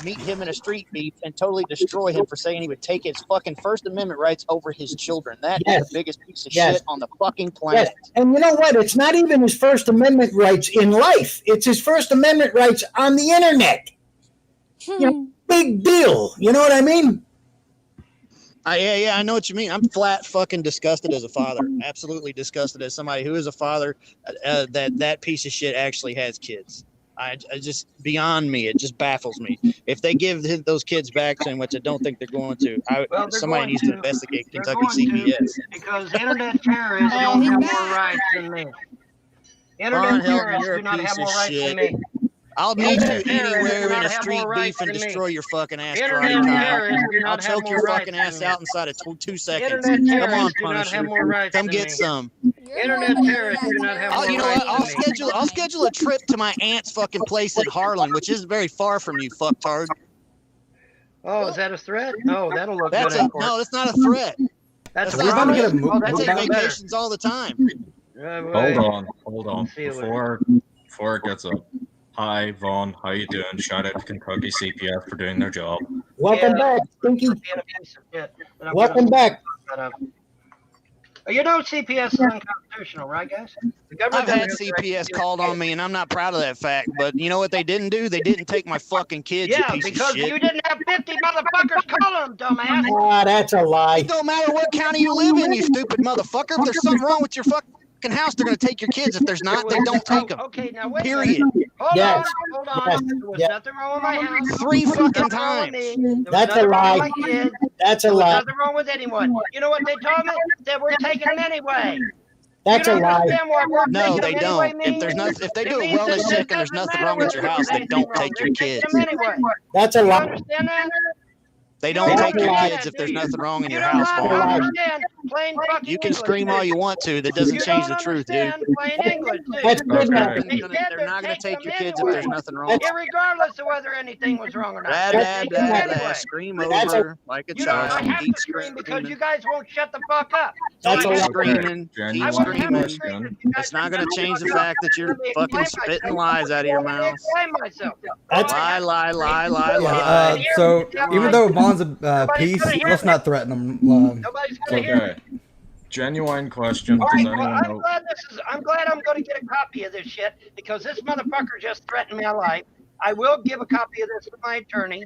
meet him in a street beef and totally destroy him for saying he would take his fucking First Amendment rights over his children. That is the biggest piece of shit on the fucking planet. Yes. And you know what? It's not even his First Amendment rights in life. It's his First Amendment rights on the internet. Big deal. You know what I mean? Yeah, I know what you mean. I'm flat fucking disgusted as a father. Absolutely disgusted as somebody who is a father that piece of shit actually has kids. I just, beyond me, it just baffles me. If they give those kids back to him, which I don't think they're going to, somebody needs to investigate Kentucky CPS. Because internet terrorists don't have more rights than me. Internet terrorists do not have more rights than me. I'll meet you anywhere in a street beef and destroy your fucking ass. I'll choke your fucking ass out inside of 2 seconds. Come on, Punisher. Come get some. Internet terrorists do not have more rights. You know what? I'll schedule a trip to my aunt's fucking place in Harlan, which isn't very far from you, fucktard. Oh, is that a threat? No, that'll look good. No, that's not a threat. That's I take vacations all the time. Hold on. Before it gets up. Hi, Vaughn. How you doing? Shout out to Kentucky CPS for doing their job. Welcome back, Stinky. Welcome back. You know CPS is unconstitutional, right, guys? I've had CPS called on me, and I'm not proud of that fact. But you know what they didn't do? They didn't take my fucking kids. Yeah, because you didn't have 50 motherfuckers call them, dumbass. Ah, that's a lie. It don't matter what county you live in, you stupid motherfucker. If there's something wrong with your fucking house, they're going to take your kids. If there's not, they don't take them. Okay, now wait. Period. Hold on. There was nothing wrong with my house. 3 fucking times. That's a lie. That's a lie. Nothing wrong with anyone. You know what they told me? That we're taking them anyway. That's a lie. No, they don't. If they do a wellness check and there's nothing wrong with your house, they don't take your kids. That's a lie. Understand that? They don't take your kids if there's nothing wrong in your house, Vaughn. You can scream all you want to. That doesn't change the truth, dude. They're not going to take your kids if there's nothing wrong. Regardless of whether anything was wrong or not. Blah. Scream over like a child. I have to scream because you guys won't shut the fuck up. Keep screaming. Keep screaming. It's not going to change the fact that you're fucking spitting lies out of your mouth. Lie. So even though Vaughn's a piece, let's not threaten him. Okay. Genuine question. Does anyone know? I'm glad I'm going to get a copy of this shit because this motherfucker just threatened my life. I will give a copy of this to my attorney,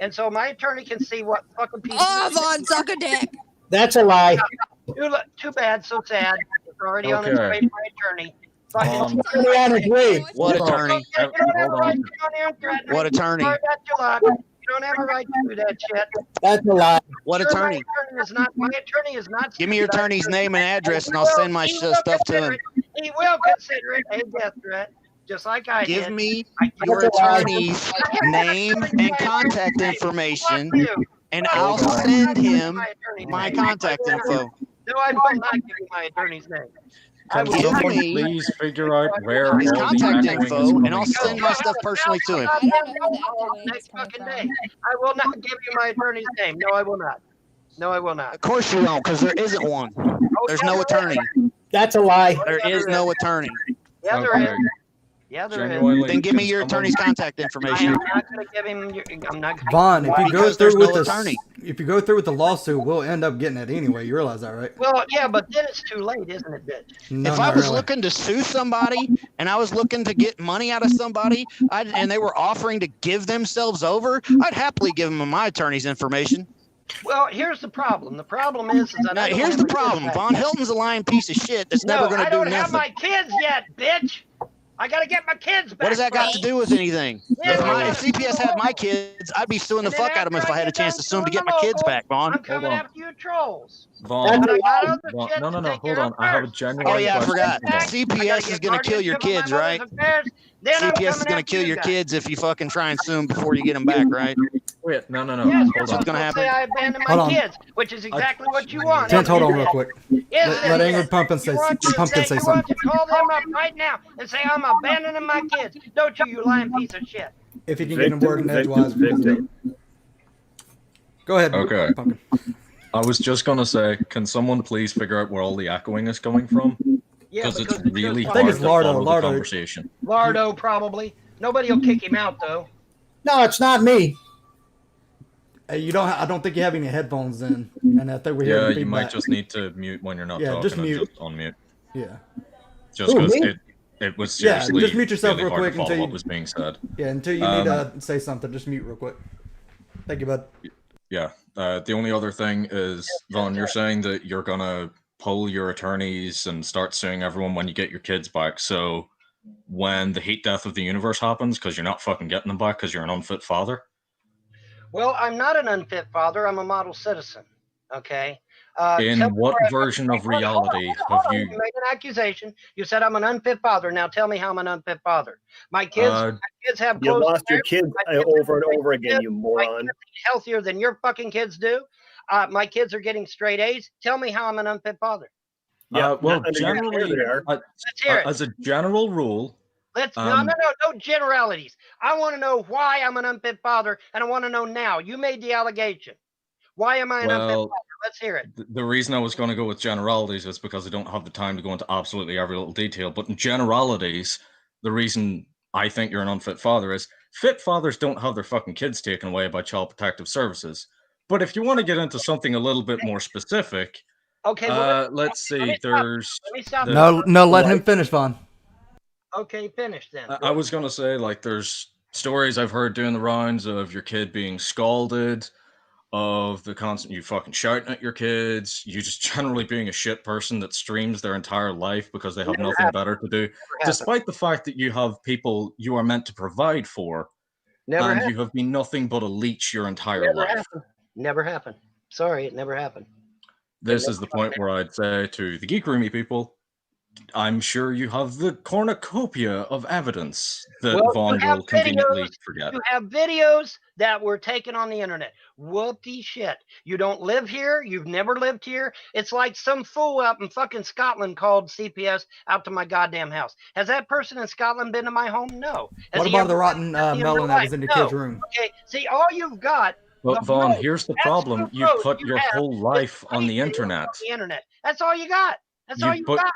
and so my attorney can see what fucking people. Oh, Vaughn, suck a dick. That's a lie. Too bad, so sad. It's already on its way to my attorney. On its way. What attorney? You don't have a right to come here and threaten me. What attorney? Sorry about your luck. You don't have a right to do that shit. That's a lie. What Sure, attorney? My attorney is not. Give me your attorney's name and address, and I'll send my stuff to him. He will consider it a death threat, just like I did. Give me your attorney's name and contact information, and I'll send him my contact info. No, I will not give you my attorney's name. Can someone please figure out where his all contact the info, and I'll send my stuff personally to him. Next fucking day. I will not give you my attorney's name. No, I will not. No, I will not. Of course you won't, because there isn't one. There's no attorney. That's a lie. There is no attorney. Yeah, there is. Yeah, there is. Then give me your attorney's contact information. I'm not going to give him. I'm not. Vaughn, if you go Because through there's with no the attorney. if you go through with the lawsuit, we'll end up getting it anyway. You realize that, right? Well, yeah, but then it's too late, isn't it, bitch? No, If I not was really. looking to sue somebody and I was looking to get money out of somebody, and they were offering to give themselves over, I'd happily give them my attorney's information. Well, here's the problem. The problem is that Now, I don't here's have the my problem. kids Von back. Hilton's a lying piece of shit that's never going I to do don't have nothing. my kids yet, bitch. I got to get my kids back. What does that got to do with anything? Yeah, If CPS had my kids, I'd be suing the fuck out of them if I had a chance to sue them to get my kids back, Vaughn. I'm coming after you trolls. Vaughn, But I got other Vaughn, shit no, to take hold care on. of I have a first. genuine Oh, yeah, I question. forgot. Vaughn. CPS is going to kill your kids, right? CPS is going to kill your kids if you fucking try and sue them before you get them back, right? Wait, no. Yes, Hold that's on. what's going to happen. I abandoned Hold my on. kids, which is exactly what you want. Gents, hold on real quick. Yes, Let it Angry is. Pumpkin say You want to Pumpkin say you want something. to call them up right now and say I'm abandoning my kids. Don't you lying piece of shit. If you can get a word in edgewise. Go ahead. Okay. Pumpkin. I was just gonna say, can someone please figure out where all the echoing is coming from? Because it's really I think hard it's to Lardo. follow the Lardo. conversation. Lardo, probably. Nobody will kick him out, though. No, it's not me. Hey, you don't. I don't think you have any headphones in, and I think we're hearing Yeah, feedback. you might just need to mute when you're not Yeah, talking. just and mute. Just unmute. Yeah. Just Who, because me? it was Yeah, seriously just mute yourself really real hard quick to follow until what you- was being said. Yeah, until you need to say something, just mute real quick. Thank you, bud. Yeah. The only other thing is, Vaughn, you're saying that you're gonna pull your attorneys and start suing everyone when you get your kids back. So when the heat death of the universe happens, because you're not fucking getting them back because you're an unfit father. Well, I'm not an unfit father. I'm a model citizen. Okay. In Tell me what where- version of Hold on, reality hold have on. you? You made an accusation. You said I'm an unfit father. Now tell me how I'm an unfit father. My kids have You clothes. lost your kids over and over again, you My moron. kids eat healthier than your fucking kids do. My kids are getting straight A's. Tell me how I'm an unfit father. Yeah, Well, not under your care generally, they are. Let's hear it. as a general rule, No generalities. I want to know why I'm an unfit father, and I want to know now. You made the allegation. Why am I an unfit Well, father? Let's hear it. the reason I was going to go with generalities is because I don't have the time to go into absolutely every little detail. But in generalities, the reason I think you're an unfit father is fit fathers don't have their fucking kids taken away by Child Protective Services. But if you want to get into something a little bit more specific, Okay, well, let's see. There's Let me stop. No, let him finish, Vaughn. Okay, finish then. I was going to say, like, there's stories I've heard doing the rounds of your kid being scalded, of the constant you fucking shouting at your kids, you just generally being a shit person that streams their entire life because they have nothing better to do, despite the fact that you have people you are meant to provide for, and you have been nothing but a leech your entire life. Never happened. Sorry, it never happened. This is the point where I'd say to the Geek Roomy people, I'm sure you have the cornucopia of evidence that Vaughn will conveniently forget. You have videos that were taken on the internet. Whoopty shit. You don't live here. You've never lived here. It's like some fool out in fucking Scotland called CPS out to my goddamn house. Has that person in Scotland been to my home? No. Has What he about ever the rotten been to melon that was in the No. kid's room? Okay, see, all you've got. But Vaughn, here's the problem. the You road put you your have whole life on the internet. That's all you got. That's all you but- got.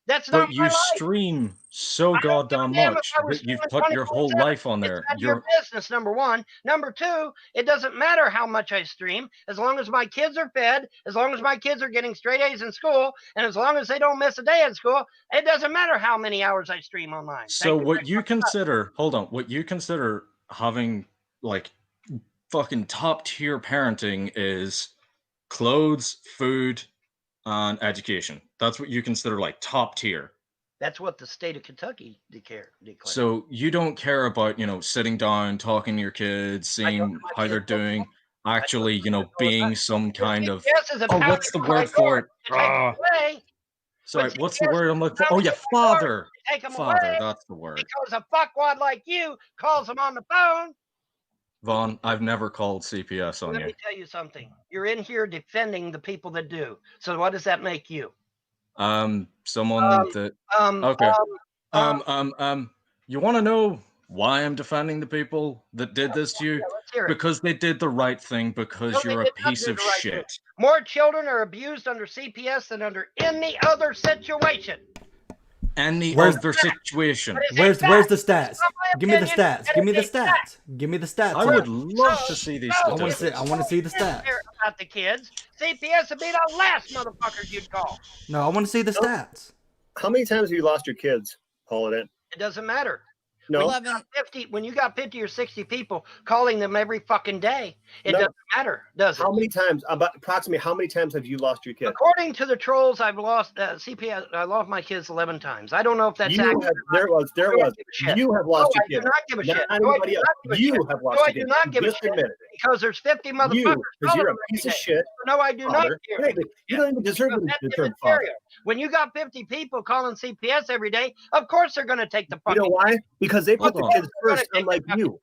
That's not But my you life. stream so goddamn damn if much I was that you've streaming put your whole 24/7. life on there. It's not your business, number one. Number two, it doesn't matter how much I stream, as long as my kids are fed, as long as my kids are getting straight A's in school, and as long as they don't miss a day at school, it doesn't matter how many hours I stream online. So what you consider, hold on, what you consider having, like, fucking top tier parenting is clothes, food, and education. That's what you consider like top tier. That's what the state of Kentucky declared. So you don't care about, you know, sitting down, talking to your kids, seeing how they're doing, actually, you know, being some kind of, oh, what's the word for it? Sorry, what's the word I'm looking for? Oh yeah, father. Father, that's the word. Because a fuckwad like you calls them on the phone. Vaughn, I've never called CPS on you. Let me tell you something. You're in here defending the people that do. So what does that make you? Someone that. Okay. You want to know why I'm defending the people that did this to you? Because they did the right thing. Because you're a piece of shit. More children are abused under CPS than under any other situation. Any other situation. Where's the stats? Give me the stats. Give me the stats. Give me the stats. I would love to see these statistics. I want to see the stats. About the kids, CPS would be the last motherfuckers you'd call. No, I want to see the stats. How many times have you lost your kids? Call it in. It doesn't matter. No. When you got 50 or 60 people calling them every fucking day, it doesn't matter, does it? How many times? Approximately how many times have you lost your kids? According to the trolls, I've lost CPS. I lost my kids 11 times. I don't know if that's accurate. There was. You have lost your kids. I do not give a shit. Anybody else. You have lost your kids. I do not give a shit because there's 50 motherfuckers. Because you're a piece of shit. No, I do not. You don't even deserve the term father. When you got 50 people calling CPS every day, of course they're going to take the fucking. You know why? Because they put the kids first, unlike you.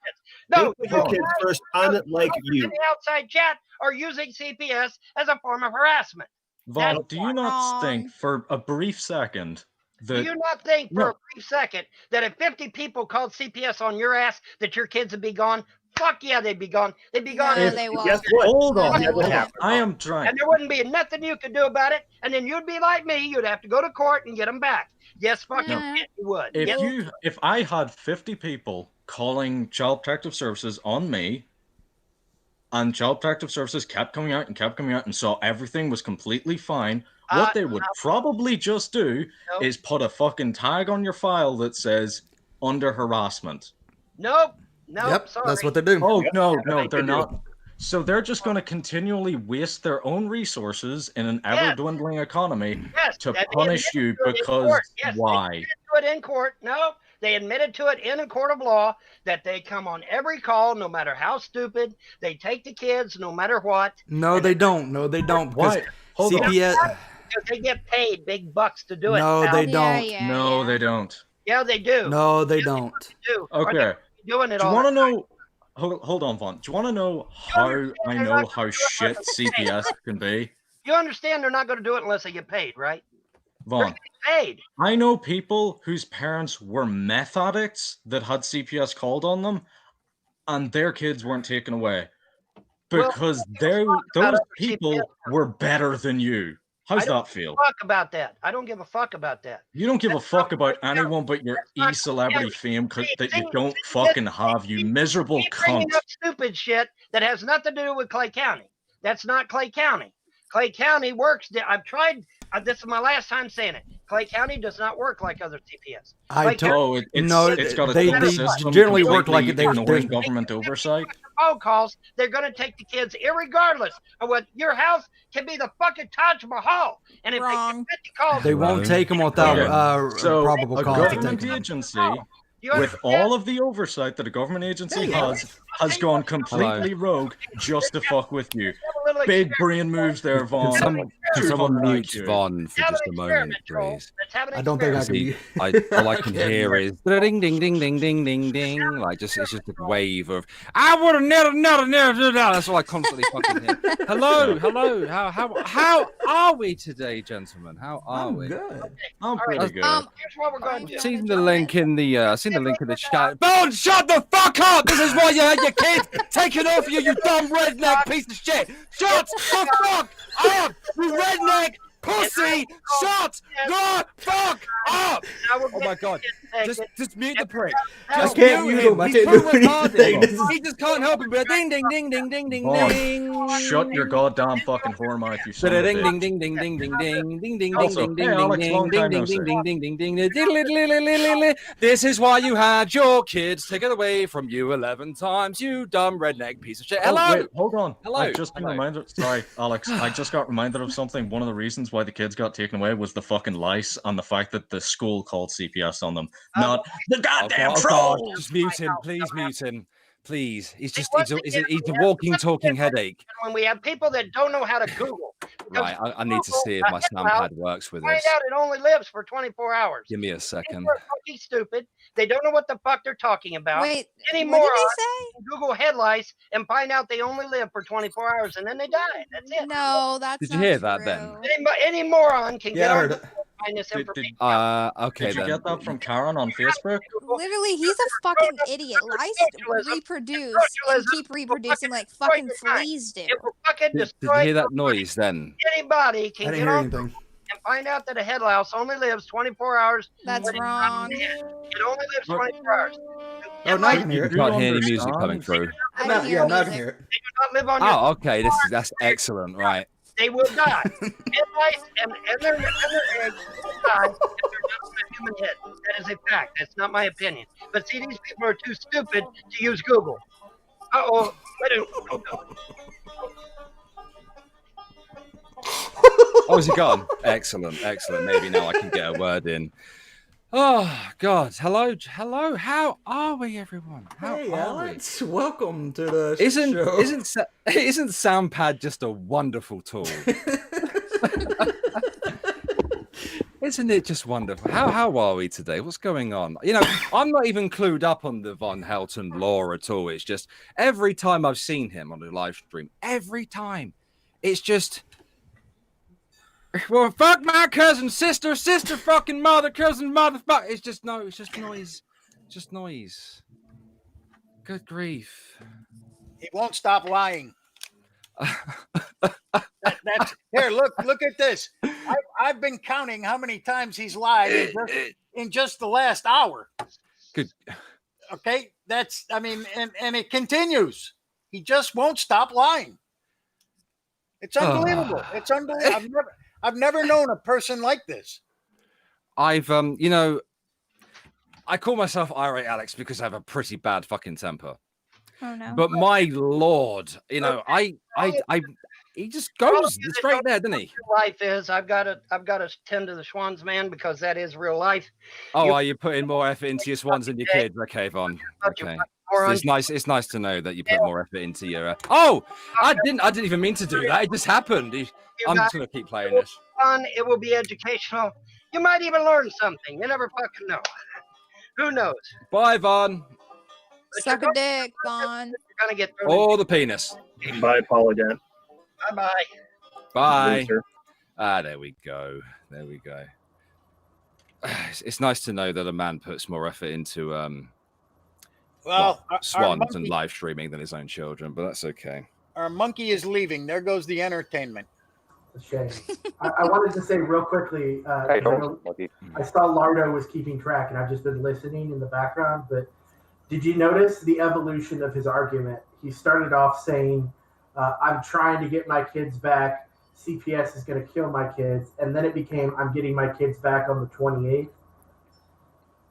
No, they put the kids first, unlike you. In the outside chat are using CPS as a form of harassment. Vaughn, do you not think for a brief second that... Do you not think for a brief second that if 50 people called CPS on your ass that your kids would be gone? Fuck yeah, they'd be gone. They'd be gone. No, they won't. Guess what? Hold on. I am trying. And there wouldn't be nothing you could do about it. And then you'd be like me. You'd have to go to court and get them back. Yes, fucking shit, you would. If I had 50 people calling Child Protective Services on me, and Child Protective Services kept coming out and saw everything was completely fine, what they would probably just do is put a fucking tag on your file that says under harassment. Nope. No, yep, sorry. that's what they do. Oh, no, they're not. So they're just going to continually waste their own resources in an ever-dwindling economy to punish you because why? They admitted to it in court. No, they admitted to it in a court of law that they come on every call, no matter how stupid. They take the kids, no matter what. No, they don't. No, they don't. Why? Hold CPS. On. Because they get paid big bucks to do it. No, they don't. No, they don't. Yeah, they do. No, they don't. Okay. Doing it do you want to know? Hold on, Vaughn. Do you want to know how I know how shit CPS can be? You understand they're not going to do it unless they get paid, right? Vaughn, paid. I know people whose parents were meth addicts that had CPS called on them, and their kids weren't taken away because those people were better than you. How's that feel? Fuck about that. I don't give a fuck about that. You don't give a fuck about anyone but your e-celebrity fame that you don't fucking have, you miserable cunt. Up stupid shit that has nothing to do with Clay County. That's not Clay County. Clay County works. I've tried. This is my last time saying it. Clay County does not work like other CPS. It's got they system generally work like it. There's government oversight. Phone calls. They're going to take the kids, irregardless of what your house can be the fucking Taj Mahal. And if they get 50 calls, they won't take them without probable cause. A government agency with all of the oversight that a government agency has gone completely rogue just to fuck with you. Big brain moves there, Vaughn. Someone mute Vaughn for just a moment, please. I don't think I can. All I can hear is ding, ding, ding, ding, ding, ding, ding. Like it's just a wave of I would have never. That's all I constantly fucking hear. Hello. How are we today, gentlemen? How are we? Good. I'm pretty good. Here's what we're going to do. Seen the link in the chat. Bone, shut the fuck up! This is why you had your kids taken off you dumb redneck piece of shit. Shut the fuck up, you redneck pussy! Shut the fuck up! Now we're oh my god! Just mute the prick. I can't mute him. I can't do anything. He just can't help it. But ding, ding, ding, ding, ding, ding, ding. Shut your goddamn fucking whore mouth, you son of a Ding, bitch. ding, ding, ding, ding, ding, ding, ding, Also, ding, ding, hey, ding, Alex, ding, long ding, time no ding, see. ding, ding, ding, ding, ding. This is why you had your kids taken away from you 11 times, you dumb redneck piece of shit. Hello. Oh, wait, hold on. Hello. I've just been reminded. Sorry, Alex. I just got reminded of something. One of the reasons why the kids got taken away was the fucking lice and the fact that the school called CPS on them. Not the goddamn trolls. Just mute him. Please mute him. Please. He's a walking, talking headache. When we have people that don't know how to Google. Right, I need to see if my SoundPad works with Find this. out it only lives for 24 hours. Give me a second. People are fucking stupid. They don't know what the fuck they're talking about. Wait, Any what did moron they say? can Google head lice and find out they only live for 24 hours and then they die. That's it. No, that's Did you hear that then? Any moron can get I on heard it. Google and find this information. Okay, Did you then. get that from Karen on Facebook? Literally, he's a fucking idiot. Lice reproduce and keep reproducing like fucking fleas do. It will fucking Did you destroy hear that noise then? anybody I can didn't get hear on anything. and find out that a head louse only lives 24 hours. That's when it's wrong. It only lives 24 hours. Oh, now I can hear You it. can't hear any music coming through. I Now, can yeah, hear now I can music. hear it. They do not live on your Oh, okay. That's excellent. Right. They will die. Head lice and their eggs will die if they're not on a human head. That is a fact. That's not my opinion. But see, these people are too stupid to use Google. Uh-oh. Wait a minute. Oh, is he gone? Excellent, excellent. Maybe now I can get a word in. Oh God! Hello. How are we, everyone? How Hey, are Alex. Welcome to the we? show. Isn't SoundPad just a wonderful tool? Isn't it just wonderful? How are we today? What's going on? You know, I'm not even clued up on the Von Helton lore at all. It's just every time I've seen him on the live stream, every time, it's just. Well, fuck my cousin, sister, fucking mother, cousin, motherfucker. It's just noise. Just noise. Good grief. He won't stop lying. That's here. Look at this. I've been counting how many times he's lied in just the last hour. Good. Okay, and it continues. He just won't stop lying. It's unbelievable. It's unbelievable. I've never known a person like this. I've I call myself irate Alex because I have a pretty bad fucking temper. Oh no. But my lord, he just goes straight there, doesn't he? Life is I've got to tend to the swans, man, because that is real life. Oh, are you putting more effort into your swans than your kids? Okay, Von. Okay. It's nice to know that you put more effort into your. I didn't even mean to do that. It just happened. I'm just gonna keep playing this. Fun. It will be educational. You might even learn something. You never fucking know. Who knows? Bye, Von. Suck a dick, Von. You're gonna get the penis. Bye, Paul again. Bye. Bye. Loser. There we go. It's nice to know that a man puts more effort into swans and live streaming than his own children, but that's okay. Our monkey is leaving. There goes the entertainment. A shame. I wanted to say real quickly, I saw Lardo was keeping track, and I've just been listening in the background, but did you notice the evolution of his argument? He started off saying, I'm trying to get my kids back. CPS is going to kill my kids. And then it became, I'm getting my kids back on the 28th.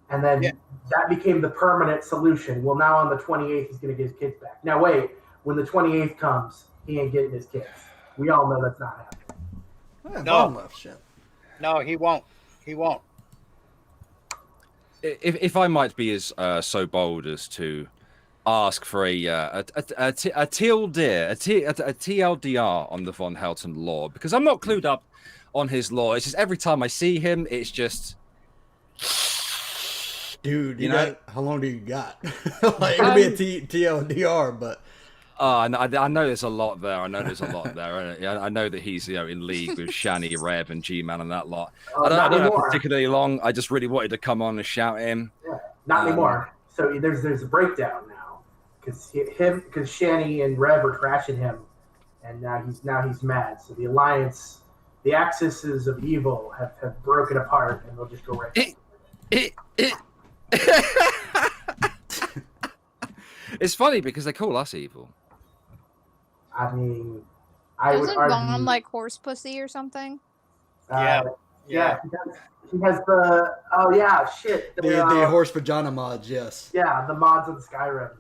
And then that became the permanent solution. Well, now on the 28th, he's going to get his kids back. Now, wait, when the 28th comes, he ain't getting his kids. We all know that's not happening. No, he won't. He won't. If I might be as so bold as to ask for a TLDR on the Von Helton lore, because I'm not clued up on his lore. It's just every time I see him, it's just... Dude, how long do you got? Like, it could be a TLDR, but... I know there's a lot there. I know that he's in league with Shani, Rev, and G-Man and that lot. I don't know particularly long. I just really wanted to come on and shout at him. Yeah, not anymore. So there's a breakdown now because Shani and Rev are trashing him, and now he's mad. So the alliance, the axes of evil have broken apart, and they'll just go right. It's funny because they call us evil. I mean, I would Doesn't argue. Vaughn like horse pussy or something? Yeah. He has the. Oh yeah, shit. The horse vagina mods, yes. Yeah, the mods of Skyrim.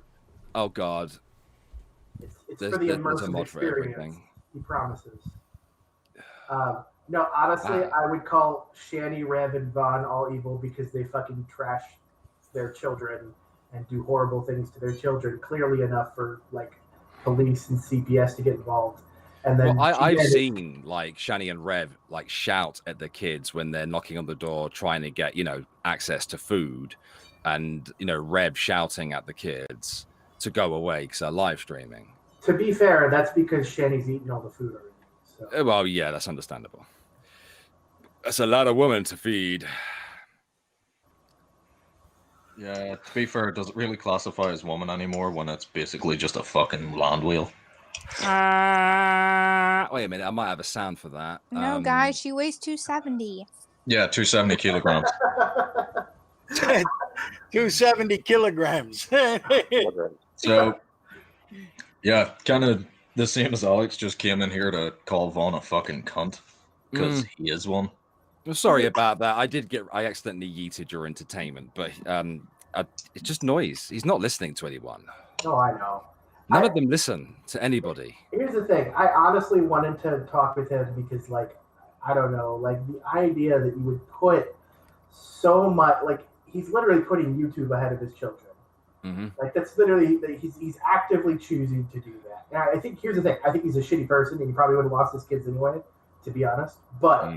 Oh God. It's for the immersive experience. He promises. No, honestly, I would call Shani, Rev, and Vaughn all evil because they fucking trash their children and do horrible things to their children, clearly enough for like police and CPS to get involved. And then I've seen like Shani and Rev like shout at the kids when they're knocking on the door trying to get, access to food, and Rev shouting at the kids to go away because they're live streaming. To be fair, that's because Shani's eaten all the food already. So. Well, yeah, that's understandable. That's a lot of women to feed. Yeah, to be fair, it doesn't really classify as woman anymore when it's basically just a fucking land wheel. Wait a minute, I might have a sound for that. No, guys, she weighs 270. Yeah, 270 kilograms. 270 kilograms. So, yeah, kind of the same as Alex, just came in here to call Vaughn a fucking cunt because he is one. Well, sorry about that. I accidentally yeeted your entertainment, but it's just noise. He's not listening to anyone. No, I know. None of them listen to anybody. Here's the thing. I honestly wanted to talk with him because, like, I don't know, like the idea that you would put so much, like, he's literally putting YouTube ahead of his children. Mm-hmm. Like, that's literally, he's actively choosing to do that. And I think, here's the thing. I think he's a shitty person, and he probably would have lost his kids anyway, to be honest. But,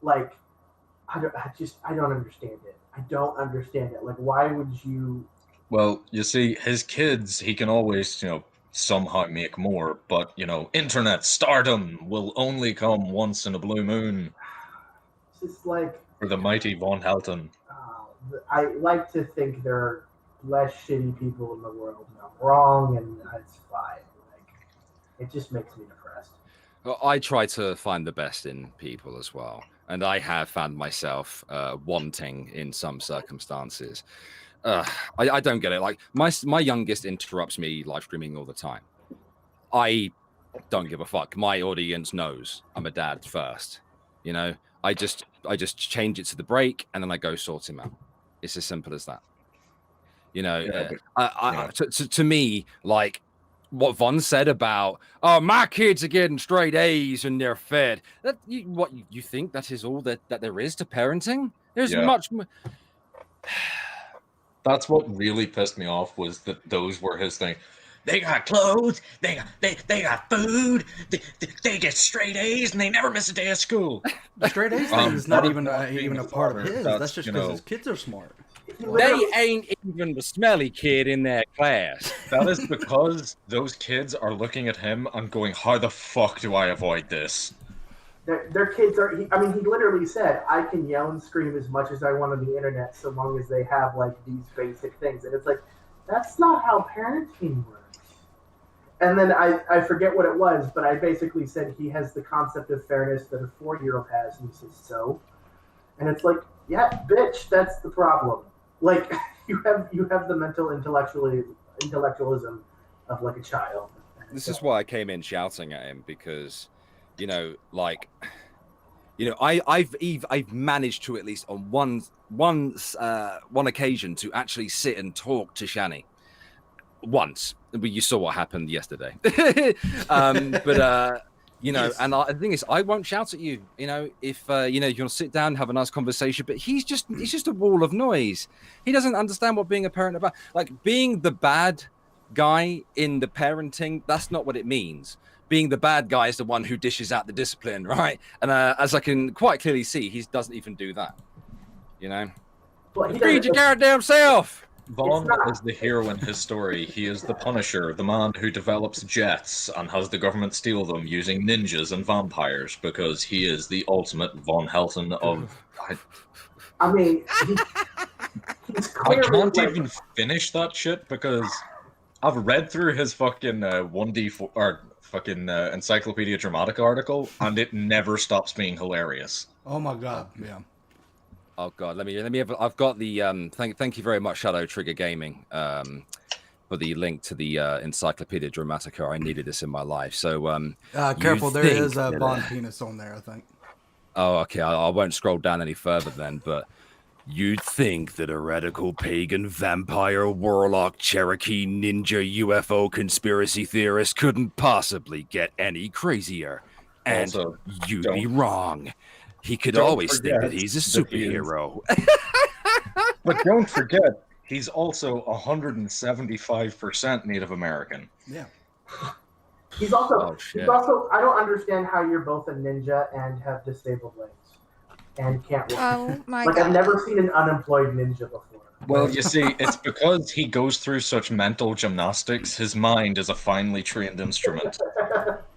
like, I don't understand it. I don't understand it. Like, why would you... Well, you see, his kids, he can always, somehow make more, but, internet stardom will only come once in a blue moon. It's just like... For the mighty Von Helton. I like to think there are less shitty people in the world, and I'm wrong, and it's fine. Like, it just makes me depressed. Well, I try to find the best in people as well, and I have found myself wanting in some circumstances. I don't get it. Like my youngest interrupts me live streaming all the time. I don't give a fuck. My audience knows I'm a dad first. I just change it to the break and then I go sort him out. It's as simple as that. To me, like what Von said about, oh, my kids are getting straight A's and they're fed. What you think that is all that there is to parenting? There's much more. That's what really pissed me off was that those were his thing. They got clothes, they got food, they get straight A's, and they never miss a day of school. The straight A's thing is not even a part of his. That's just because his kids are smart. They ain't even the smelly kid in their class. That is because those kids are looking at him and going, how the fuck do I avoid this? Their kids are, he literally said, I can yell and scream as much as I want on the internet so long as they have, like, these basic things. And it's like, that's not how parenting works. And then I forget what it was, but I basically said he has the concept of fairness that a 4-year-old has. And he says, so? And it's like, yeah, bitch, that's the problem. Like, you have the mental intellectualism of, like, a child. This is why I came in shouting at him, because... I've managed to at least on one occasion to actually sit and talk to Shani once. But you saw what happened yesterday. And the thing is, I won't shout at you. If you'll sit down and have a nice conversation. But he's just a wall of noise. He doesn't understand what being a parent about. Like being the bad guy in the parenting. That's not what it means. Being the bad guy is the one who dishes out the discipline, right? And as I can quite clearly see, he doesn't even do that. Feed your goddamn self. Vaughn is the hero in his story. He is the Punisher, the man who develops jets and has the government steal them using ninjas and vampires because he is the ultimate Von Helton of... I can't even finish that shit because I've read through his fucking 1D4 or fucking Encyclopedia Dramatica article and it never stops being hilarious. Oh my god, yeah. Oh God, let me have. I've got the thank you very much, Shadow Trigger Gaming, for the link to the Encyclopedia Dramatica. I needed this in my life. So careful, there is a Von penis on there, I think. Oh, okay. I won't scroll down any further then, but you'd think that a radical pagan vampire warlock Cherokee ninja UFO conspiracy theorist couldn't possibly get any crazier. And Also, you'd be wrong. He could always think that he's a superhero. But don't forget, he's also 175% Native American. Yeah. He's also, I don't understand how you're both a ninja and have disabled legs and can't walk. Oh my God. I've never seen an unemployed ninja before. Well, you see, it's because he goes through such mental gymnastics, his mind is a finely trained instrument.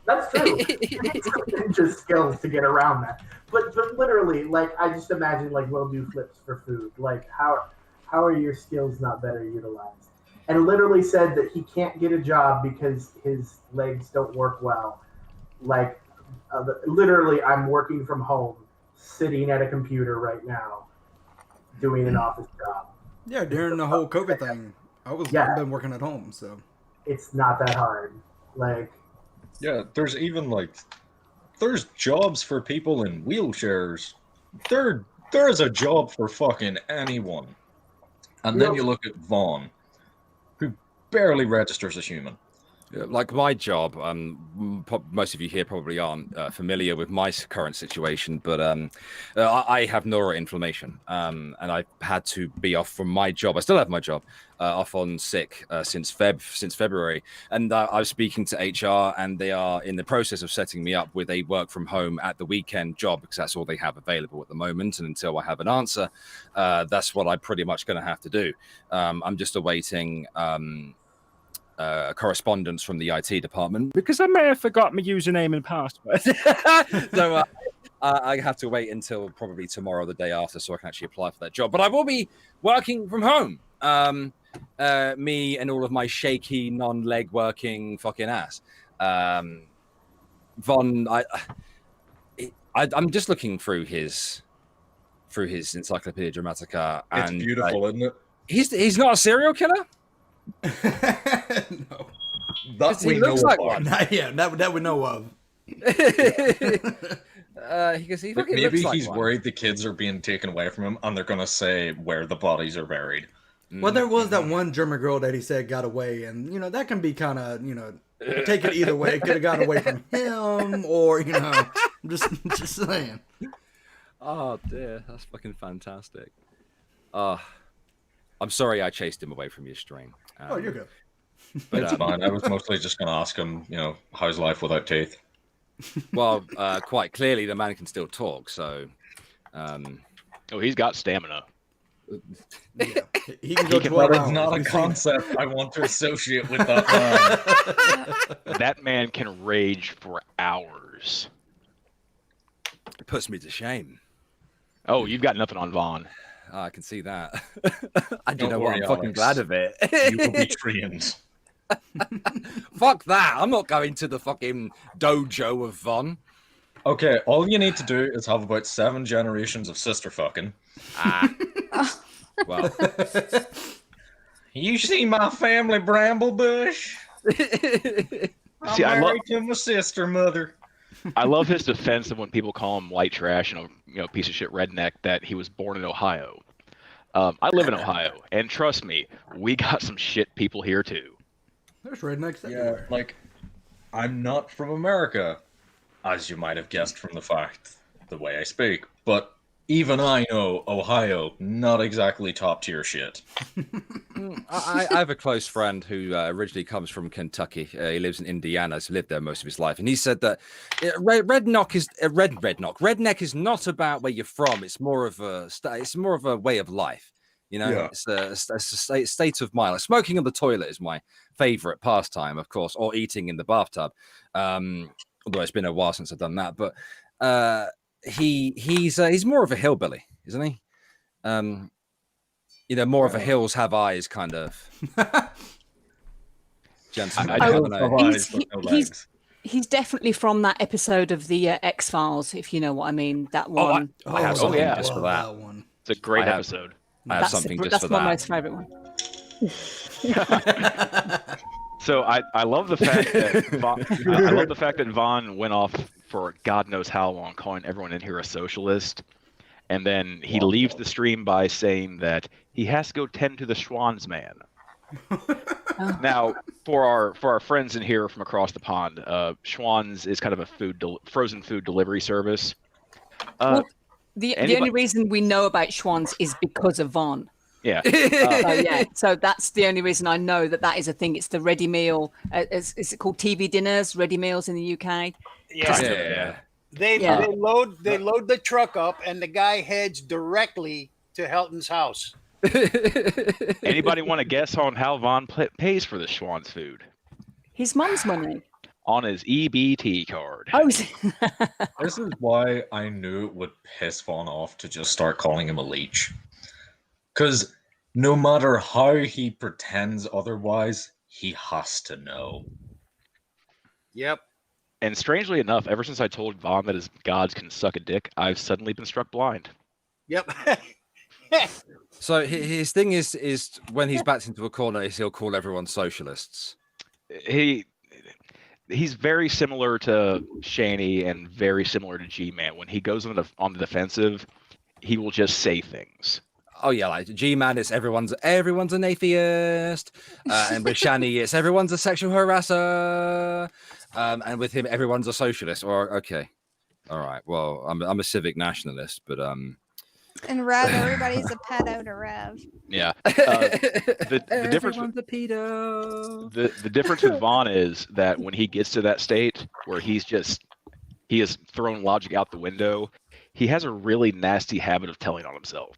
That's true. Ninja skills to get around that. But literally, like, I just imagine, like, we'll do flips for food. Like, how are your skills not better utilized? And literally said that he can't get a job because his legs don't work well. Like, literally, I'm working from home, sitting at a computer right now, doing an office job. Yeah, during the whole COVID thing, I've been working at home, so it's not that hard. Like, yeah, there's even there's jobs for people in wheelchairs. There is a job for fucking anyone. And then you look at Vaughn, who barely registers as human. Like my job, most of you here probably aren't familiar with my current situation, but I have neuroinflammation, and I've had to be off from my job. I still have my job, off on sick since February, and I was speaking to HR, and they are in the process of setting me up with a work from home at the weekend job, because that's all they have available at the moment, and until I have an answer, that's what I'm pretty much going to have to do. I'm just awaiting correspondence from the IT department because I may have forgot my username and password. So I have to wait until probably tomorrow or the day after so I can actually apply for that job. But I will be working from home. Me and all of my shaky, non-leg working fucking ass. Von, I'm just looking through his Encyclopedia Dramatica. It's and beautiful, isn't it? He's not a serial killer? No. That we know like of. one. That we know of. Maybe he's worried the kids are being taken away from him and they're going to say where the bodies are buried. Well, there was that one German girl that he said got away, and, that can be kind of, take it either way. It could have got away from him, or, just saying. Oh, dear. That's fucking fantastic. I'm sorry I chased him away from your stream. Oh, you're good. But, it's fine. I was mostly just going to ask him, how's life without teeth? Well, quite clearly the man can still talk, so... he's got stamina. Yeah. He can go 12 That hours. is not a concept I want to associate with that man. That man can rage for hours. It puts me to shame. Oh, you've got nothing on Vaughn. I can see that. I don't know worry, what I'm fucking glad of it. You will be trained. Fuck that. I'm not going to the fucking dojo of Von. Okay, all you need to do is have about 7 generations of sister fucking. Well. You see my family Bramblebush? I'm married to my sister mother. I love his defense of when people call him white trash and piece of shit redneck, that he was born in Ohio. I live in Ohio, and trust me, we got some shit people here too. There's rednecks everywhere. Yeah, I'm not from America, as you might have guessed from the way I speak. But even I know Ohio, not exactly top tier shit. I have a close friend who originally comes from Kentucky. He lives in Indiana. He's lived there most of his life, and he said that redneck is not about where you're from. It's more of a way of life. Yeah. It's a state of mind. Like smoking in the toilet is my favorite pastime, of course, or eating in the bathtub. Although it's been a while since I've done that, but he's more of a hillbilly, isn't he? More of a hills have eyes kind of gentleman. He's definitely from that episode of the X-Files, if you know what I mean. That one. I have something just for that one. It's a great episode. I have something just for that. That's my most favourite one. So I love the fact that I love the fact that Vaughn went off for God knows how long, calling everyone in here a socialist, and then he leaves the stream by saying that he has to go tend to the Schwann's man. Now, for our friends in here from across the pond, Schwann's is kind of a frozen food delivery service. Well, the only reason we know about Schwann's is because of Vaughn. Yeah. So that's the only reason I know that is a thing. It's the ready meal. Is it called TV dinners? Ready meals in the UK. Yeah. They load the truck up, and the guy heads directly to Helton's house. Anybody want to guess on how Vaughn pays for the Schwann's food? His mum's money. On his EBT card. Oh, this is why I knew it would piss Vaughn off to just start calling him a leech. Because no matter how he pretends otherwise, he has to know. Yep. And strangely enough, ever since I told Vaughn that his gods can suck a dick, I've suddenly been struck blind. Yep. So his thing is when he's backed into a corner, he'll call everyone socialists. He's very similar to Shani and very similar to G-Man. When he goes on the defensive, he will just say things. Oh yeah, like G-Man, it's everyone's an atheist, and with Shani, it's everyone's a sexual harasser, and with him, everyone's a socialist. Or okay, all right. Well, I'm a civic nationalist, but And Rev, everybody's a pedo to Rev. Yeah. The difference. Everyone's a pedo. The difference with Vaughn is that when he gets to that state where he has thrown logic out the window, he has a really nasty habit of telling on himself.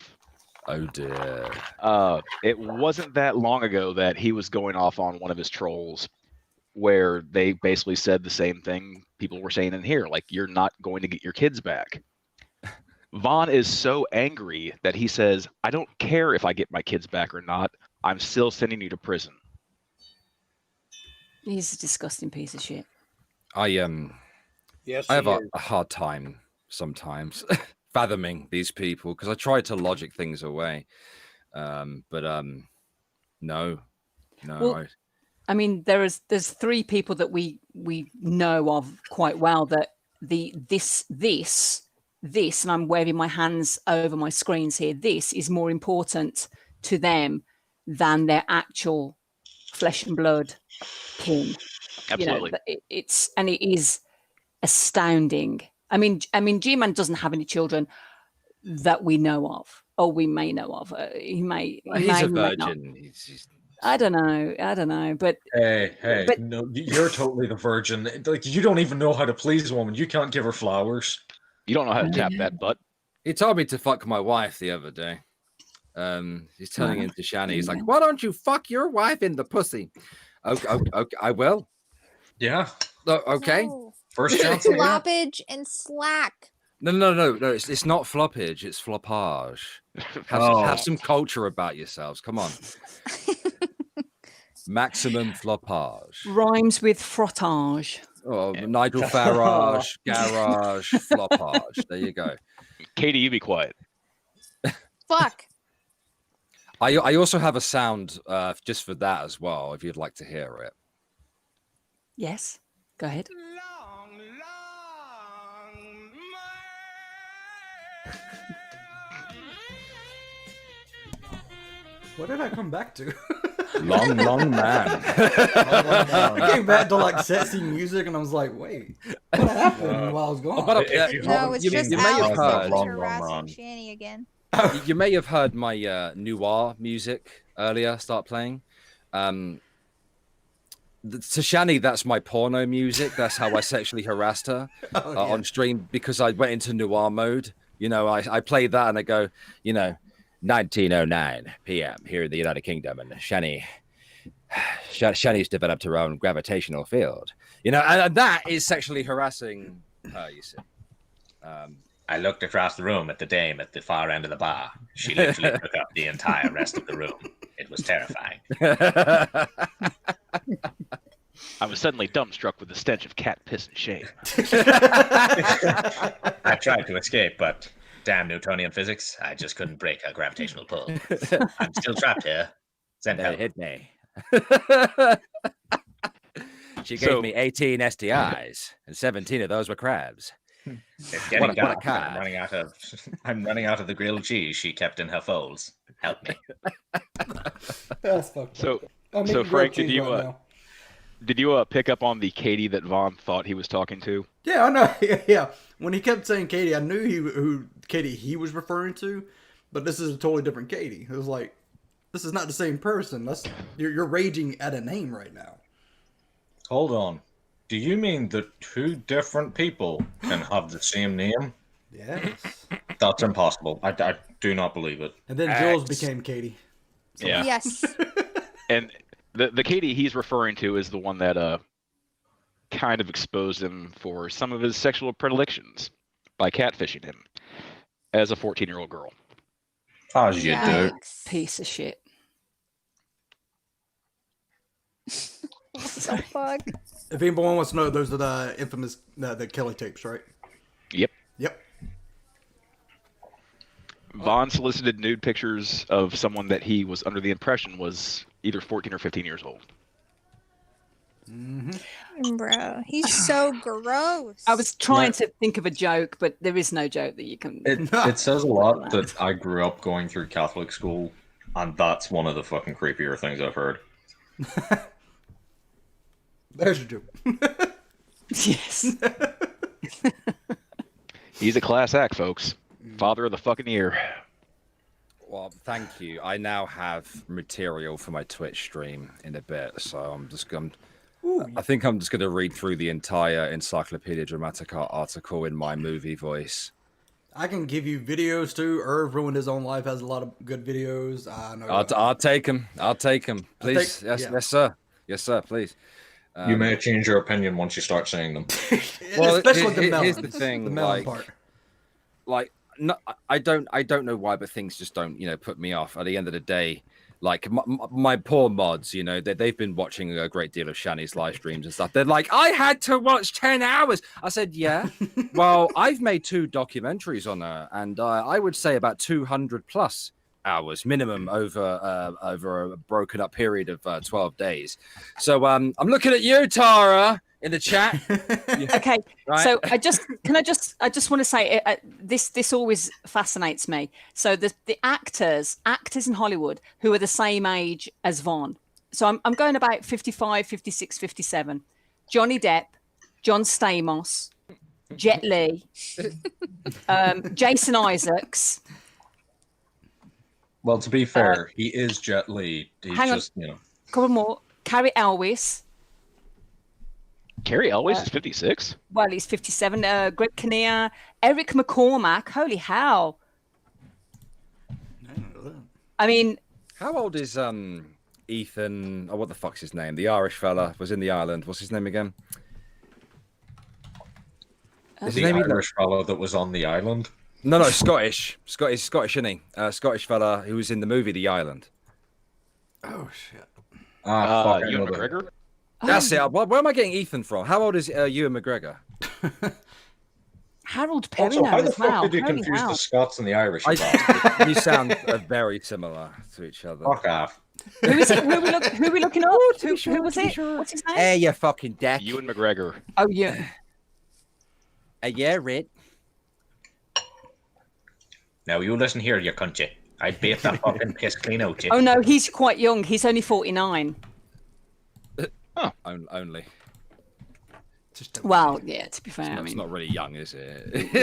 Oh dear. It wasn't that long ago that he was going off on one of his trolls where they basically said the same thing people were saying in here, like, you're not going to get your kids back. Vaughn is so angry that he says, I don't care if I get my kids back or not. I'm still sending you to prison. He's a disgusting piece of shit. Yes, I have a hard time sometimes fathoming these people because I try to logic things away, but no. Well, I mean, there's three people that we know of quite well that this, and I'm waving my hands over my screens here. This is more important to them than their actual flesh and blood kin. Absolutely, it is astounding. I mean, G-Man doesn't have any children that we know of, or we may know of. He's a virgin. I don't know. But hey, no, you're totally the virgin. Like, you don't even know how to please a woman. You can't give her flowers. You don't know how to tap that butt. He told me to fuck my wife the other day. He's turning into Shani. He's like, why don't you fuck your wife in the pussy? Okay, I will. Yeah. Okay. No. First chance. Floppage and slack. No. It's not floppage. It's floppage. Have some culture about yourselves. Come on. Maximum floppage. Rhymes with frottage. Oh, Nigel Farage, garage, floppage. There you go. Katie, you be quiet. Fuck. I also have a sound just for that as well, if you'd like to hear it. Yes, go ahead. What did I come back to? Long man. I came back to like sexy music, and I was like, "Wait, what happened while I was gone?" No, it's just you may have heard harassing Shani again. You may have heard my noir music earlier start playing. To Shani, that's my porno music. That's how I sexually harassed her on stream because I went into noir mode. You know, I played that and I go, 1909 p.m. here in the United Kingdom, and Shani's developed her own gravitational field. And that is sexually harassing her, you see. I looked across the room at the dame at the far end of the bar. She literally took up the entire rest of the room. It was terrifying. I was suddenly dumbstruck with the stench of cat piss and shame. I tried to escape, but Damn Newtonian physics. I just couldn't break a gravitational pull. I'm still trapped here. Send They help. hit me. She gave me 18 STIs, and 17 of those were crabs. It's getting What a dark. card. I'm running out of the grilled cheese she kept in her folds. Help me. That's fucked So, up. so Frank, did you pick up on the Katie that Vaughn thought he was talking to? Yeah, I know. Yeah. When he kept saying Katie, I knew who Katie he was referring to, but this is a totally different Katie. It was like, this is not the same person. You're raging at a name right now. Hold on. Do you mean that two different people can have the same name? Yes. That's impossible. I do not believe it. And then Jules became Katie. So. Yeah. Yes. And the Katie he's referring to is the one that kind of exposed him for some of his sexual predilections by catfishing him as a 14-year-old girl. As you do. Piece of shit. What the fuck? If anyone wants to know, those are the infamous the Kelly tapes, right? Yep. Yep. Vaughn solicited nude pictures of someone that he was under the impression was either 14 or 15 years old. Bro, he's so gross. I was trying to think of a joke, but there is no joke that you can. It says a lot that I grew up going through Catholic school, and that's one of the fucking creepier things I've heard. There's your joke. Yes. He's a class act, folks. Father of the fucking year. Well, thank you. I now have material for my Twitch stream in a bit, so I'm just going. I think I'm just going to read through the entire Encyclopedia Dramatica article in my movie voice. I can give you videos too. Irv Ruined His Own Life has a lot of good videos. I'll take them. I'll take them. Please. Yes, sir. Yes, sir. Please. You may change your opinion once you start saying them. Well, Especially here's the thing. The melon part. Like, no, I don't know why, but things just don't, put me off. At the end of the day, like my poor mods, they've been watching a great deal of Shani's live streams and stuff. They're like, I had to watch 10 hours. I said, yeah. Well, I've made 2 documentaries on her, and I would say about 200 plus hours minimum over a broken up period of 12 days. So I'm looking at you, Tara, in the chat. Okay, right? So I just want to say this always fascinates me. So the actors in Hollywood who are the same age as Vaughn. So I'm going about 55, 56, 57. Johnny Depp, John Stamos, Jet Li, Jason Isaacs. Well, to be fair, he is Jet Li. He's just, Couple more. Carrie Elwes. Carrie Elwes is 56? Well, he's 57. Greg Kinnear. Eric McCormack. Holy hell. I mean... How old is Ethan... Oh, what the fuck's his name? The Irish fella was in the island. What's his name again? Is the Irish fellow that was on the island? No, Scottish. Scottish, isn't he? Scottish fella who was in the movie The Island. Oh, shit. Ewan McGregor? That's it. Where am I getting Ethan from? How old is Ewan McGregor? Harold Perry Also, how the as fuck well. did you Holy confuse hell. the Scots and the Irish? You sound very similar to each other. Fuck off. Who is it? Who are we looking at? Who was it? What's his name? Hey, you fucking dick. Ewan McGregor. Oh, yeah. Yeah, Red. Now you listen here, you cunt. I beat the fucking piss clean out you. Oh, no, he's quite young. He's only 49. Oh, only. Well, yeah, to be fair. It's not really young, is it?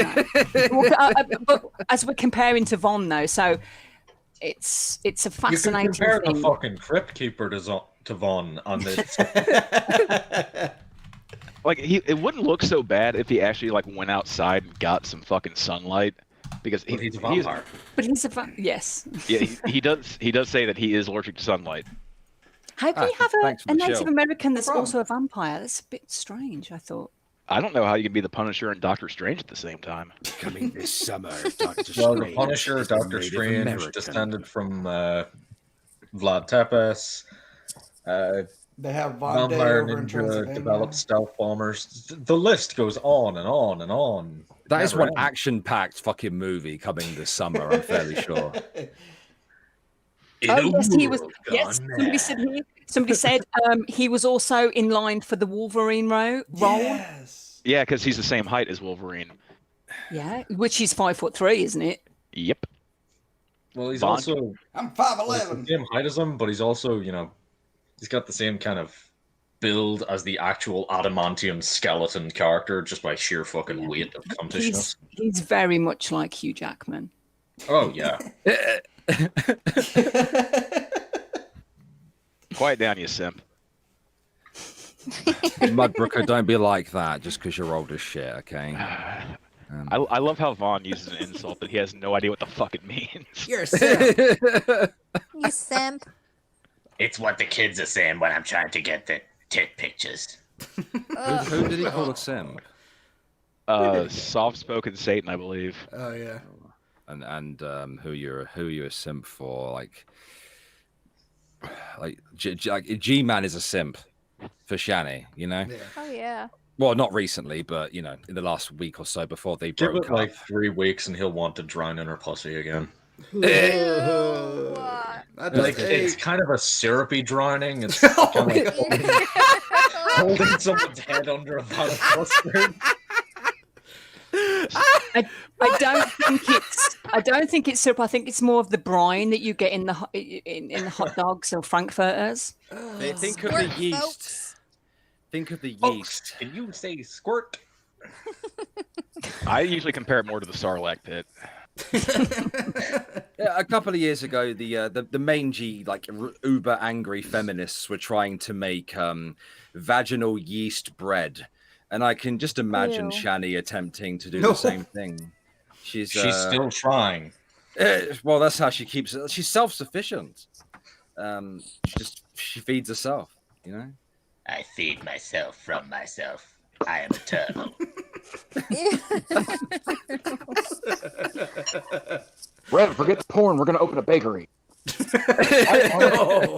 But as we're comparing to Vaughn, though, so it's a fascinating You can compare thing. the fucking Crypt Keeper to Vaughn on this. Like, it wouldn't look so bad if he actually, went outside and got some fucking sunlight. Because he's a vampire. But he's yes. Yeah, he does say that he is allergic to sunlight. How can you have a Native show. American that's also a vampire? That's a bit strange, I thought. I don't know how you can be the Punisher and Doctor Strange at the same time. Coming this summer, Doctor Strange. Well, the Punisher, Doctor Native Strange, American. descended from Vlad Tepes. They have Von Day Vampire over in Ninja Transylvania. developed stealth bombers. The list goes on and on and on. That is one action-packed fucking movie coming this summer. I'm fairly sure. Yes, he was. Yes, somebody said he was also in line for the Wolverine role. Yes. Yeah, because he's the same height as Wolverine. Yeah, which is 5'3", isn't it? Yep. Well, he's Vaughn? also I'm 5'11". the same height as him, but he's also, he's got the same kind of build as the actual adamantium skeleton character, just by sheer fucking weight of cuntishness. He's very much like Hugh Jackman. Oh yeah. Quiet down, you simp. Mudbrooker, don't be like that just because you're old as shit, okay? I love how Vaughn uses an insult that he has no idea what the fuck it means. You're a simp. You simp. It's what the kids are saying when I'm trying to get the tit pictures. Who did he call a simp? Soft-spoken Satan, I believe. Oh yeah. And who you're a simp for? Like G-Man is a simp for Shani, you know? Yeah. Oh yeah. Well, not recently, but in the last week or so before they Give broke it up. like 3 weeks and he'll want to drown in her pussy again. It's kind of a syrupy drowning. It's kind of like holding someone's head under a vat of custard. I don't think it's syrup. I think it's more of the brine that you get in the hot dogs or frankfurters. Think of the yeast. Think of the yeast. Can you say squirt? I usually compare it more to the Sarlacc pit. Yeah, a couple of years ago, the mangy, uber angry feminists were trying to make vaginal yeast bread, and I can just imagine Shani attempting to do the same thing. She's still trying. Well, that's how she keeps it. She's self-sufficient. She feeds herself, you know. I feed myself from myself. I am eternal. Rev, forget the porn. We're gonna open a bakery. You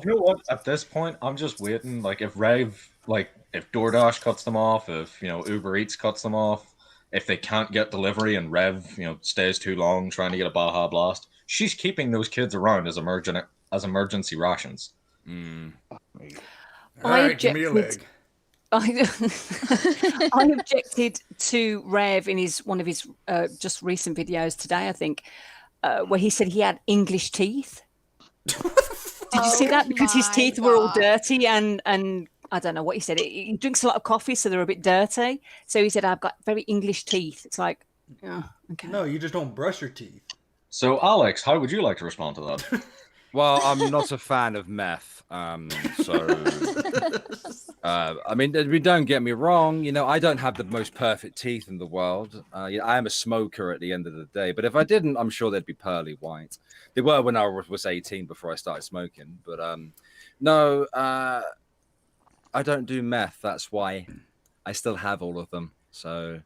know what? At this point, I'm just waiting. Like if DoorDash cuts them off, if Uber Eats cuts them off, if they can't get delivery and Rev stays too long trying to get a Baja Blast, she's keeping those kids around as emergency rations. All right, give me a leg. I objected to Rev in one of his just recent videos today, I think, where he said he had English teeth. Did you see that? Because his teeth were all dirty and I don't know what he said. He drinks a lot of coffee, so they're a bit dirty. So he said, I've got very English teeth. It's like, oh, okay. No, you just don't brush your teeth. So, Alex, how would you like to respond to that? Well, I'm not a fan of meth, I mean, don't get me wrong. I don't have the most perfect teeth in the world. I am a smoker at the end of the day, but if I didn't, I'm sure they'd be pearly white. They were when I was 18 before I started smoking, but no, I don't do meth. That's why I still have all of them. So.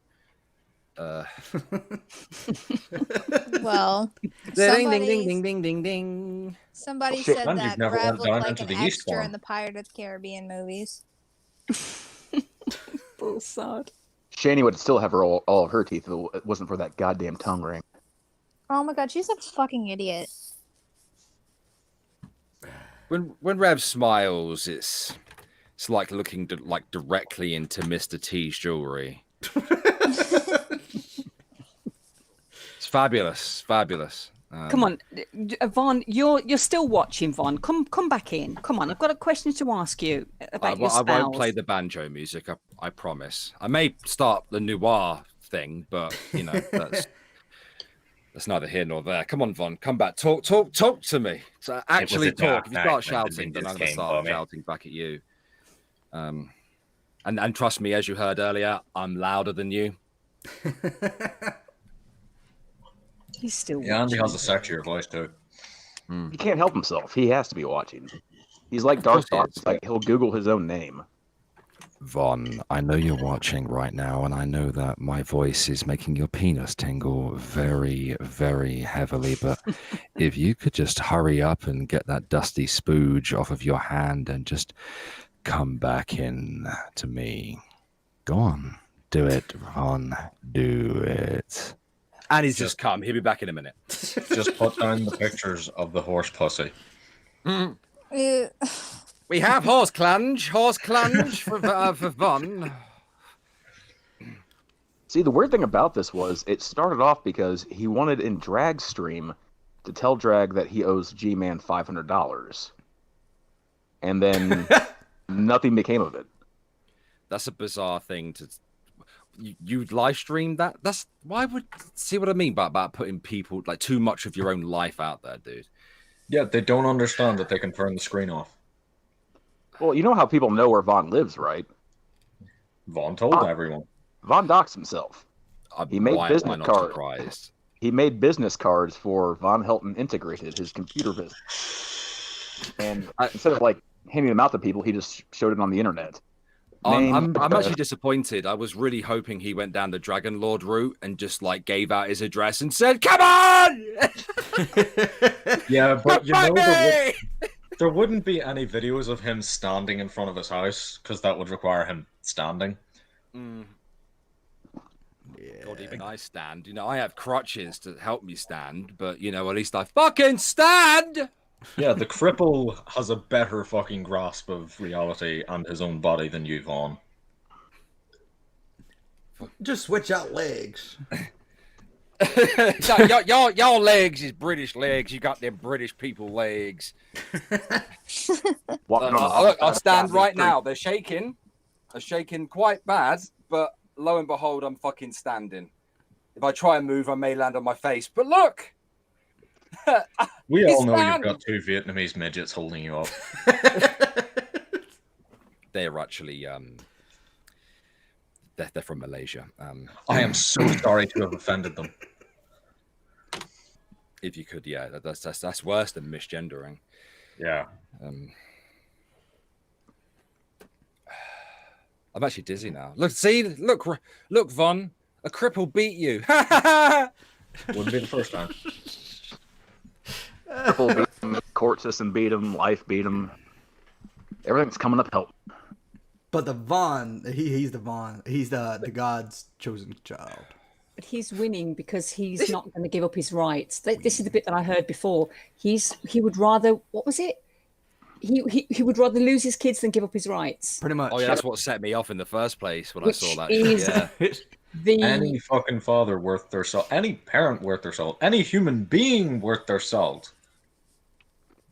Well, ding ding ding ding ding ding. Somebody said that Rev looked like an extra in the Pirate of the Caribbean movies. Bullsod. Shani would still have all of her teeth if it wasn't for that goddamn tongue ring. Oh my god, she's a fucking idiot. When Rev smiles, it's like looking directly into Mr. T's jewelry. It's fabulous. Come on, Vaughn, you're still watching, Vaughn. Come back in. Come on, I've got a question to ask you about your I spells. won't play the banjo music. I promise. I may start the noir thing, but that's neither here nor there. Come on, Vaughn, come back. Talk to me. So actually talk. If you start shouting, then I'm going to start shouting back at you. And trust me, as you heard earlier, I'm louder than you. He's still watching. Andy has a sexier voice too. He can't help himself. He has to be watching. He's like Dark Thoughts. Like he'll Google his own name. Vaughn, I know you're watching right now, and I know that my voice is making your penis tingle very, very heavily, but if you could just hurry up and get that dusty spooge off of your hand and just come back in to me. Go on. Do it, Vaughn. Do it. And he's just come. He'll be back in a minute. Just put down the pictures of the horse pussy. We have horse clunge for fun. See, the weird thing about this was it started off because he wanted in Drag's stream to tell Drag that he owes G-Man $500. And then nothing became of it. That's a bizarre thing to... You live stream that? That's... Why would... See what I mean about putting people, like, too much of your own life out there, dude. Yeah, they don't understand that they can turn the screen off. Well, you know how people know where Vaughn lives, right? Vaughn told everyone. Vaughn doxed himself. He made business cards. Surprised? He made business cards for Von Helton Integrated, his computer business. And instead of like handing them out to people, he just showed it on the internet. I'm actually disappointed. I was really hoping he went down the Dragon Lord route and just like gave out his address and said, "Come on!" Yeah, but you know there wouldn't be any videos of him standing in front of his house because that would require him standing. Yeah. God, even I stand. You know, I have crutches to help me stand, but you know, at least I fucking stand. Yeah, the cripple has a better fucking grasp of reality and his own body than you, Vaughn. Just switch out legs. Y'all legs is British legs. You got them British people legs. Look, I'll stand right now. They're shaking. They're shaking quite bad, but lo and behold, I'm fucking standing. If I try and move, I may land on my face. But look! We all know you've got two Vietnamese midgets holding you up. They're actually... They're from Malaysia. I am so sorry to have offended them. If you could, yeah, that's worse than misgendering. Yeah. I'm actually dizzy now. Look, Von, a cripple beat you. Wouldn't be the first time. Cripple beat him, court system beat him, life beat him. Everything's coming up help. But the Vaughn, he's the Vaughn. He's the God's chosen child. But he's winning because he's not going to give up his rights. This is the bit that I heard before. He would rather, what was it? He would rather lose his kids than give up his rights. Pretty much. Oh yeah, that's what set me off in the first place when I saw that. Any fucking father worth their salt, any parent worth their salt, any human being worth their salt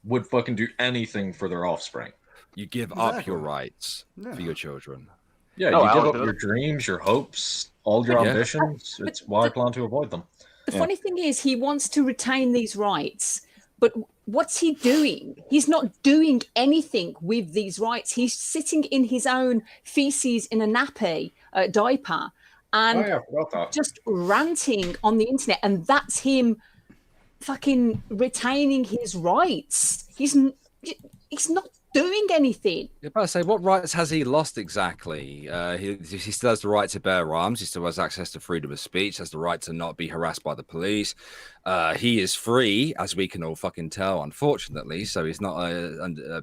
would fucking do anything for their offspring. You give up your rights for your children. Yeah, you give up your dreams, your hopes, all your ambitions. It's why I plan to avoid them. The funny thing is, he wants to retain these rights, but what's he doing? He's not doing anything with these rights. He's sitting in his own feces in a nappy diaper and just ranting on the internet, and that's him fucking retaining his rights. He's not doing anything. You're about to say, what rights has he lost exactly? He still has the right to bear arms. He still has access to freedom of speech. Has the right to not be harassed by the police. He is free, as we can all fucking tell, unfortunately. So he's not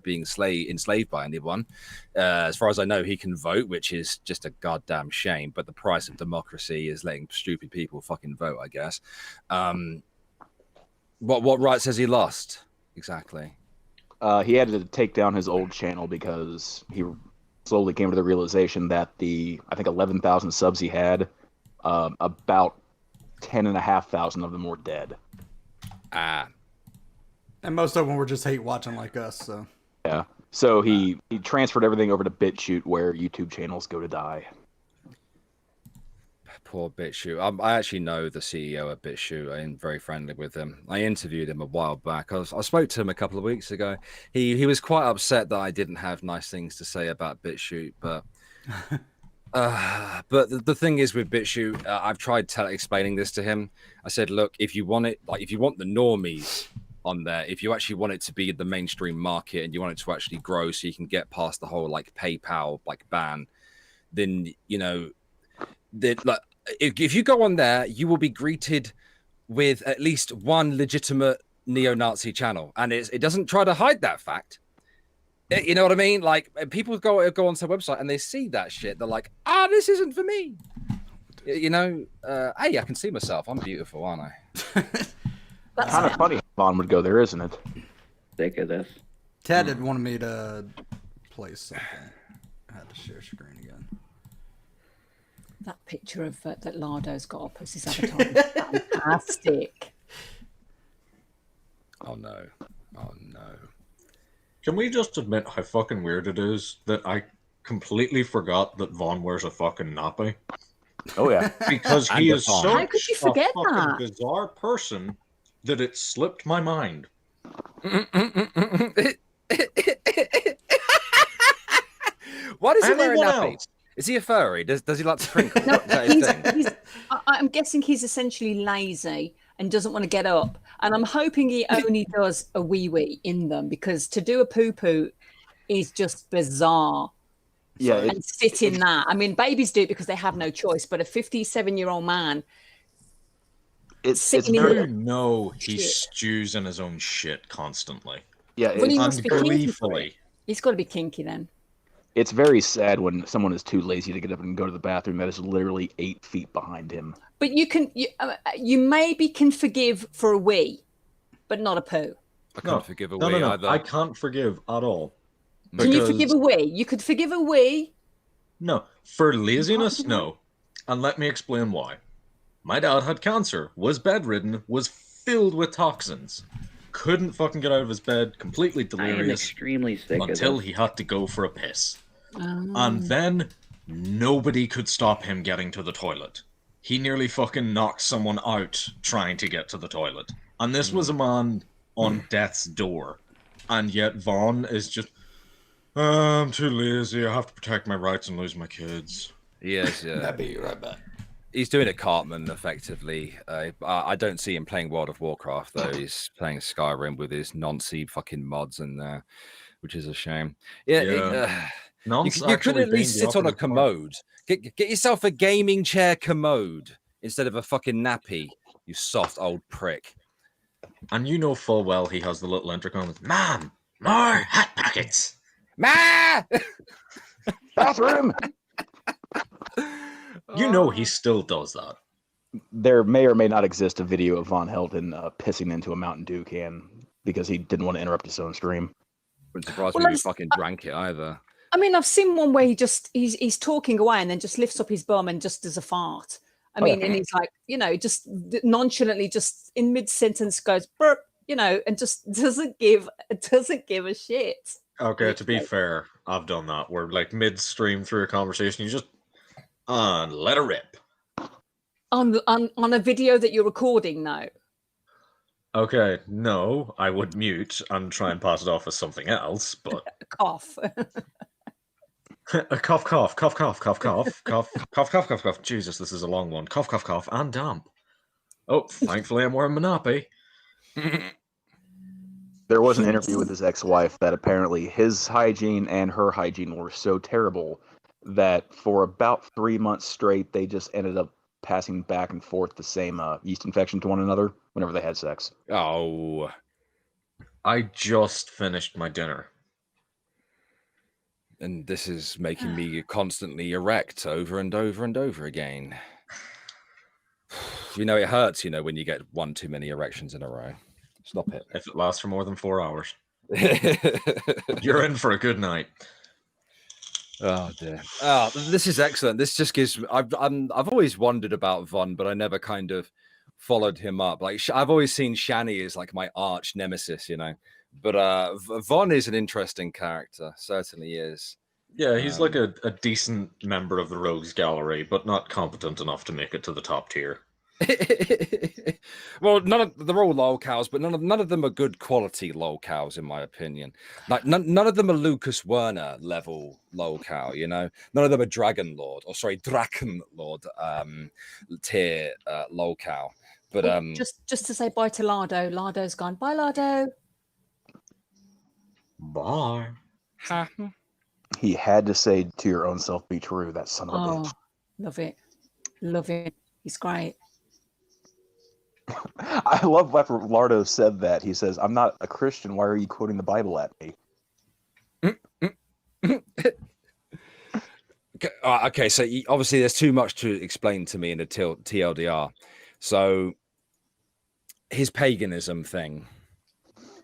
being enslaved by anyone. As far as I know, he can vote, which is just a goddamn shame. But the price of democracy is letting stupid people fucking vote, I guess. What rights has he lost exactly? He had to take down his old channel because he slowly came to the realization that I think 11,000 subs he had, about 10,500 of them were dead. And most of them were just hate watching like us. So yeah, so he transferred everything over to BitChute, where YouTube channels go to die. Poor BitChute. I actually know the CEO of BitChute. I'm very friendly with him. I interviewed him a while back. I spoke to him a couple of weeks ago. He was quite upset that I didn't have nice things to say about BitChute, but the thing is with BitChute, I've tried explaining this to him. I said, look, if you want it, like if you want the normies on there, if you actually want it to be the mainstream market and you want it to actually grow so you can get past the whole like PayPal like ban, then you know that like. If you go on there, you will be greeted with at least one legitimate neo-Nazi channel, and it doesn't try to hide that fact. You know what I mean? Like people go onto their website and they see that shit. They're like, this isn't for me. You know, hey, I can see myself. I'm beautiful, aren't I? That's kind of funny. Vaughn would go there, isn't it? Sick of this. Tatted wanted me to play something. I had to share screen again. That picture of that Lardo's got up as his avatar is fantastic. Oh no. Oh no. Can we just admit how fucking weird it is that I completely forgot that Vaughn wears a fucking nappy? Oh yeah. Because he is so How could you forget a fucking that? bizarre person that it slipped my mind. Why does he wear a Anyone nappy? else? Is he a furry? Does he like to crinkle? No, Is that his thing? I'm guessing he's essentially lazy and doesn't want to get up. And I'm hoping he only does a wee in them, because to do a poo is just bizarre. Yeah, and sit in that. I mean, babies do it because they have no choice, but a 57-year-old man. You know he stews in his own shit constantly. Yeah, Well, he must be kinky. Ungleefully. He's got to be kinky then. It's very sad when someone is too lazy to get up and go to the bathroom that is literally 8 feet behind him. But you maybe can forgive for a wee, but not a poo. I can't forgive a No, wee no, no. either. I can't forgive at all. Can you Because- forgive a wee? You could forgive a wee. No. For laziness, no. And let me explain why. My dad had cancer, was bedridden, was filled with toxins. Couldn't fucking get out of his bed, completely delirious. extremely sick of until this. he had to go for a piss. Oh. And then nobody could stop him getting to the toilet. He nearly fucking knocked someone out trying to get to the toilet. And this was a man on death's door. And yet Vaughn is just, I'm too lazy, I have to protect my rights and lose my kids. Yes, yeah. I'll be right back. He's doing it Cartman effectively. I don't see him playing World of Warcraft though. He's playing Skyrim with his non-seed fucking mods in there, which is a shame. Yeah, Nonce you could actually at least being the sit on a operative commode. Get yourself a gaming chair commode instead of a fucking nappy. You soft old prick. And you know full well he has the little intercom with, Mom, more hot pockets. Ma! Bathroom! You know he still does that. There may or may not exist a video of Von Helton pissing into a Mountain Dew can because he didn't want to interrupt his own stream. Wouldn't surprise Well, me if he that's- fucking drank it either. I mean, I've seen one where he's talking away and then just lifts up his bum and just does a fart. I Oh, mean, yeah. and he's like, just nonchalantly, just in mid sentence goes burp, and just doesn't give a shit. Okay, to be fair, I've done that. Where like midstream through a conversation, you just let it rip. On a video that you're recording now. Okay, no, I would mute and try and pass it off as something else, but Cough. a cough, cough, cough, cough, cough, cough, cough, cough, cough, cough, cough. Jesus, this is a long one. Cough, cough, cough, and damp. Oh, thankfully I'm wearing Monopoly. There was an interview with his ex-wife that apparently his hygiene and her hygiene were so terrible that for about 3 months straight, they just ended up passing back and forth the same yeast infection to one another whenever they had sex. Oh. I just finished my dinner. And this is making me constantly erect over and over and over again. You know, it hurts, when you get one too many erections in a row. Stop it. If it lasts for more than 4 hours, you're in for a good night. Oh dear. Oh, this is excellent. This just gives me. I've always wondered about Von, but I never kind of followed him up. Like I've always seen Shani as like my arch nemesis, But Von is an interesting character. Certainly is. Yeah, he's like a decent member of the Rogues Gallery, but not competent enough to make it to the top tier. Well, they're all lolcows, but none of them are good quality lolcows, in my opinion. Like none of them are Lucas Werner level lolcow, None of them are Dragon Lord tier lolcow. But just to say bye to Lardo. Lardo's gone. Bye, Lardo. Bye. He had to say to your own self, be true, that son of a bitch. Love it. Love it. He's great. I love after Lardo said that. He says, I'm not a Christian. Why are you quoting the Bible at me? Okay, so obviously there's too much to explain to me in the TLDR. So his paganism thing.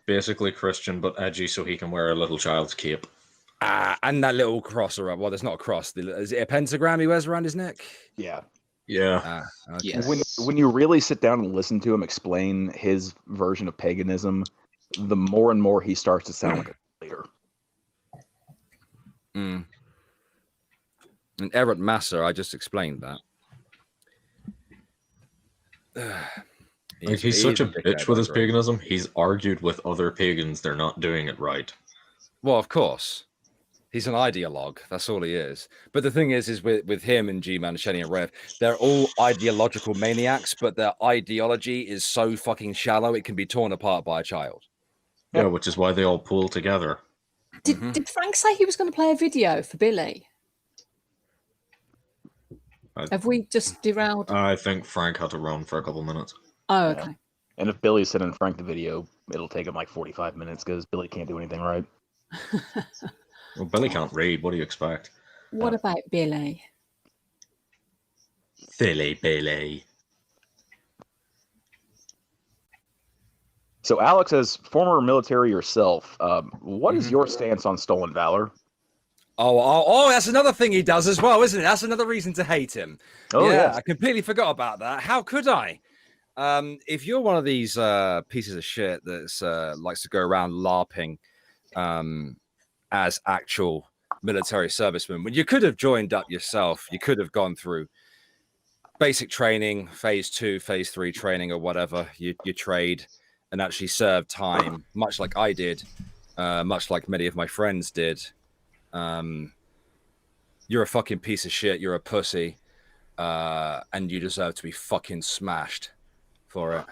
Basically Christian, but edgy, so he can wear a little child's cape. And that little cross around. Well, there's not a cross. Is it a pentagram he wears around his neck? Yeah. Yeah. Okay. Yes. When you really sit down and listen to him explain his version of paganism, the more and more he starts to sound like a leader. And Eric Massa, I just explained that. He's such a bitch with his paganism. He's argued with other pagans they're not doing it right. Well, of course. He's an ideologue. That's all he is. But the thing is with him and G-Man, Shenny and Rev, they're all ideological maniacs, but their ideology is so fucking shallow it can be torn apart by a child. Yeah, which is why they all pool together. Did Frank say he was going to play a video for Billy? Have we just derailed? I think Frank had to run for a couple minutes. Oh, okay. And if Billy sending Frank the video, it'll take him like 45 minutes because Billy can't do anything right. Well, Billy can't read. What do you expect? What about Billy? Billy. So, Alex, as former military yourself, what is your stance on stolen valor? Oh, that's another thing he does as well, isn't it? That's another reason to hate him. Oh, yeah, yes. I completely forgot about that. How could I? If you're one of these pieces of shit that's likes to go around LARPing as actual military servicemen, when you could have joined up yourself, you could have gone through basic training, phase 2, phase 3 training, or whatever you trade, and actually serve time, much like I did, much like many of my friends did. You're a fucking piece of shit. You're a pussy, and you deserve to be fucking smashed for it.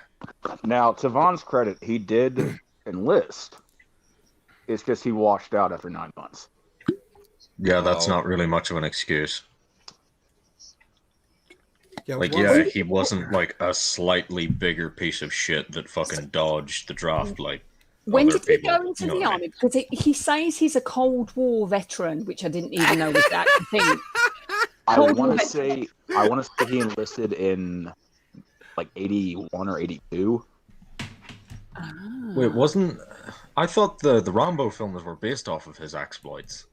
Now, to Vaughn's credit, he did enlist. It's just he washed out after 9 months. Yeah, that's not really much of an excuse. Yeah, he wasn't like a slightly bigger piece of shit that fucking dodged the draft like When other did he people, go into you know the what I army? Because he says he's a Cold War veteran, which I didn't even know was that thing. I want to say he enlisted in like 81 or 82. Wait, wasn't... I thought the Rambo films were based off of his exploits.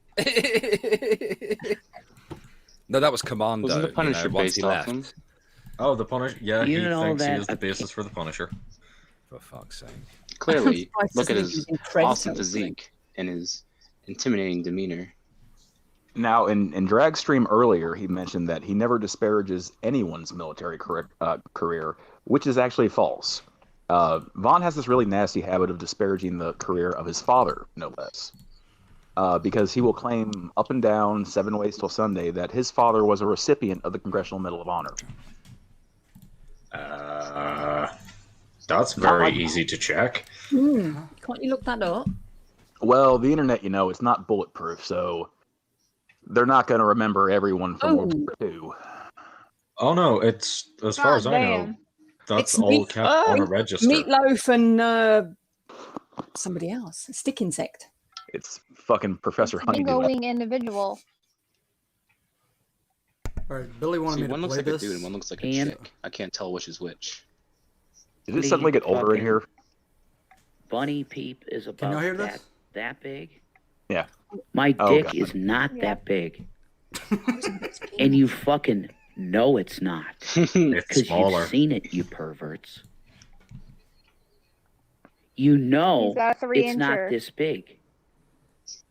No, that was Commando. Wasn't the Punisher once he based off left. him? Oh, the Punisher? Yeah, You he know thinks he that is the basis for the Punisher. For fuck's sake. Clearly, look at doesn't his even credit awesome him. physique and his intimidating demeanor. Now, in Dragstream earlier, he mentioned that he never disparages anyone's military career, which is actually false. Vaughn has this really nasty habit of disparaging the career of his father, no less. Because he will claim up and down 7 ways till Sunday that his father was a recipient of the Congressional Medal of Honor. That's very easy to check. Can't you look that up? Well, the internet, it's not bulletproof, so they're not going to remember everyone from World War II. Oh no, it's as far as I know, that's It's all kept on a register. Meatloaf and somebody else, a stick insect. It's fucking Professor Honeydew. Single-wing individual. All right, Billy wanted me to one looks play like this. a dude and one looks like a chick. I can't tell which is which. Did it suddenly get older in here? Bunny Peep is Can y'all hear about this? that big. Yeah. My Oh, dick God. is not that big. And you fucking know it's not. It's Because smaller. you've seen it, you perverts. You know He's got a 3 it's not incher. this big.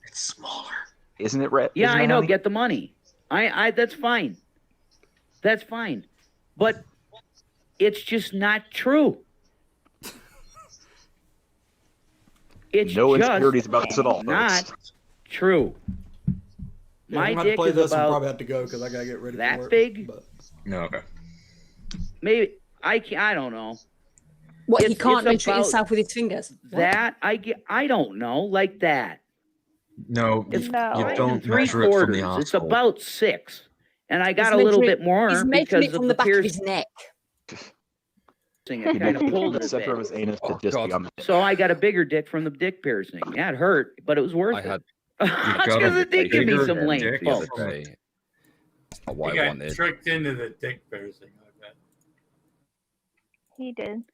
It's smaller. Isn't it red? Yeah, isn't I it, know. honey? Get the money. I that's fine. That's fine. But it's just not true. It's No just insecurities about this at all, not folks. true. Yeah, My I'm going to dick play is this and about probably have to go because I got to get ready that for work. big? But No, okay. Maybe I don't know. What, he It's- can't it's measure it about himself with his fingers? What? That I don't know, like that. No, It's you five don't and 3/4. measure it from the It's asshole. about 6, and I got He's a little measuring- bit more He's making because it from of the the back of piercing. his neck. He It kind of moved pulled from it the a center of bit. his anus to just God. beyond the So I got a bigger dick from the dick piercing. Yeah, it hurt, but it was worth I it. had got Because a it did give me bigger some lame dick the other folks. day. That's not what He I got wanted. tricked into the dick piercing, I bet. He did.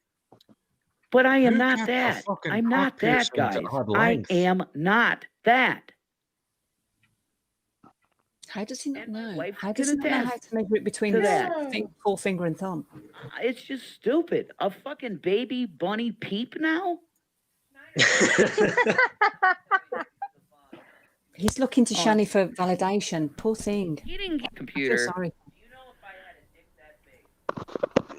But I am Who not gets a that. fucking I'm cock not that, piercing guys. at odd I length? am not that. How does he not know? wife How does he can not know how attest to measure it between to his that. forefinger and thumb? It's just stupid. A fucking baby bunny peep now? He's looking to Shani for validation. Poor thing. He didn't get I computer. feel sorry.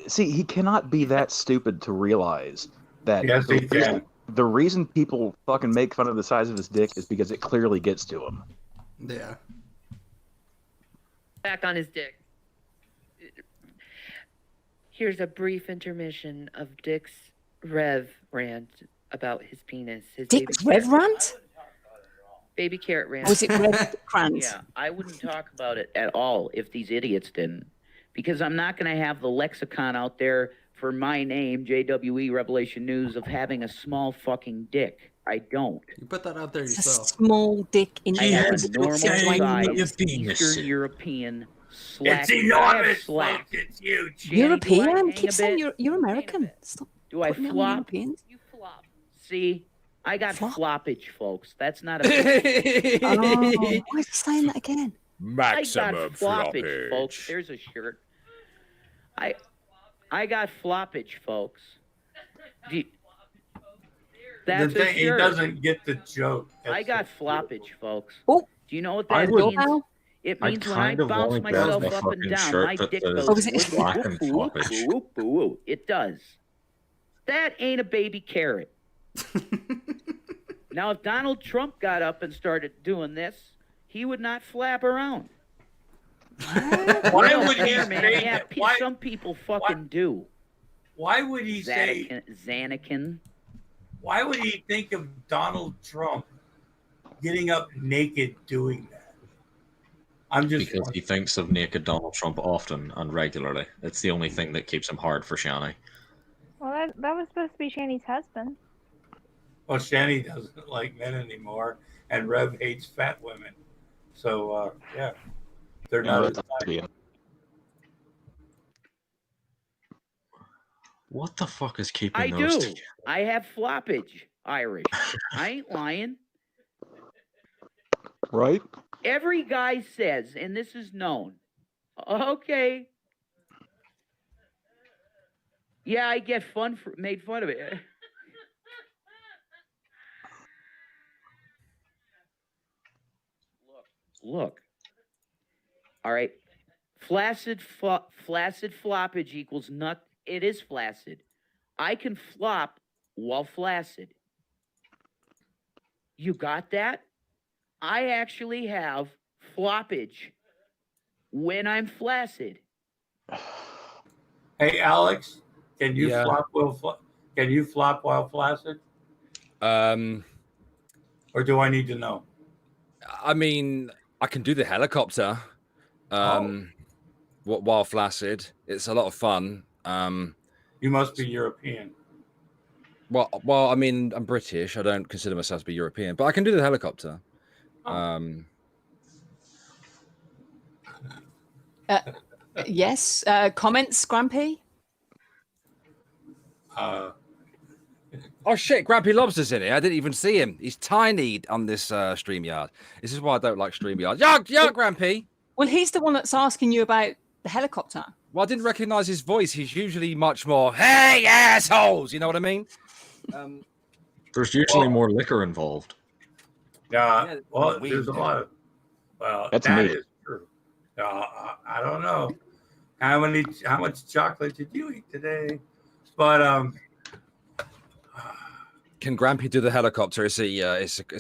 See, he cannot be that stupid to realize that Yes, he can. the reason people fucking make fun of the size of his dick is because it clearly gets to him. Yeah. Back on his dick. Here's a brief intermission of Dick's Rev rant about his penis. His Dick's baby Rev carrot. rant? Baby carrot rant. Was it Rev rant? Yeah, I wouldn't talk about it at all if these idiots didn't. Because I'm not going to have the lexicon out there for my name, JWE Revelation News, of having a small fucking dick. I don't. You put that out there It's a yourself. small dick in I have a situation. normal size Eastern European slack. It's enormous, folks. It's huge. European? Keep saying you're American. Stop. Do I putting it on flop? Europeans. You flop. See, I got floppage, folks. That's not a. Oh, why is he saying that again? I got floppage, folks. There's a shirt. I got floppage, folks. That's the thing, a shirt. he doesn't get the joke. I got floppage, folks. Oh, do you know what I that would- means? It means when I bounce myself up and down, my dick goes. It does. That ain't a baby carrot. Now, if Donald Trump got up and started doing this, he would not flap around. Why would he say Yeah, that? Why, some people fucking do. why would he say? Xanakin. Why would he think of Donald Trump getting up naked doing that? I'm just because he thinks of naked Donald Trump often and regularly. It's the only thing that keeps him hard for Shani. Well, that was supposed to be Shani's husband. Well, Shani doesn't like men anymore, and Rev hates fat women. So yeah, they're not. What the fuck is keeping I those do. together? I have floppage, Irish. I ain't lying. Right? Every guy says, and this is known. Okay. Yeah, I get made fun of it. Look. All right. Flaccid floppage equals nut. It is flaccid. I can flop while flaccid. You got that? I actually have floppage when I'm flaccid. Hey, Alex, can you Yeah. Can you flop while flaccid? Or do I need to know? I mean, I can do the helicopter. While flaccid, it's a lot of fun. You must be European. Well, I mean, I'm British. I don't consider myself to be European, but I can do the helicopter. Yes. Comments, Grampy? Oh shit, Grampy Lobster's in it. I didn't even see him. He's tiny on this StreamYard. This is why I don't like StreamYard. Yeah, Grampy. Well, he's the one that's asking you about the helicopter. Well, I didn't recognize his voice. He's usually much more, hey, assholes. You know what I mean? There's usually more liquor involved. Yeah, well, there's a lot of. Well, That's that me. is true. I don't know how much chocolate did you eat today, but Can Grampy do the helicopter? It's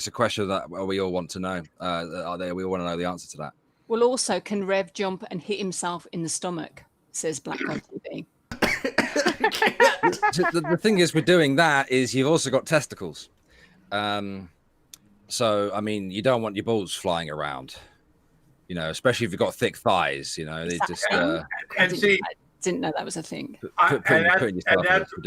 a question that we all want to know. We all want to know the answer to that. Well, also, can Rev jump and hit himself in the stomach? Says Black God TV. The thing is, with doing that is you've also got testicles. So, I mean, you don't want your balls flying around, you know, especially if you've got thick thighs, you know, they just. Didn't know that was a thing.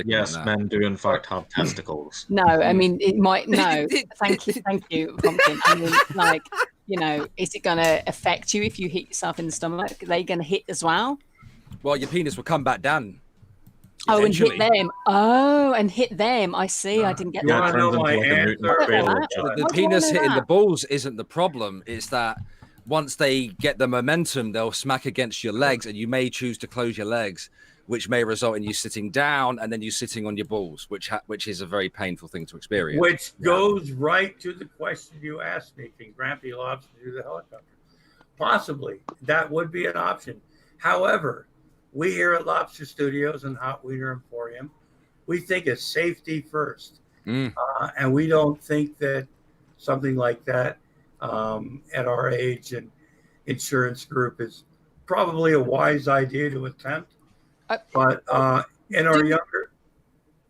Yes, men do in fact have testicles. No, I mean, it might. No, thank you, Pumpkin. I mean, like, You know, is it going to affect you if you hit yourself in the stomach? Are they going to hit as well? Well, your penis will come back down. Oh, and hit eventually. them. Oh, and hit them. I see. I didn't get You that. want to know my answer? The penis hitting the balls isn't the problem. It's that once they get the momentum, they'll smack against your legs, and you may choose to close your legs, which may result in you sitting down and then you sitting on your balls, which is a very painful thing to experience. Which goes right to the question you asked me: can Grampy Lobster do the helicopter? Possibly, that would be an option. However, we here at Lobster Studios and Hot Wiener Emporium, we think of safety first, and we don't think that something like that at our age and insurance group is probably a wise idea to attempt. But in our younger,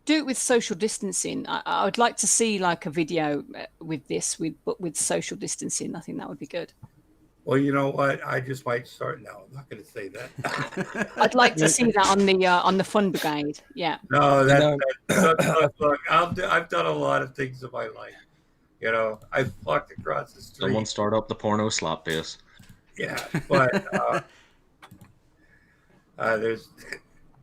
do it with social distancing. I would like to see like a video with this, but with social distancing. I think that would be good. well, you know what? I just might start now. I'm not going to say that. I'd like to see that on the Fun Brigade. Yeah. No, look, I've done a lot of things in my life. You know, I've walked across the street. Someone start up the porno slap bass. Yeah, but there's.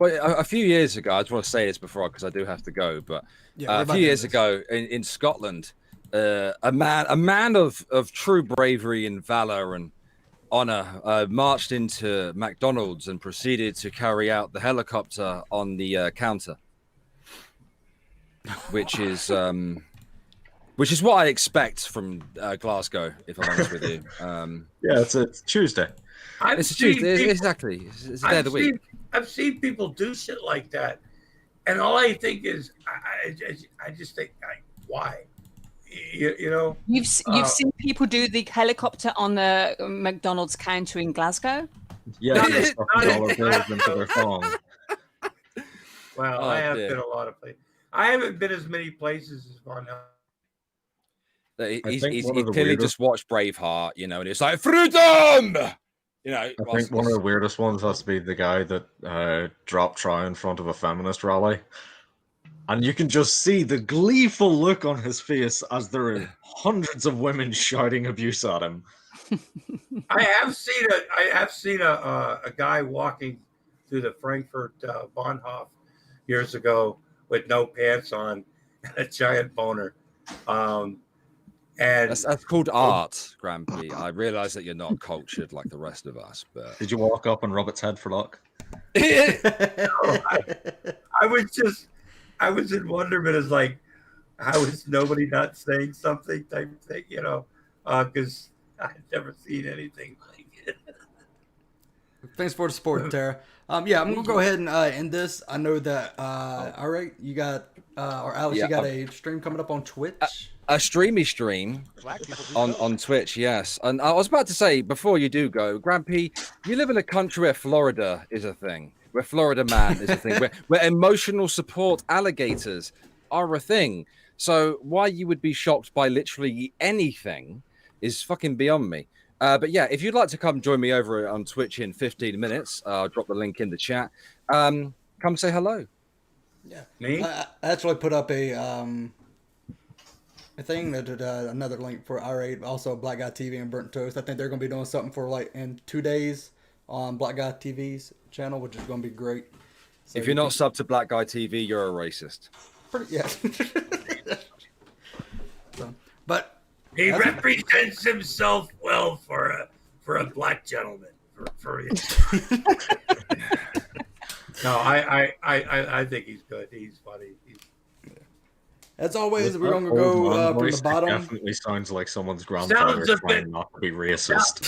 Well, a few years ago, I just want to say this before because I do have to go. But a few years ago in Scotland, a man of true bravery and valor and honor marched into McDonald's and proceeded to carry out the helicopter on the counter, which is what I expect from Glasgow, if I'm honest with you. Yeah, it's Tuesday. It's a Tuesday, exactly. It's a day of the week. I've seen people do shit like that, and all I think is, I just think, why? You know, you've seen people do the helicopter on the McDonald's counter in Glasgow. Yeah, they stuff dollar bills into their phone. Well, I have been a lot of places. I haven't been as many places as Von He's clearly just watched Braveheart, you know, and it's like freedom. You know, I think one of the weirdest ones has to be the guy that dropped try in front of a feminist rally. And you can just see the gleeful look on his face as there are hundreds of women shouting abuse at him. I have seen a guy walking through the Frankfurt Bahnhof years ago with no pants on and a giant boner. And that's called art, Grampy. I realize that you're not cultured like the rest of us, but did you walk up and rub its head for luck? No, I was in wonderment as like, how is nobody not saying something type thing, you know, because I've never seen anything like it. Thanks for the support, Tara. Yeah, I'm gonna go ahead and end this. I know that all right, you got or Alex, you got a stream coming up on Twitch. A streamy stream on Twitch, yes. And I was about to say, before you do go, Grampy, you live in a country where Florida is a thing, where Florida man is a thing, where emotional support alligators are a thing. So why you would be shocked by literally anything is fucking beyond me. But yeah, if you'd like to come join me over on Twitch in 15 minutes, I'll drop the link in the chat. Come say hello. Yeah, me. I actually put up a thing that another link for R8, also Black Guy TV and Burnt Toast. I think they're going to be doing something for like in 2 days on Black Guy TV's channel, which is going to be great. So if you're not subbed to Black Guy TV, you're a racist. Yeah. But he represents himself well for a black gentleman. For No, I think he's good. He's funny. As always, we're going to go from the bottom. Definitely sounds like someone's grandfather trying not to be racist.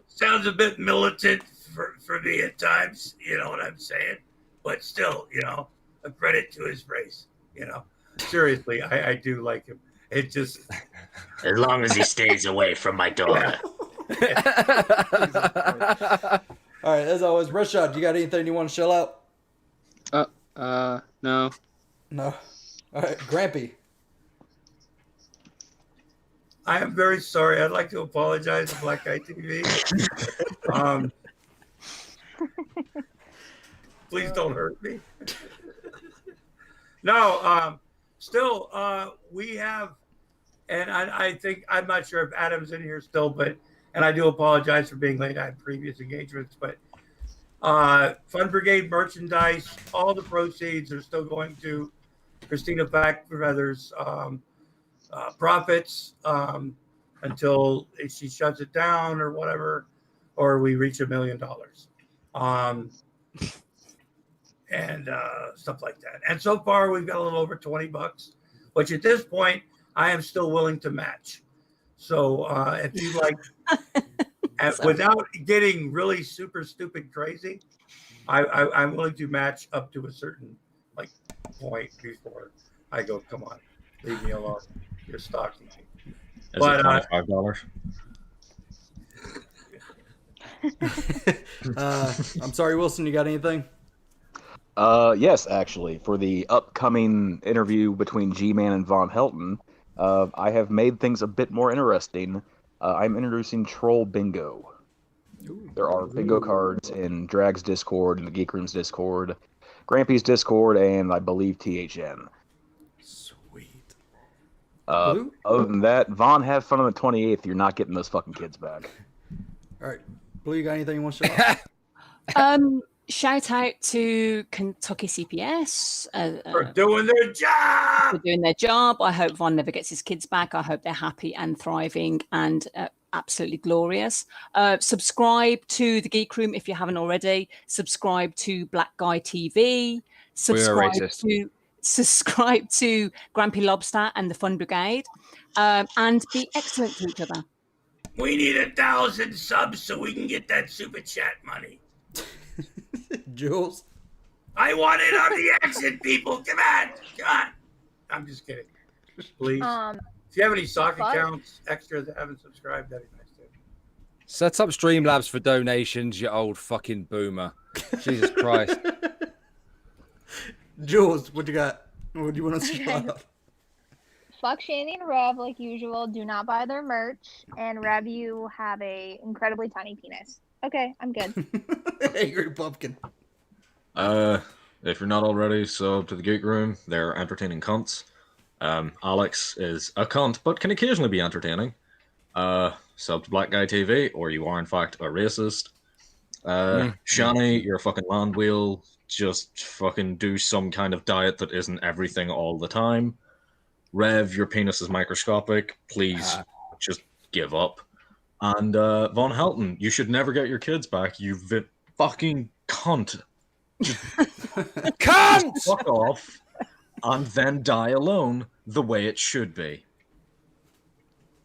Sounds a bit militant for me at times. You know what I'm saying? But still, you know, a credit to his race. You know, seriously, I do like him. It just as long as he stays away from my daughter. All right, as always, Rashad, you got anything you want to shell out? No. No. All right, Grampy. I am very sorry. I'd like to apologize to Black Guy TV. Please don't hurt me. No, still, we have And I think, I'm not sure if Adam's in here still, and I do apologize for being late. I had previous engagements, but Fun Brigade merchandise, all the proceeds are still going to Christina Backfeather's profits until she shuts it down or whatever, or we reach $1 million. And stuff like that. And so far, we've got a little over $20, which at this point, I am still willing to match. So if you like, without getting really super stupid crazy, I'm willing to match up to a certain point before I go, come on, leave me alone. You're stalking me. Is it $25? I'm sorry, Wilson, you got anything? Yes, actually. For the upcoming interview between G-Man and Von Helton, I have made things a bit more interesting. I'm introducing Troll Bingo. There are bingo cards in Drag's Discord, in the Geek Room's Discord, Grampy's Discord, and I believe THN. Sweet. Other than that, Von, have fun on the 28th. You're not getting those fucking kids back. All right. Blue, you got anything you want to show off? Shout out to Kentucky CPS for doing their job. For doing their job. I hope Von never gets his kids back. I hope they're happy and thriving and absolutely glorious. Subscribe to the Geek Room if you haven't already. Subscribe to Black Guy TV. Subscribe to Grampy Lobster and the Fun Brigade, and be excellent to each other. We need 1,000 subs so we can get that super chat money. Jules? I want it on the action, people. Come on. I'm just kidding. Please. If you have any sock accounts extra that haven't subscribed, that'd be nice too. Set up Streamlabs for donations, you old fucking boomer. Jesus Christ. Jules, what you got? What do you want to show off? Fuck Shandy and Rev like usual. Do not buy their merch. And Rev, you have a incredibly tiny penis. Okay, I'm good. Angry pumpkin. If you're not already, sub to the Geek Room. They're entertaining cunts. Alex is a cunt, but can occasionally be entertaining. Sub to Black Guy TV, or you are in fact a racist. Shani, you're a fucking land wheel. Just fucking do some kind of diet that isn't everything all the time. Rev, your penis is microscopic. Please just give up. And Von Helton, you should never get your kids back. You fucking cunt. Cunt! Fuck off. And then die alone the way it should be.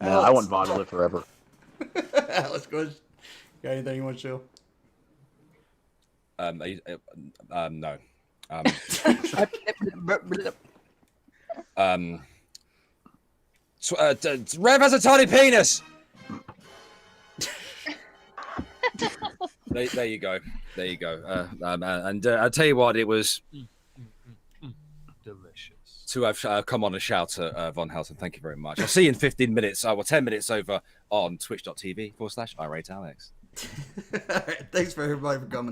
I want Von to live forever. Alex, go ahead. Got anything you want to show? No. Rev has a tiny penis. There you go. There you go. And I'll tell you what, it was delicious to have come on and shout at Von Helton. Thank you very much. I'll see you in 15 minutes. 10 minutes over on twitch.tv/iratealex. All right, thanks for everybody for coming.